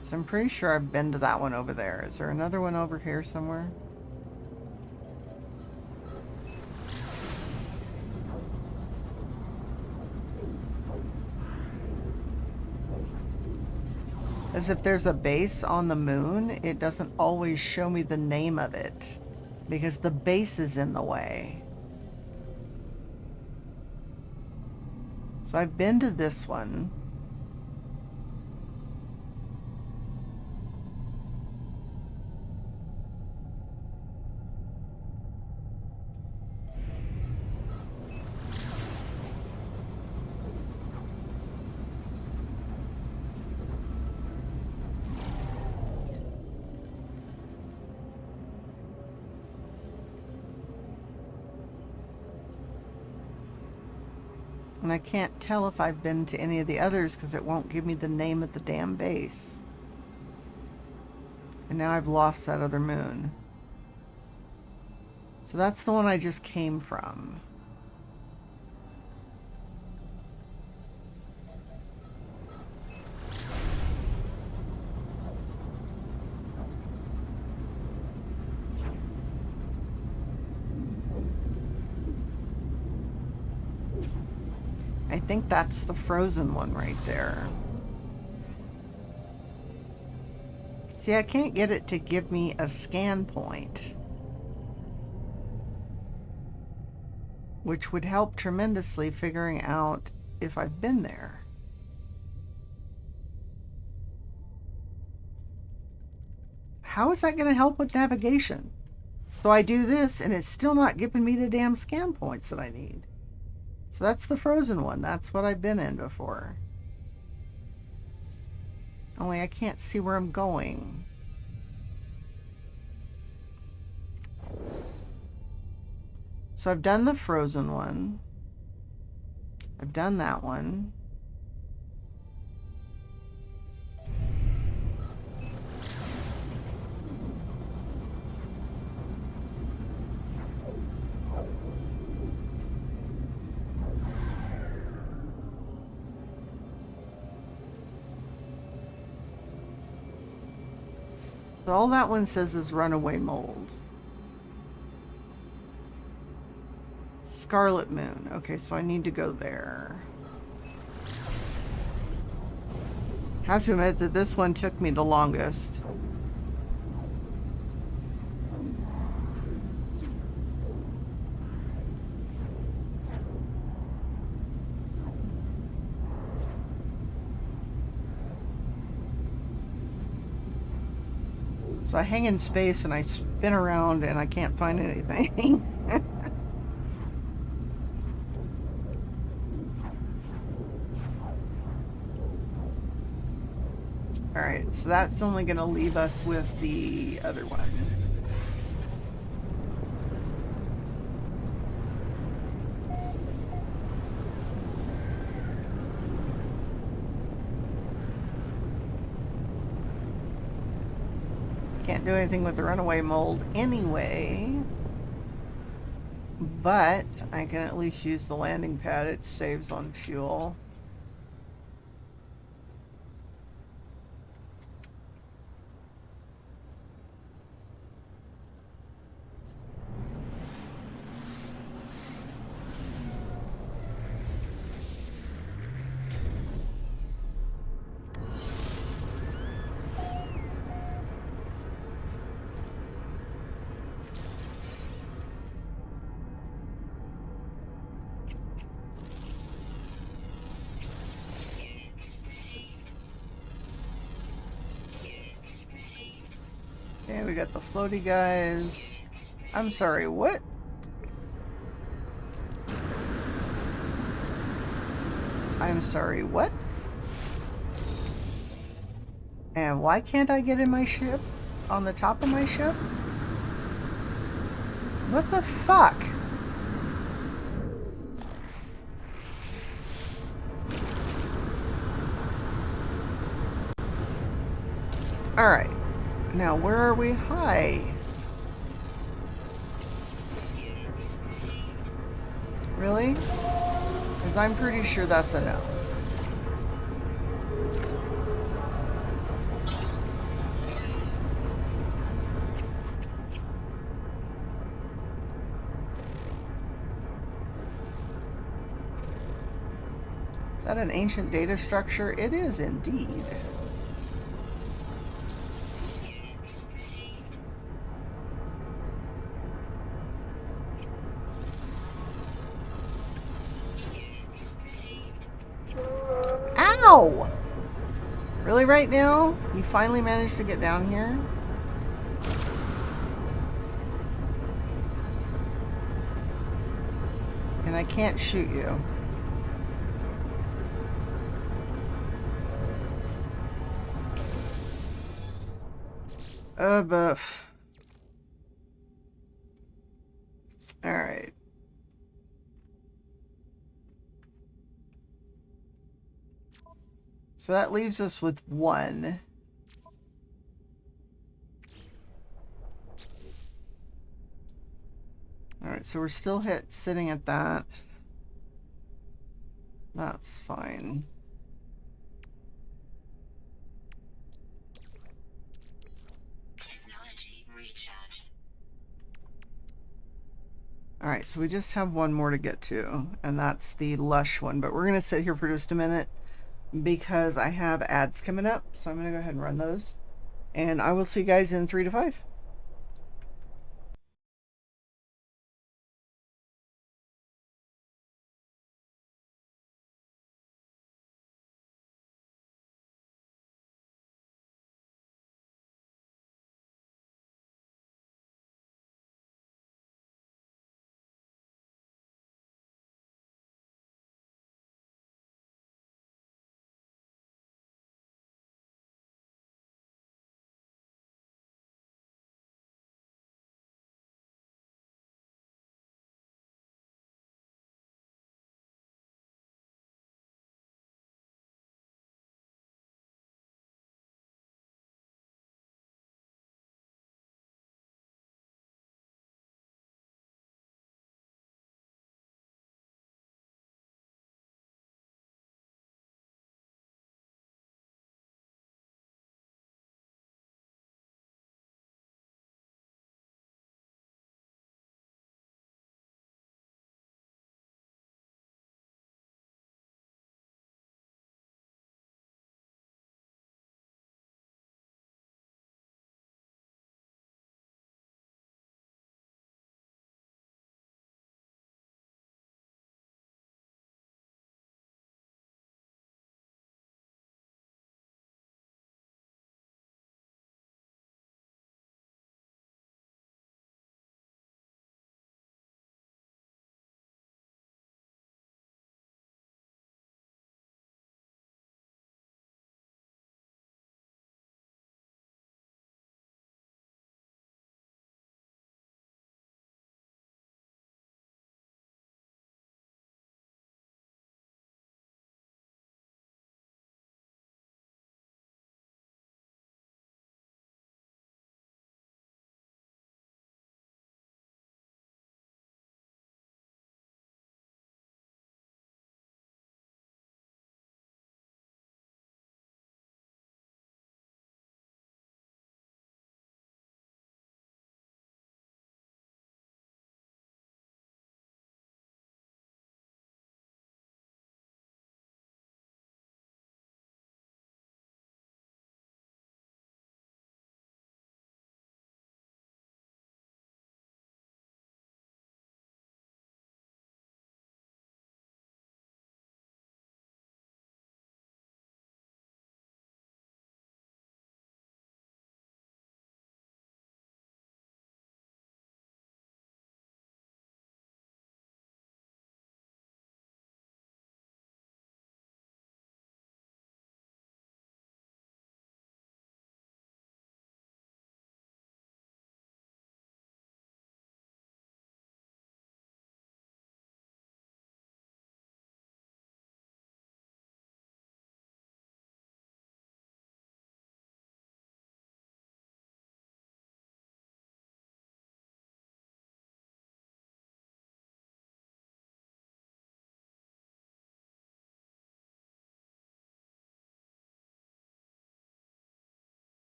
So I'm pretty sure I've been to that one over there. Is there another one over here somewhere? As if there's a base on the moon, it doesn't always show me the name of it because the base is in the way. So I've been to this one. And I can't tell if I've been to any of the others because it won't give me the name of the damn base. And now I've lost that other moon. So that's the one I just came from. I think that's the frozen one right there. See, I can't get it to give me a scan point, which would help tremendously figuring out if I've been there. How is that going to help with navigation? So I do this and it's still not giving me the damn scan points that I need. So that's the frozen one. That's what I've been in before. Only I can't see where I'm going. So I've done the frozen one. I've done that one. So all that one says is runaway mold. Scarlet Moon. Okay, so I need to go there. Have to admit that this one took me the longest. So I hang in space and I spin around and I can't find anything. Alright, so that's only going to leave us with the other one. Can't do anything with the runaway mold anyway. But I can at least use the landing pad. It saves on fuel. Okay, we got the floaty guys. I'm sorry, what? I'm sorry, what? And why can't I get in my ship? On the top of my ship? What the fuck? Alright. Now, where are we? Hi. Really? Because I'm pretty sure that's a no. Is that an ancient data structure? It is indeed. Ow! Really right now? You finally managed to get down here? And I can't shoot you. Buff. Alright. So that leaves us with one. Alright, so we're still sitting at that. That's fine. Technology recharge. Alright, so we just have one more to get to, and that's the lush one. But we're going to sit here for just a minute because I have ads coming up. So I'm going to go ahead and run those. And I will see you guys in 3 to 5.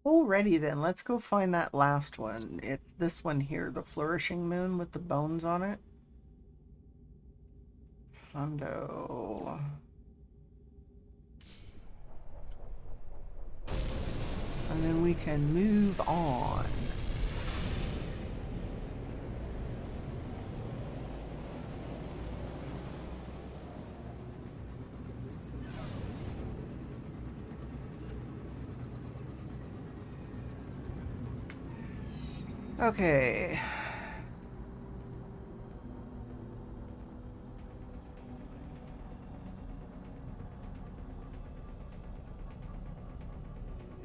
Alrighty then, let's go find that last one. It's this one here, the flourishing moon with the bones on it. Hondo. And then we can move on. Okay.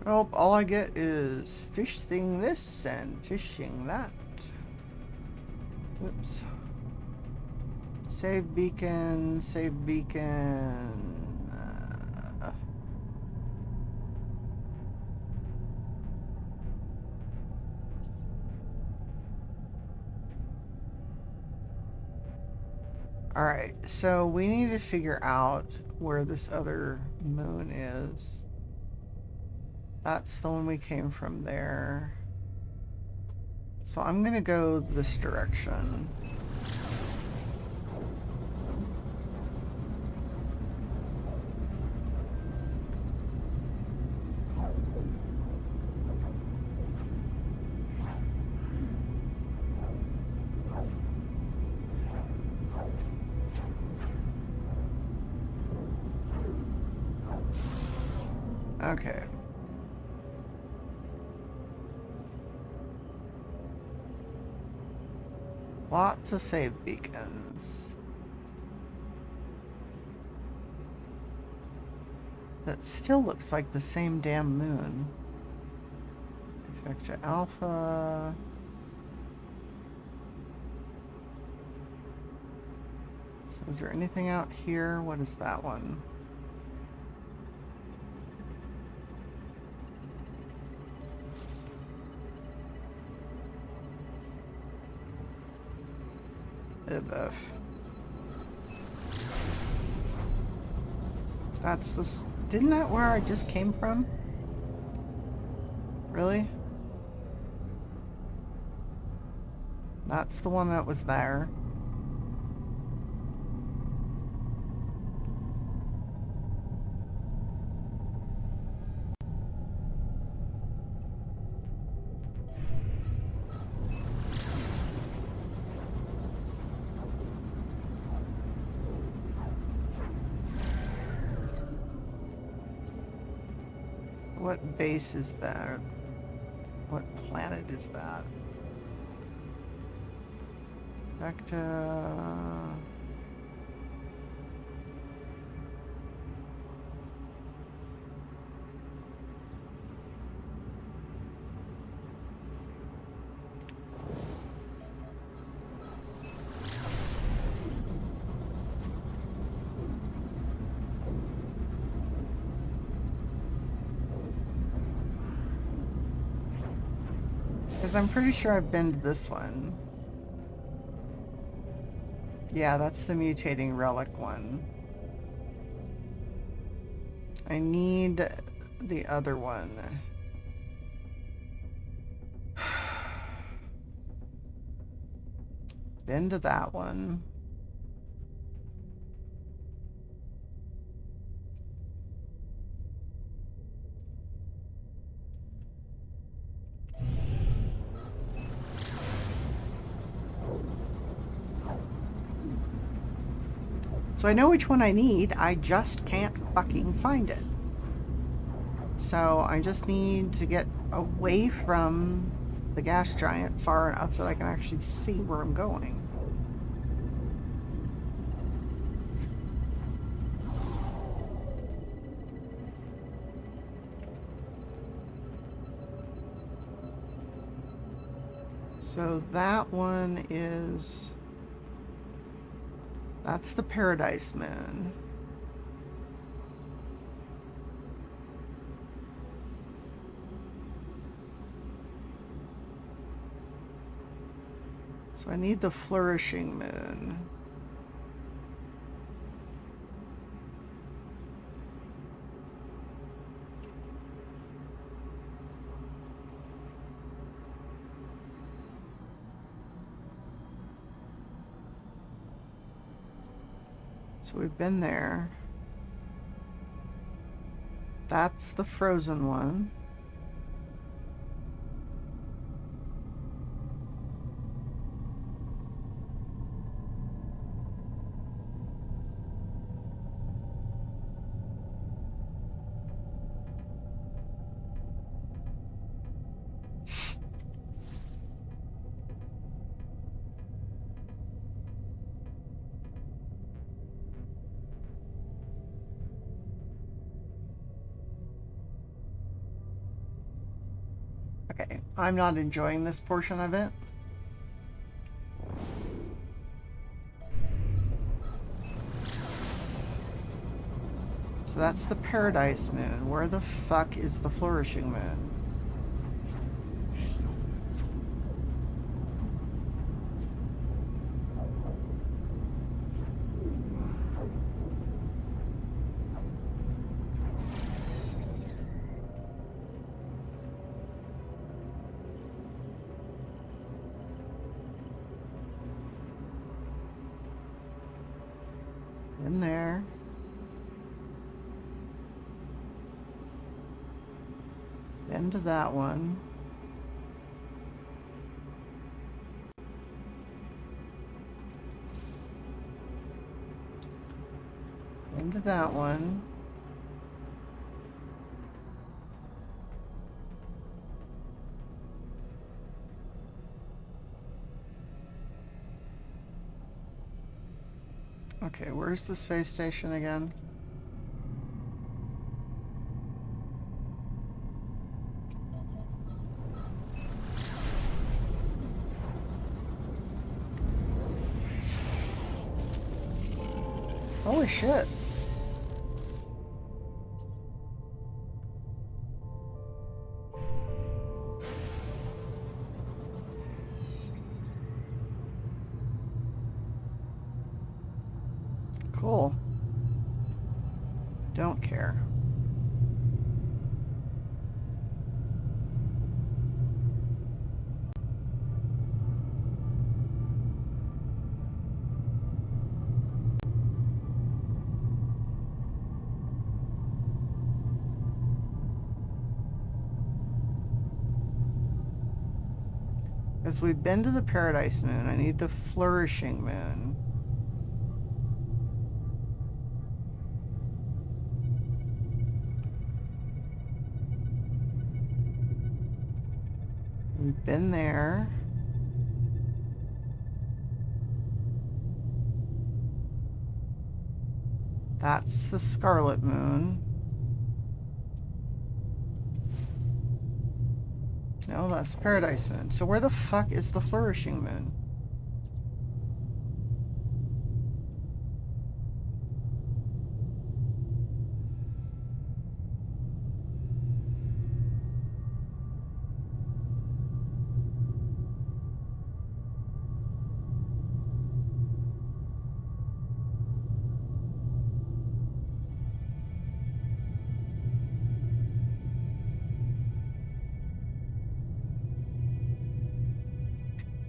Nope, all I get is fishing this and fishing that. Whoops. Save beacon, save beacon. Alright, so we need to figure out where this other moon is. That's the one we came from there. So I'm gonna go this direction. Okay. Lots of save beacons. That still looks like the same damn moon. Effecta Alpha. So is there anything out here? What is that one? That's the... Didn't that where I just came from? Really? That's the one that was there. What base is that? What planet is that? Vecta... Because I'm pretty sure I've been to this one. Yeah, that's the mutating relic one. I need the other one. Been to that one. So I know which one I need, I just can't fucking find it. So I just need to get away from the gas giant far enough that I can actually see where I'm going. So that one is... That's the Paradise Moon. So I need the Flourishing Moon. So we've been there. That's the frozen one. Okay, I'm not enjoying this portion of it. So that's the Paradise Moon. Where the fuck is the Flourishing Moon? In there. Into that one. Into that one. Okay, where's the space station again? Holy shit. Cool. Don't care. Because we've been to the Paradise Moon. I need the Flourishing Moon. We've been there. That's the Scarlet Moon. No, that's the Paradise Moon. So where the fuck is the Flourishing Moon?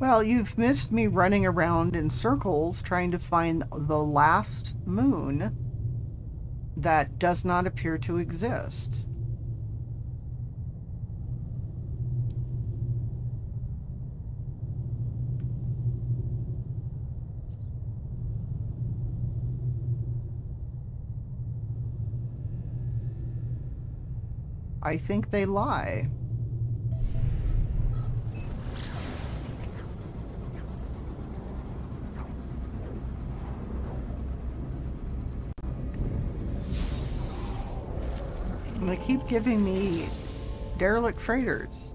Well, you've missed me running around in circles trying to find the last moon that does not appear to exist. I think they lie. And they keep giving me derelict freighters.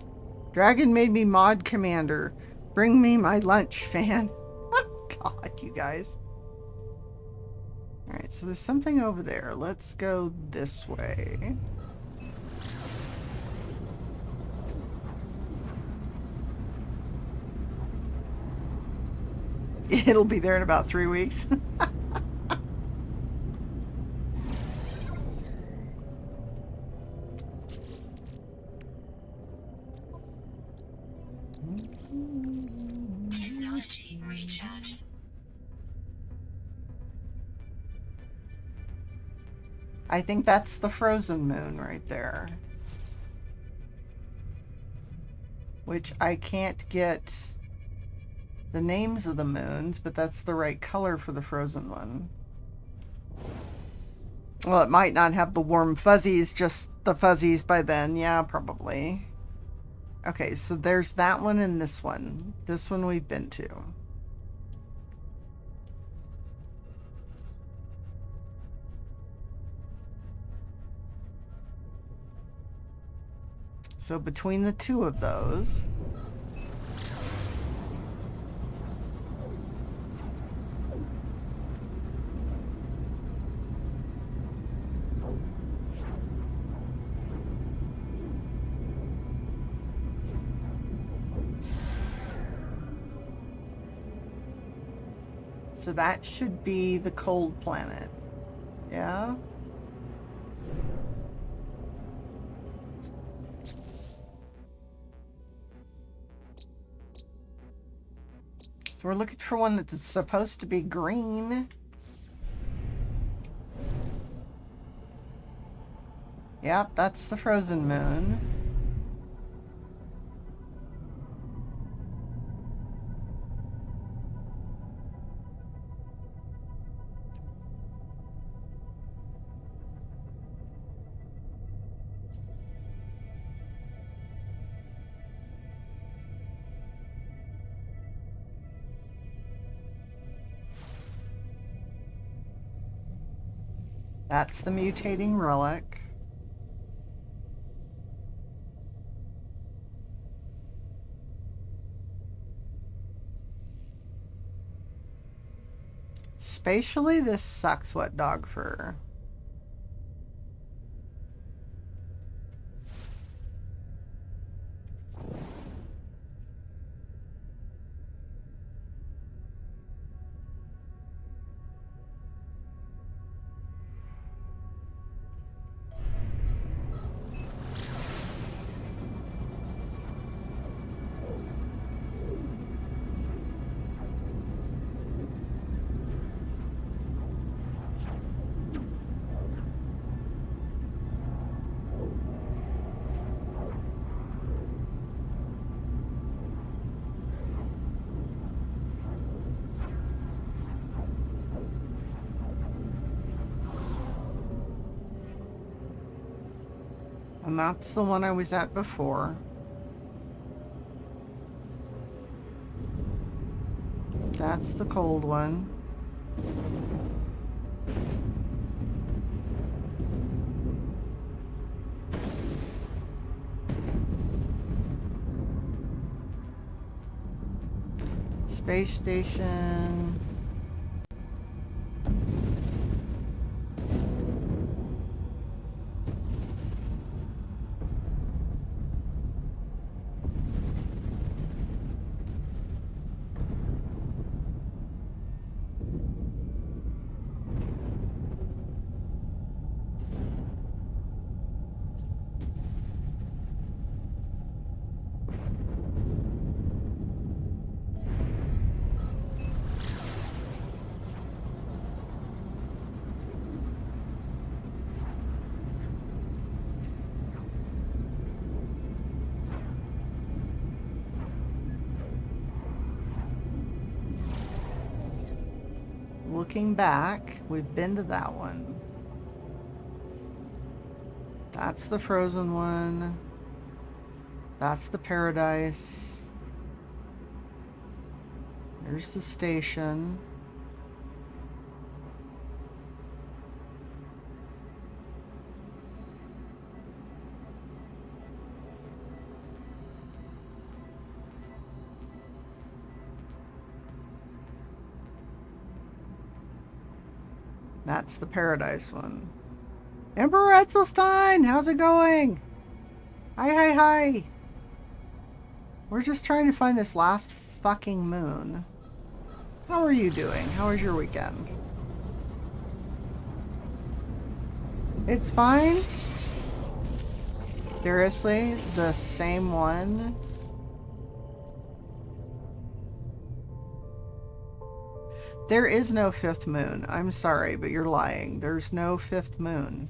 Dragon made me mod commander. Bring me my lunch, fan. God, you guys. Alright, so there's something over there. Let's go this way. It'll be there in about 3 weeks. Technology recharge. I think that's the frozen moon right there. Which I can't get the names of the moons, but that's the right color for the frozen one. Well, it might not have the warm fuzzies, just the fuzzies by then. Yeah, probably. Okay, so there's that one and this one. This one we've been to. So between the two of those... So that should be the cold planet. Yeah? So we're looking for one that's supposed to be green. Yep, that's the frozen moon. That's the mutating relic. Spatially, this sucks wet dog fur. And that's the one I was at before. That's the cold one. Space station. Looking back, we've been to that one. That's the frozen one. That's the paradise. There's the station. That's the paradise one. Emperor Etzelstein, how's it going? Hi. We're just trying to find this last fucking moon. How are you doing? How was your weekend? It's fine? Seriously? The same one? There is no fifth moon. I'm sorry, but you're lying. There's no fifth moon.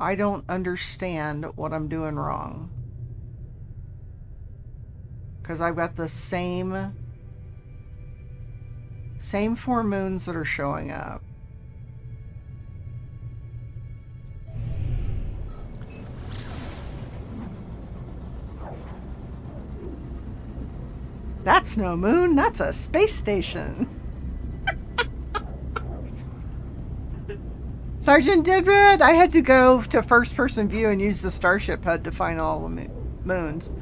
I don't understand what I'm doing wrong. Because I've got the same 4 moons that are showing up. That's no moon, that's a space station. Sergeant Didrid, I had to go to first person view and use the Starship HUD to find all the moons.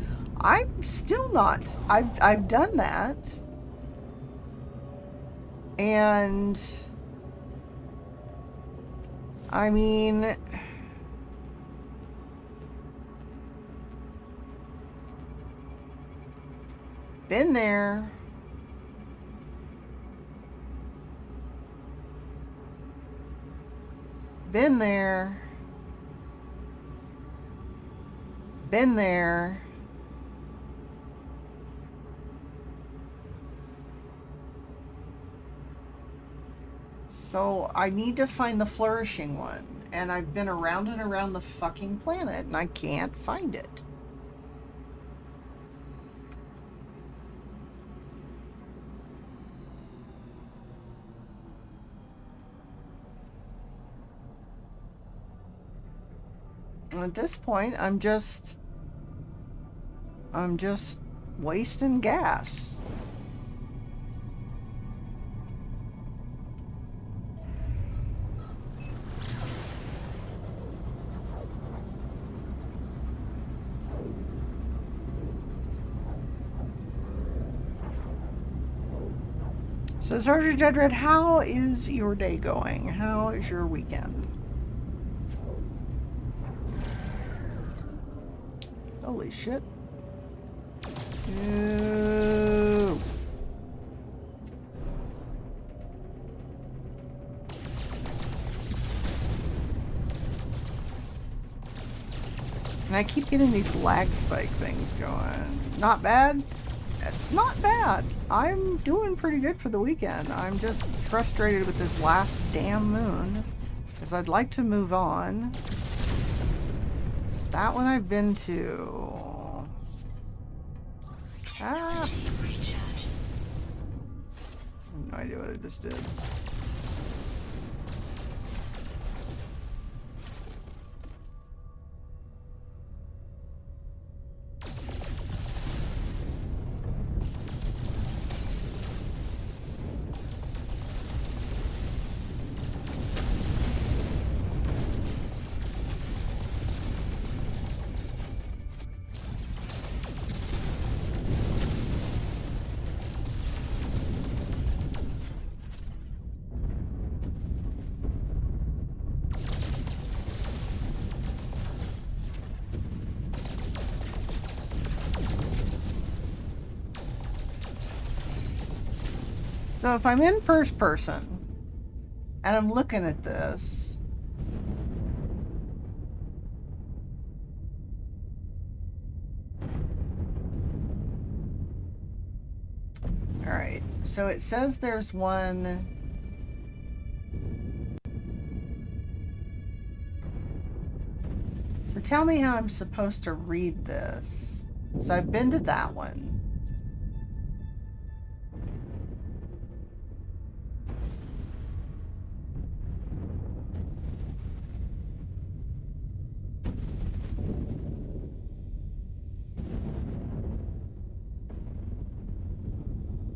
I'm still not. I've done that. And I mean, been there. Been there. Been there. So I need to find the flourishing one. And I've been around and around the fucking planet and I can't find it. And at this point, I'm just wasting gas. So, Sergeant Jedred, how is your day going? How is your weekend? Holy shit. Ew. And I keep getting these lag spike things going. Not bad. Not bad. I'm doing pretty good for the weekend. I'm just frustrated with this last damn moon. Because I'd like to move on. That one I've been to. Ah. I have no idea what I just did. So if I'm in first person and I'm looking at this, all right, so it says there's one. So tell me how I'm supposed to read this. So I've been to that one.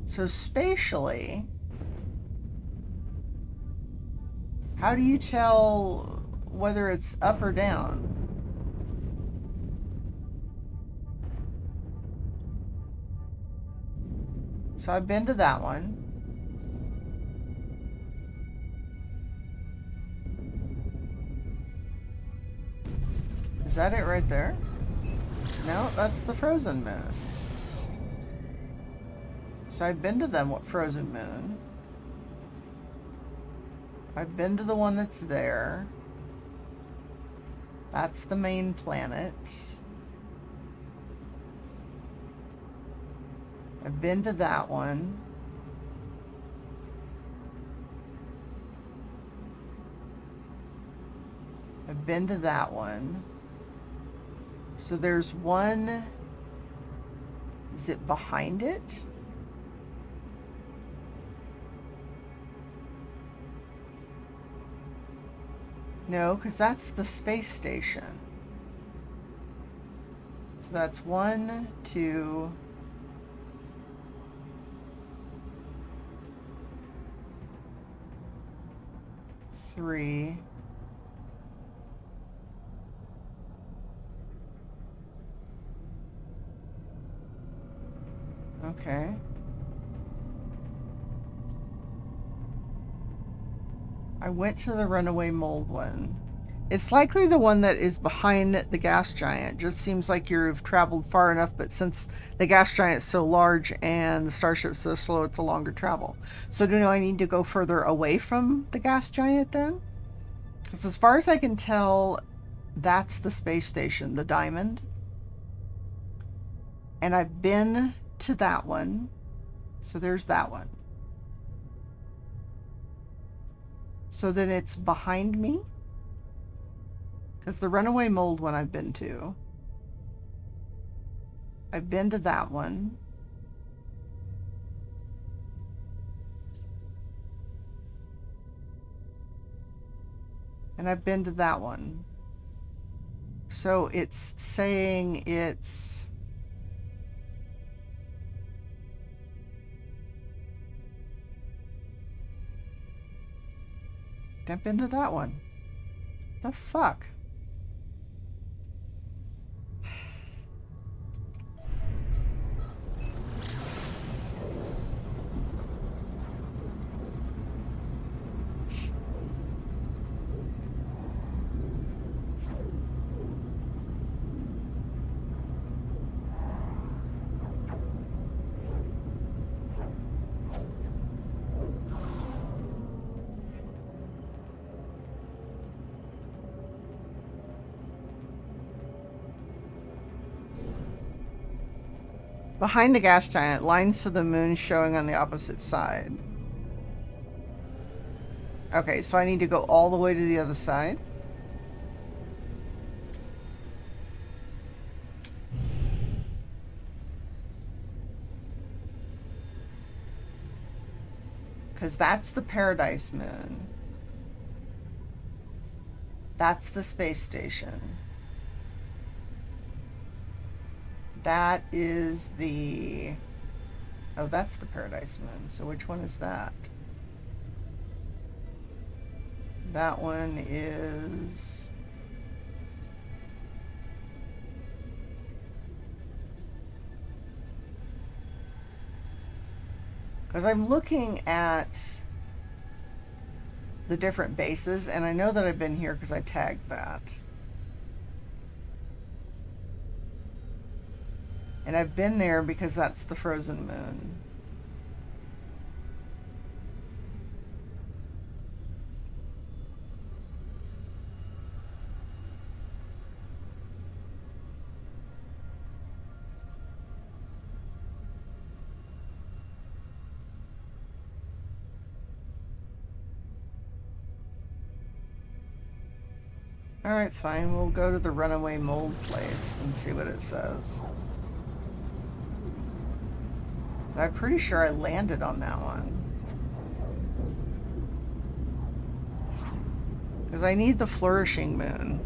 So spatially, how do you tell whether it's up or down? So I've been to that one. Is that it right there? No, that's the frozen moon. So I've been to them, frozen moon. I've been to the one that's there. That's the main planet. I've been to that one. I've I've been to that one. So there's one. Is it behind it? No, because that's the space station. So that's 1, 2. Three. Okay. I went to the runaway mold one. It's likely the one that is behind the gas giant. Just seems like you've traveled far enough, but since the gas giant is so large and the starship's so slow, it's a longer travel. So do I need to go further away from the gas giant then? Because as far as I can tell, that's the space station, the Diamond. And I've been to that one. So there's that one. So then it's behind me? Because the runaway mold one I've been to. I've been to that one. And I've been to that one. So it's saying it's... I've been to that one. The fuck? Behind the gas giant, lines to the moon showing on the opposite side. Okay, so I need to go all the way to the other side. Because that's the Paradise Moon. That's the space station. That is the... Oh, that's the Paradise Moon. So which one is that? That one is... Because I'm looking at the different bases, and I know that I've been here because I tagged that. And I've been there because that's the frozen moon. Alright, fine. We'll go to the runaway mold place and see what it says. But I'm pretty sure I landed on that one. Because I need the flourishing moon.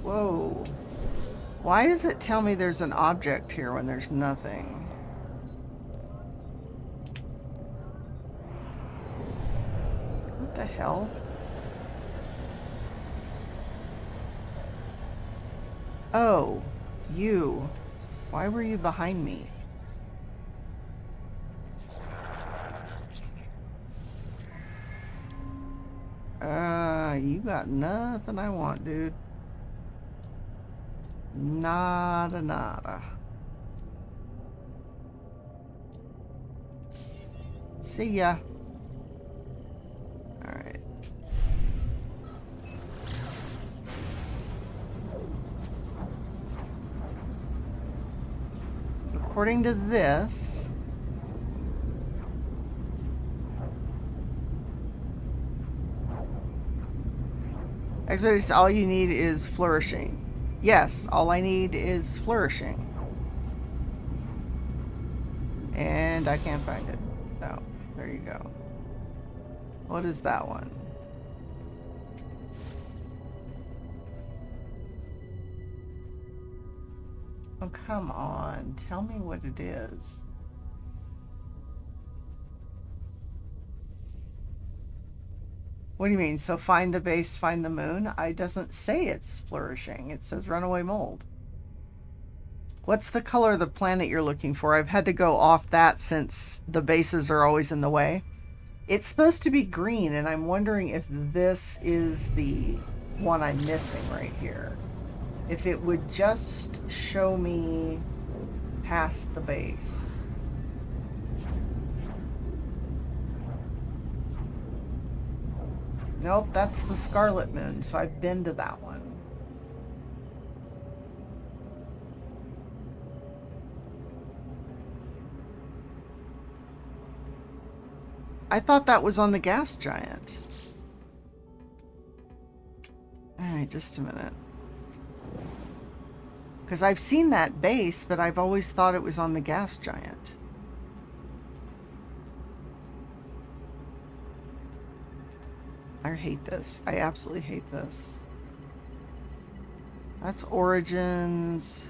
Whoa. Why does it tell me there's an object here when there's nothing? What the hell? Oh, you. Why were you behind me? You got nothing I want, dude. Nada, nada. See ya. Alright. according to this, expeditions, all you need is flourishing. Yes, all I need is flourishing. And I can't find it. No, there you go. What is that one? Oh, come on. Tell me what it is. What do you mean? So find the base, find the moon? It doesn't say it's flourishing. It says runaway mold. What's the color of the planet you're looking for? I've had to go off that since the bases are always in the way. It's supposed to be green, and I'm wondering if this is the one I'm missing right here. If it would just show me past the base. Nope, that's the Scarlet Moon, so I've been to that one. I thought that was on the gas giant. Alright, just a minute. Because I've seen that base, but I've always thought it was on the gas giant. I hate this. I absolutely hate this. That's Origins.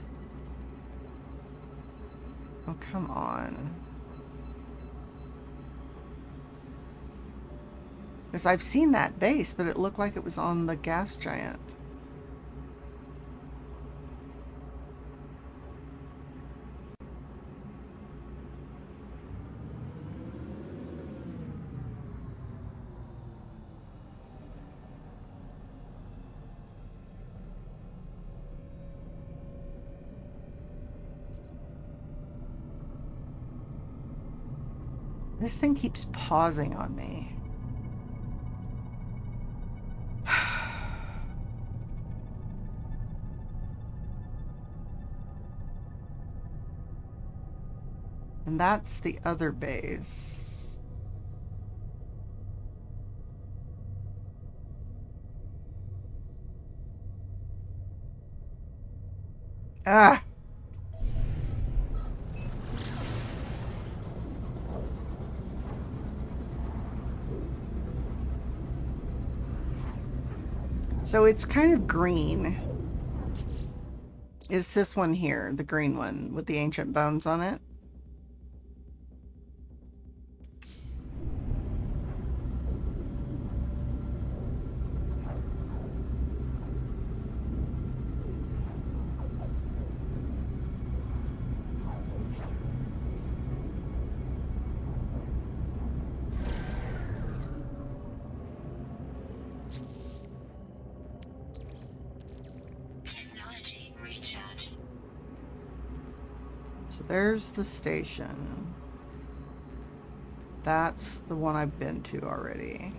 Oh, come on. Because I've seen that base, but it looked like it was on the gas giant. This thing keeps pausing on me. And that's the other base. Ah! So it's kind of green. It's this one here, the green one with the ancient bones on it. So there's the station. That's the one I've been to already.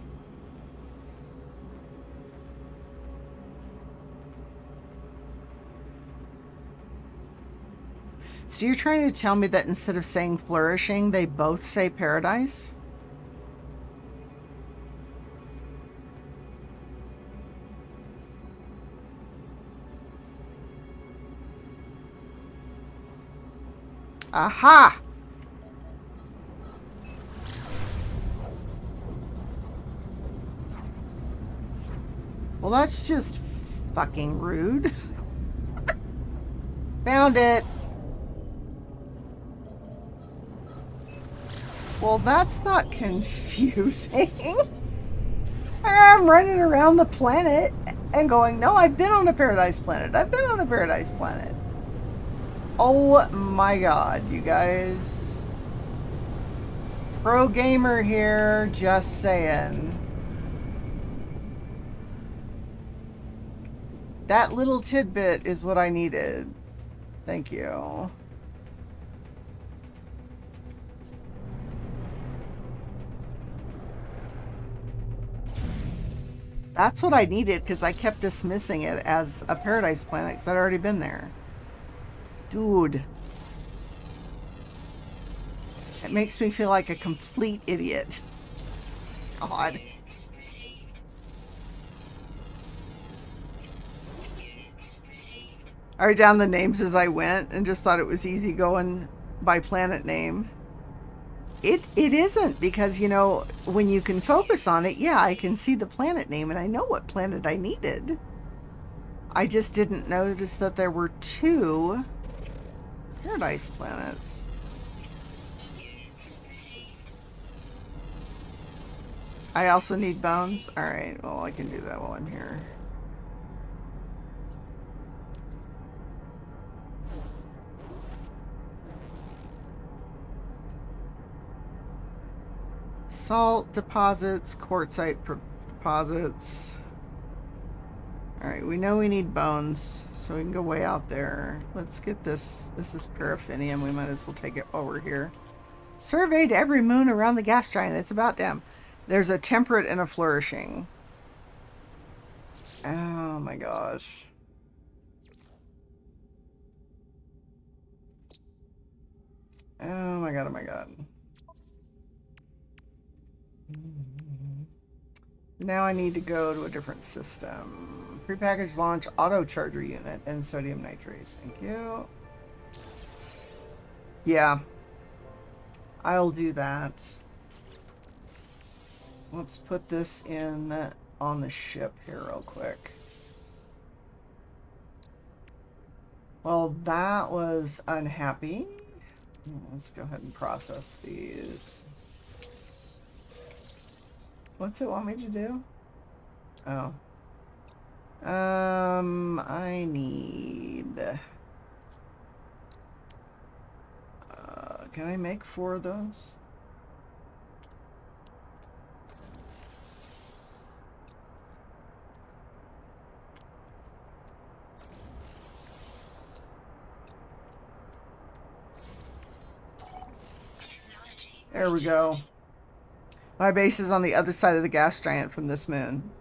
So you're trying to tell me that instead of saying flourishing, they both say paradise? Aha! Well, that's just fucking rude. Found it. Well, that's not confusing. I'm running around the planet and going, no, I've been on a paradise planet. I've been on a paradise planet. Oh my god, you guys. Pro gamer here, just saying. That little tidbit is what I needed. Thank you. That's what I needed, because I kept dismissing it as a paradise planet because I'd already been there. Dude. makes me feel like a complete idiot. God. I wrote down the names as I went and just thought it was easy going by planet name. It isn't, because, you know, when you can focus on it, yeah, I can see the planet name and I know what planet I needed. I just didn't notice that there were 2 paradise planets. I also need bones. Alright, well, I can do that while I'm here. Salt deposits, quartzite deposits. Alright, we know we need bones, so we can go way out there. Let's get this. This is paraffinium. We might as well take it while we're here. Surveyed every moon around the gas giant. It's about damn. There's a temperate and a flourishing. Oh my gosh. Oh my god, oh my god. Now I need to go to a different system. Prepackaged launch auto charger unit and sodium nitrate. Thank you. Yeah. I'll do that. Let's put this in on the ship here real quick. Well, that was unhappy. Let's go ahead and process these. What's it want me to do? Oh. I need... can I make 4 of those? There we go. My base is on the other side of the gas giant from this moon.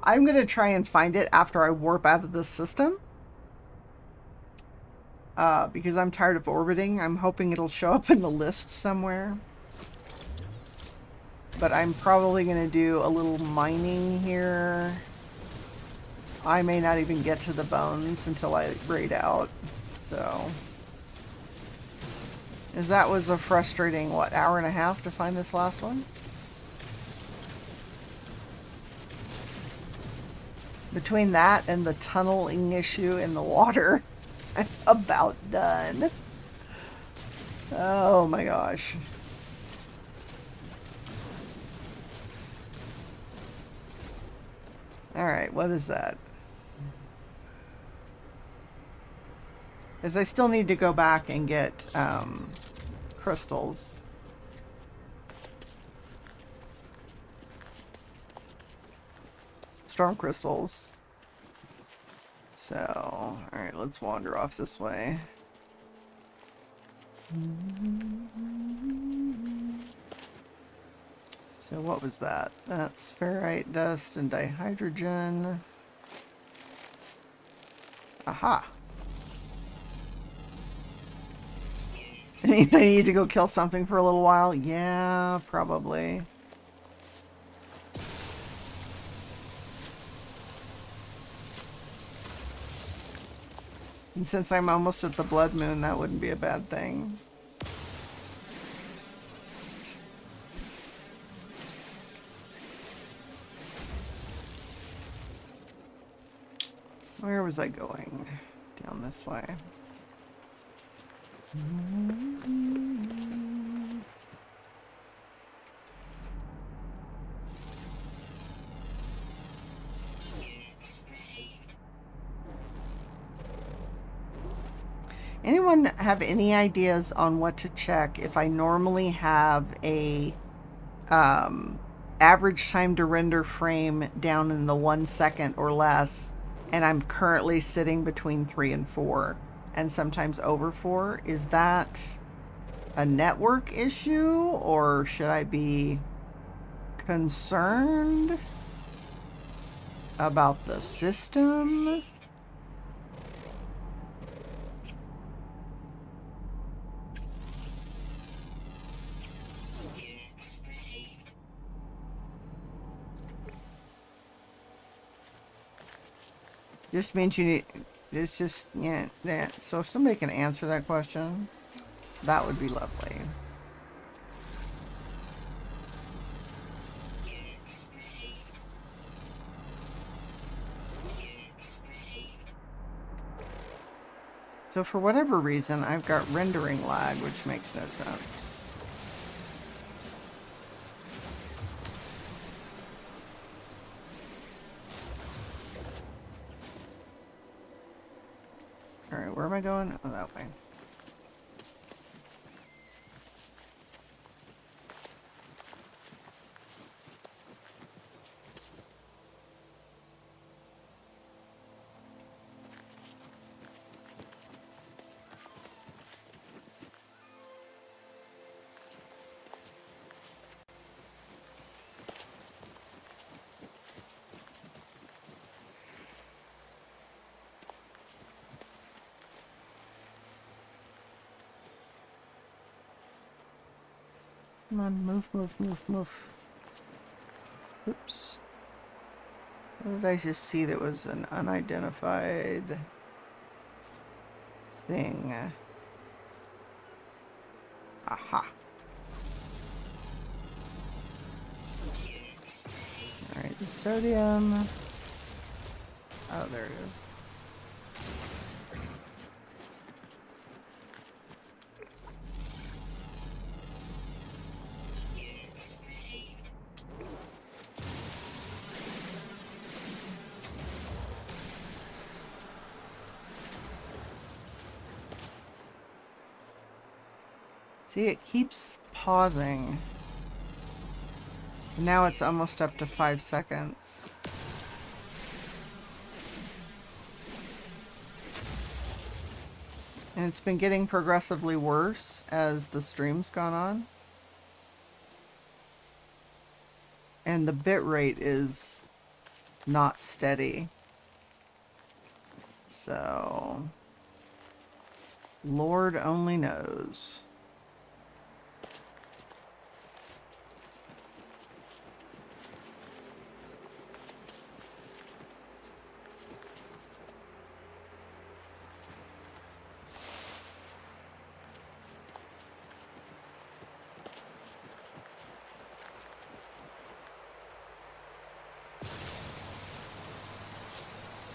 I'm going to try and find it after I warp out of this system. Because I'm tired of orbiting. I'm hoping it'll show up in the list somewhere. But I'm probably going to do a little mining here. I may not even get to the bones until I raid out. So... as that was a frustrating, what, hour and a half to find this last one? Between that and the tunneling issue in the water, I'm about done. Oh my gosh. Alright, what is that? Because I still need to go back and get crystals. Storm crystals. So, alright, let's wander off this way. So what was that? That's ferrite dust and dihydrogen. Aha! Means I need to go kill something for a little while? Yeah, probably. And since I'm almost at the blood moon, that wouldn't be a bad thing. Where was I going? Down this way. Anyone have any ideas on what to check if I normally have a average time to render frame down in the 1 second or less, and I'm currently sitting between 3 and 4 and sometimes over 4? Is that a network issue, or should I be concerned about the system? Just means you need, it's just, yeah, that. So if somebody can answer that question, that would be lovely. Units received. Units received. So for whatever reason, I've got rendering lag, which makes no sense. All right, where am I going? Oh, that way. Come on, move, move, move, move. Oops. What did I just see that was an unidentified thing? Aha. Alright, the sodium. Oh, there it is. Units received. See, it keeps pausing. Now it's almost up to 5 seconds. And it's been getting progressively worse as the stream's gone on. And the bit rate is not steady. So, Lord only knows.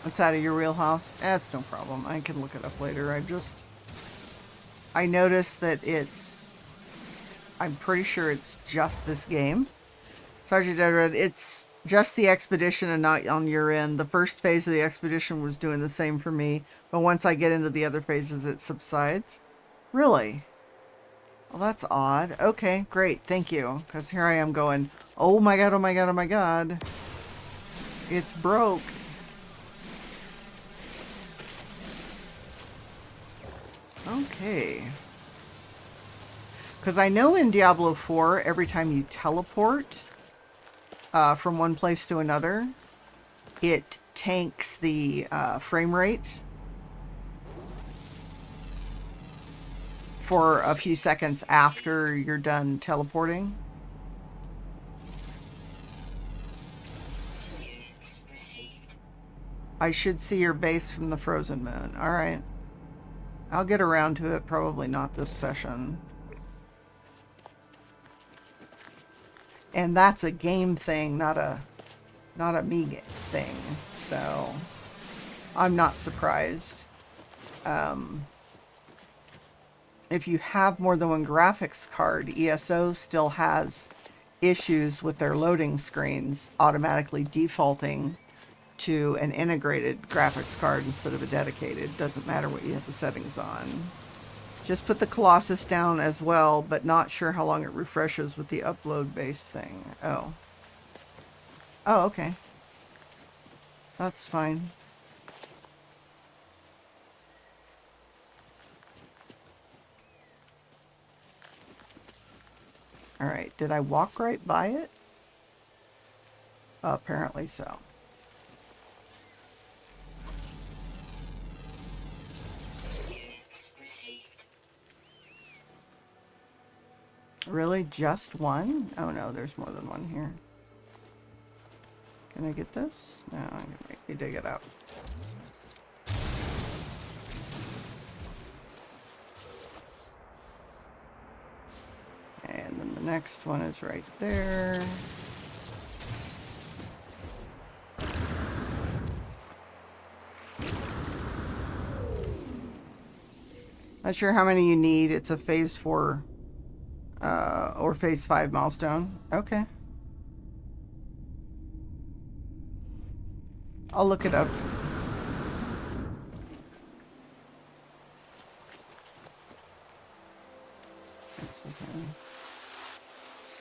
It's out of your wheelhouse. That's no problem. I can look it up later. I noticed that I'm pretty sure it's just this game. Sergeant Edred, it's just the expedition and not on your end. The first phase of the expedition was doing the same for me, but once I get into the other phases, it subsides. Really? Well, that's odd. Okay, great. Thank you. Because here I am going, oh my god, oh my god, oh my god. It's broke. Okay. Because I know in Diablo 4, every time you teleport from one place to another, it tanks the frame rate for a few seconds after you're done teleporting. Units received. I should see your base from the frozen moon. All right. I'll get around to it, probably not this session. And that's a game thing, not a me thing. So I'm not surprised. If you have more than one graphics card, ESO still has issues with their loading screens automatically defaulting to an integrated graphics card instead of a dedicated. Doesn't matter what you have the settings on. Just put the Colossus down as well, but not sure how long it refreshes with the upload base thing. Oh. Oh, okay. That's fine. All right. Did I walk right by it? Apparently so. Units received. Really? Just one? Oh no, there's more than one here. Can I get this? No, I'm gonna make me dig it up. And then the next one is right there. Not sure how many you need. It's a phase 4 or phase 5 milestone. Okay. I'll look it up.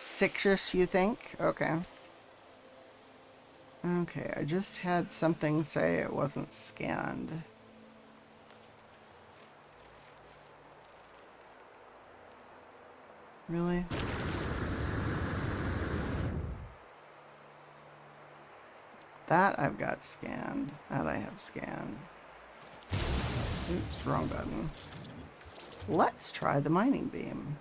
Six-ish, you think? Okay. Okay, I just had something say it wasn't scanned. Really? That I've got scanned. That I have scanned. Oops, wrong button. Let's try the mining beam.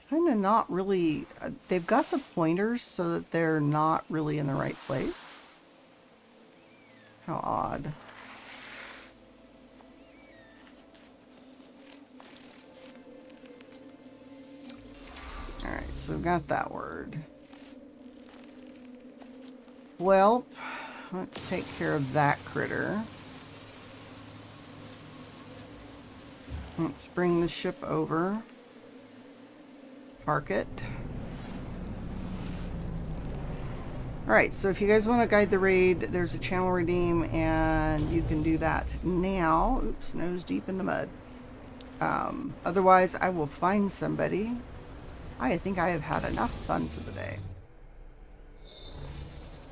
Kind of not really. They've got the pointers so that they're not really in the right place. How odd. Alright, so we've got that word. Well, let's take care of that critter. Let's bring the ship over. Park it. Alright, so if you guys want to guide the raid, there's a channel redeem, and you can do that now. Oops, nose deep in the mud. Otherwise, I will find somebody. I think I have had enough fun for the day.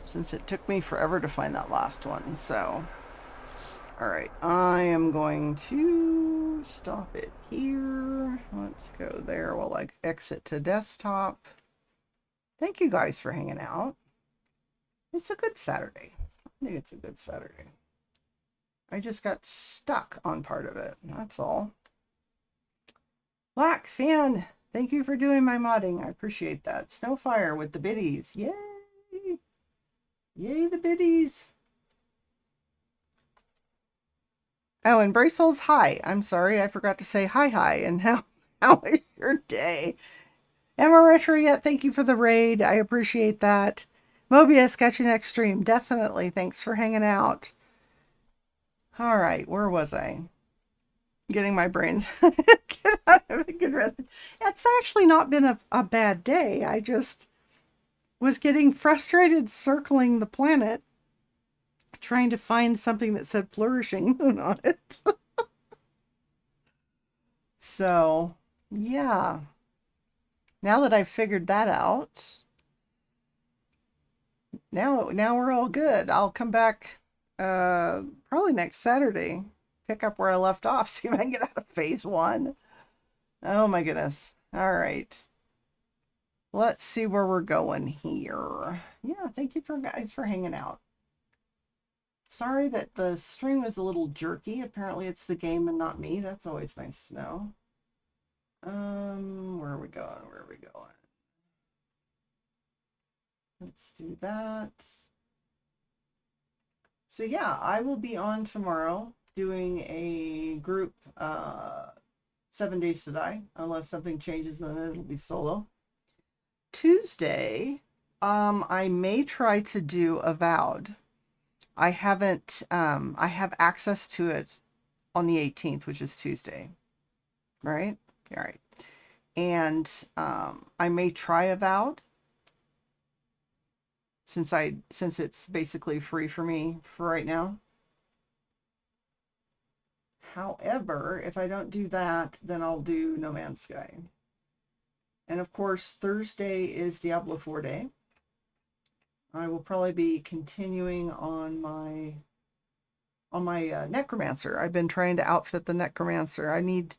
Since it took me forever to find that last one, so... Alright, I am going to stop it here. Let's go there while I exit to desktop. Thank you guys for hanging out. It's a good Saturday. I think it's a good Saturday. I just got stuck on part of it. That's all. Black Fan, thank you for doing my modding. I appreciate that. Snowfire with the biddies. Yay! Yay, the biddies. Oh, and Bracel's hi. I'm sorry, I forgot to say hi. And how was your day? Emma Retro yet, thank you for the raid. I appreciate that. Mobius, catch you next stream. Definitely. Thanks for hanging out. All right, where was I? Getting my brains get out of a good rest. It's actually not been a bad day. I just was getting frustrated circling the planet, trying to find something that said flourishing moon on it. So, yeah. Now that I've figured that out, now we're all good. I'll come back probably next Saturday, pick up where I left off, see if I can get out of phase 1. Oh my goodness. All right. Let's see where we're going here. Yeah, thank you guys for hanging out. Sorry that the stream was a little jerky. Apparently it's the game and not me. That's always nice to know. Where are we going? Where are we going? Let's do that. So yeah, I will be on tomorrow doing a group 7 Days to Die. Unless something changes, then it'll be solo. Tuesday, I may try to do Avowed. I haven't, I have access to it on the 18th, which is Tuesday. Right? All right. And I may try Avowed. Since it's basically free for me for right now. However, if I don't do that, then I'll do No Man's Sky. And of course, Thursday is Diablo 4 day. I will probably be continuing on my Necromancer. I've been trying to outfit the Necromancer. I need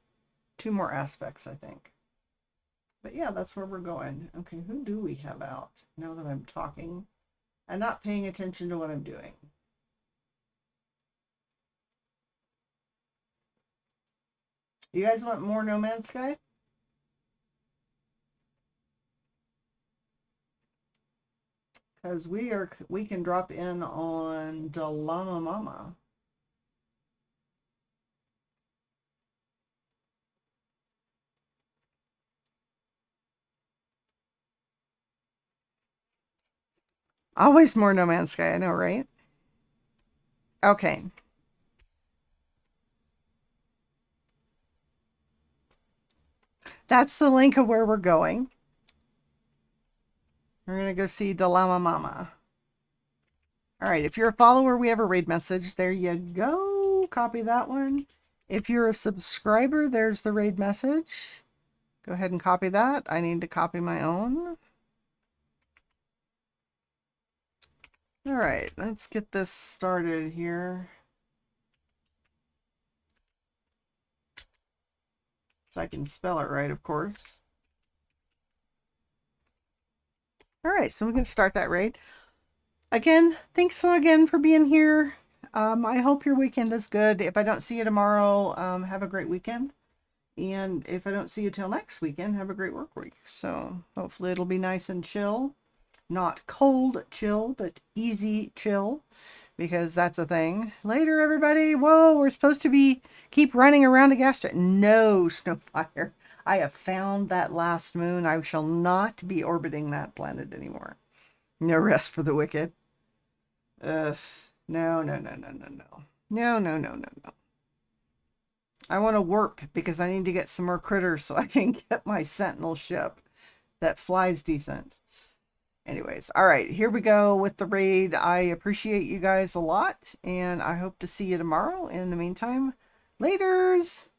2 more aspects, I think. But yeah, that's where we're going. Okay, who do we have out now that I'm talking and not paying attention to what I'm doing? You guys want more No Man's Sky? Because we can drop in on Dalama Mama. Always more No Man's Sky, I know, right? Okay. That's the link of where we're going. We're going to go see Dalama Mama. All right, if you're a follower, we have a raid message. There you go. Copy that one. If you're a subscriber, there's the raid message. Go ahead and copy that. I need to copy my own. All right, let's get this started here. So I can spell it right, of course. All right, so we're going to start that raid. Again, thanks again for being here. I hope your weekend is good. If I don't see you tomorrow, have a great weekend. And if I don't see you till next weekend, have a great work week. So hopefully it'll be nice and chill. Not cold chill, but easy chill. Because that's a thing. Later, everybody. Whoa, we're supposed to keep running around a gas station. No, Snowfire. I have found that last moon. I shall not be orbiting that planet anymore. No rest for the wicked. Ugh. No, no, no, no, no, no. No, no, no, no, no. I want to warp because I need to get some more critters so I can get my Sentinel ship that flies decent. Anyways, all right, here we go with the raid. I appreciate you guys a lot, and I hope to see you tomorrow. In the meantime, laters!